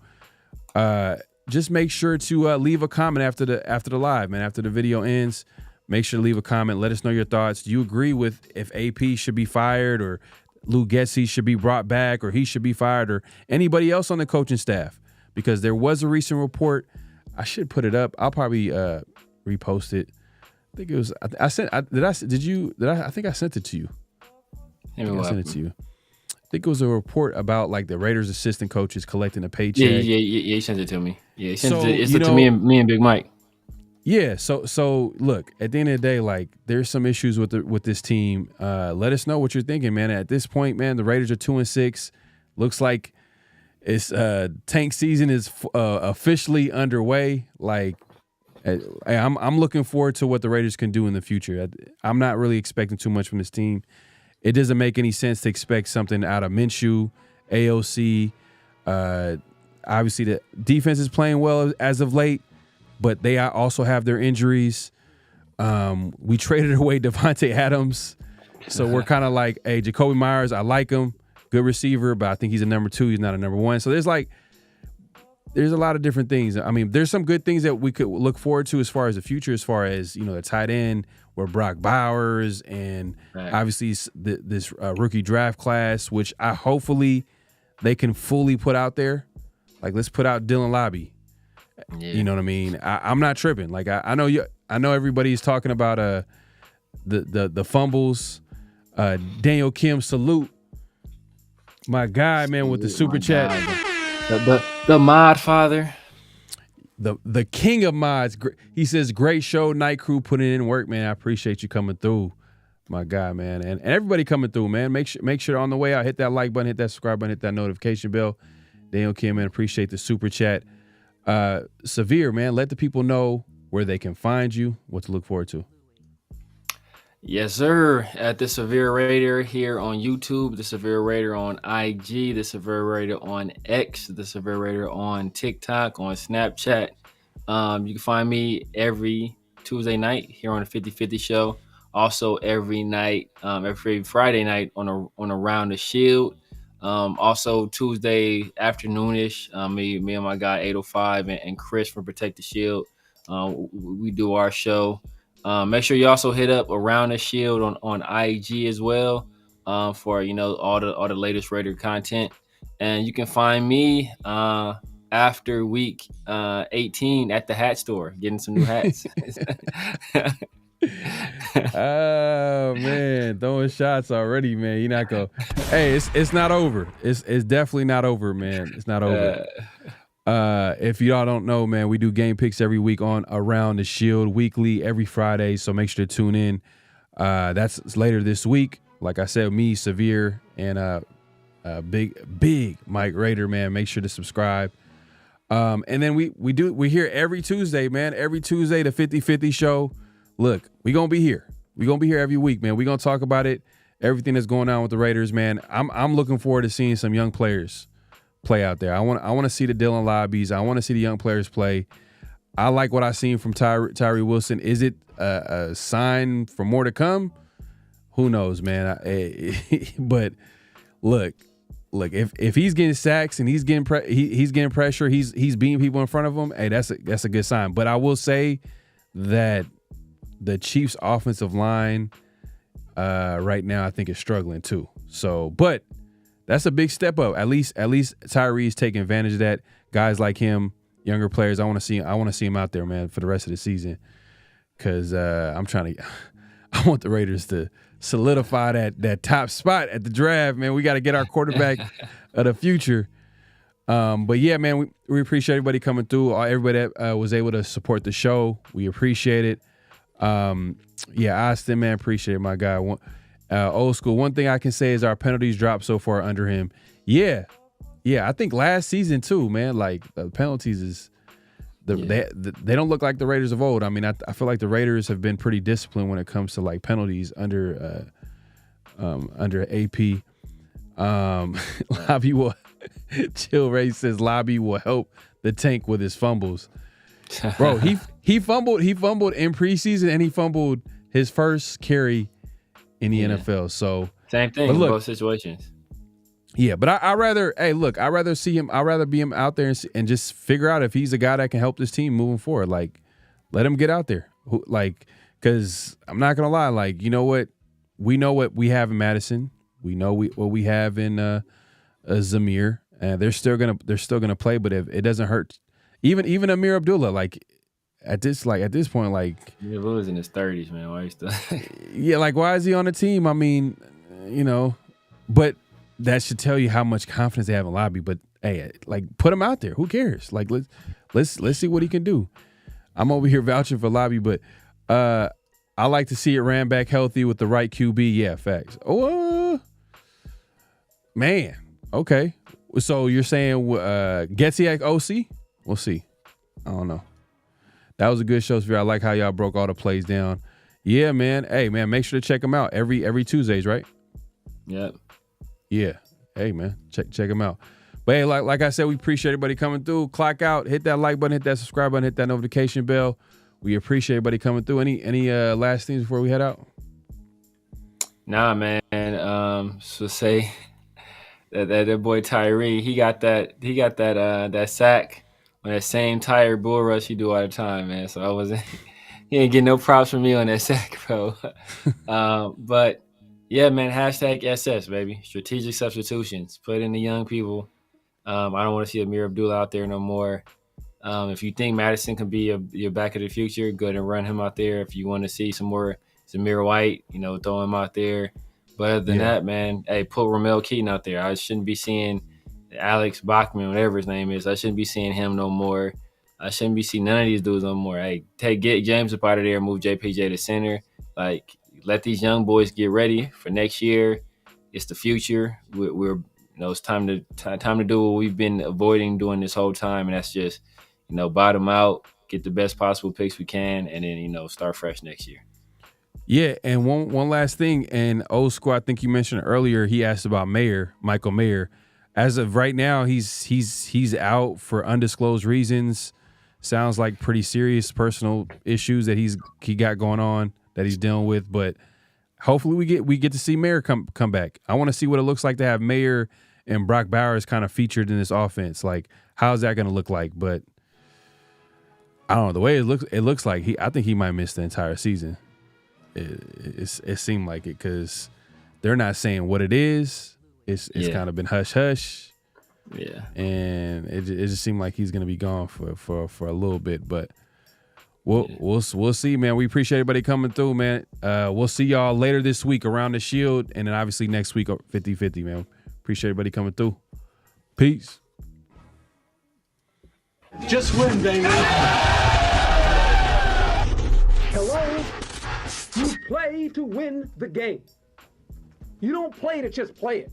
Just make sure to leave a comment after the live, man. After the video ends, make sure to leave a comment. Let us know your thoughts. Do you agree with if AP should be fired, or Lou Getsy should be brought back, or he should be fired, or anybody else on the coaching staff? Because there was a recent report. I should put it up. I'll probably repost it. I think it was. I sent it to you. I sent it to you. I think it was a report about like the Raiders assistant coaches collecting a paycheck. Yeah. He sent it to me. Yeah, he sent it to me and Big Mike. Yeah. So look, at the end of the day, like there's some issues with this team. Let us know what you're thinking, man. At this point, man, the Raiders are 2-6. Looks like it's tank season is officially underway. Like, I'm looking forward to what the Raiders can do in the future. I'm not really expecting too much from this team. It doesn't make any sense to expect something out of Minshew, AOC. Obviously, the defense is playing well as of late, but they also have their injuries. We traded away Devontae Adams, so we're kind of like, hey, Jacoby Myers, I like him. Good receiver, but I think he's a number 2. He's not a number 1. So there's a lot of different things. I mean, there's some good things that we could look forward to as far as the future, as far as, the tight end where Brock Bowers and obviously this rookie draft class, which hopefully they can fully put out there. Like, let's put out Dylan Lobby. Yeah. You know what I mean? I'm not tripping. Like, I know everybody's talking about the fumbles. Daniel Kim, salute. My guy, man, with the super chat. The mod father. The king of mods. He says, great show, night crew, putting in work, man. I appreciate you coming through, my guy, man. And everybody coming through, man. Make sure on the way out, hit that like button, hit that subscribe button, hit that notification bell. Daniel Kim, man, appreciate the super chat. Severe, man, let the people know where they can find you, what to look forward to. Yes, sir. At the Severe Raider here on YouTube, the Severe Raider on IG, the Severe Raider on X, the Severe Raider on TikTok, on Snapchat. You can find me every Tuesday night here on the 50/50 show. Also every night, every Friday night on Around the Shield. Also Tuesday afternoonish, me and my guy 805 and Chris from Protect the Shield. We do our show. Make sure you also hit up Around the Shield on IG as well, for all the latest Raider content. And you can find me after week 18 at the hat store getting some new hats. Oh man, throwing shots already, man. You're not going. Hey, it's not over. It's definitely not over, man. It's not over. If y'all don't know, man, we do game picks every week on Around the Shield weekly every Friday. So make sure to tune in. That's later this week. Like I said, me, Severe, and big Mike Raider, man. Make sure to subscribe. And then we're here every Tuesday, man. Every Tuesday, the 50/50 show. Look, we're gonna be here. We're gonna be here every week, man. We're gonna talk about it, everything that's going on with the Raiders, man. I'm looking forward to seeing some young players play out there. I want to see the Dylan Lobbies. I want to see the young players play. I like what I've seen from Tyree Wilson. Is it a sign for more to come? Who knows, man? But look, if he's getting sacks and he's getting pressure, he's beating people in front of him. Hey, that's a good sign. But I will say that the Chiefs' offensive line right now, I think, is struggling too. So, but that's a big step up. At least Tyree's taking advantage of that. Guys like him, younger players, I want to see him out there, man, for the rest of the season. Because I want the Raiders to solidify that top spot at the draft, man. We got to get our quarterback of the future. But yeah, man, we appreciate everybody coming through. Everybody that was able to support the show, we appreciate it. Yeah, Austin, man, appreciate it, my guy. Old school. One thing I can say is our penalties dropped so far under him. Yeah. I think last season too, man. Like the penalties is they don't look like the Raiders of old. I mean, I feel like the Raiders have been pretty disciplined when it comes to like penalties under AP. Lobby will Chill Ray says Lobby will help the tank with his fumbles. Bro, he fumbled in preseason, and he fumbled his first carry in the NFL. So same thing in both situations. Yeah, but I'd rather see him. I'd rather be him out there and just figure out if he's a guy that can help this team moving forward. Like, let him get out there. Because I'm not gonna lie. Like, you know what? We know what we have in Madison. We know what we have in Zamir. They're still gonna play. But if it doesn't hurt, even Amir Abdullah, like at this point, like Abdullah's in his 30s, man. Why are you still? Yeah, like why is he on the team? I mean, but. That should tell you how much confidence they have in Lobby. But hey, like put him out there. Who cares? Like let's see what he can do. I'm over here vouching for Lobby, but I like to see it ran back healthy with the right QB. Yeah, facts. Oh, man. Okay. So you're saying Getsy at OC? We'll see. I don't know. That was a good show, Sphere. I like how y'all broke all the plays down. Yeah, man. Hey, man, make sure to check them out every Tuesdays, right? Yep. Yeah. Hey, man, check them out. But hey, like I said, we appreciate everybody coming through. Clock out, hit that like button, hit that subscribe button, hit that notification bell. We appreciate everybody coming through. Any last things before we head out? Nah, man. So say that boy Tyree, he got that sack on that same tired bull rush he do all the time, man. So he ain't getting no props from me on that sack, bro. But yeah, man, #SS, baby. Strategic substitutions. Put in the young people. I don't want to see Amir Abdullah out there no more. If you think Madison can be your back of the future, go ahead and run him out there. If you want to see some more Zamir White, throw him out there. But other than that, man, hey, put Ramel Keaton out there. I shouldn't be seeing Alex Bachman, whatever his name is. I shouldn't be seeing him no more. I shouldn't be seeing none of these dudes no more. Hey, get James up out of there, move JPJ to center. Like, let these young boys get ready for next year. It's the future. It's time to do what we've been avoiding doing this whole time, and that's just, bottom out, get the best possible picks we can, and then start fresh next year. Yeah, and one last thing, and Old School, I think you mentioned earlier, he asked about Michael Mayer. As of right now, he's out for undisclosed reasons. Sounds like pretty serious personal issues that he got going on that he's dealing with, but hopefully we get to see Mayer come back. I want to see what it looks like to have Mayer and Brock Bowers kind of featured in this offense. Like, how's that going to look like? But I don't know, the way it looks like I think he might miss the entire season. It seemed like it because they're not saying what it is. It's kind of been hush hush. Yeah, and it just seemed like he's going to be gone for a little bit, but. We'll see, man. We appreciate everybody coming through, man. We'll see y'all later this week around the Shield, and then obviously next week 50-50, man. Appreciate everybody coming through. Peace. Just win, baby. Hello? You play to win the game. You don't play to just play it.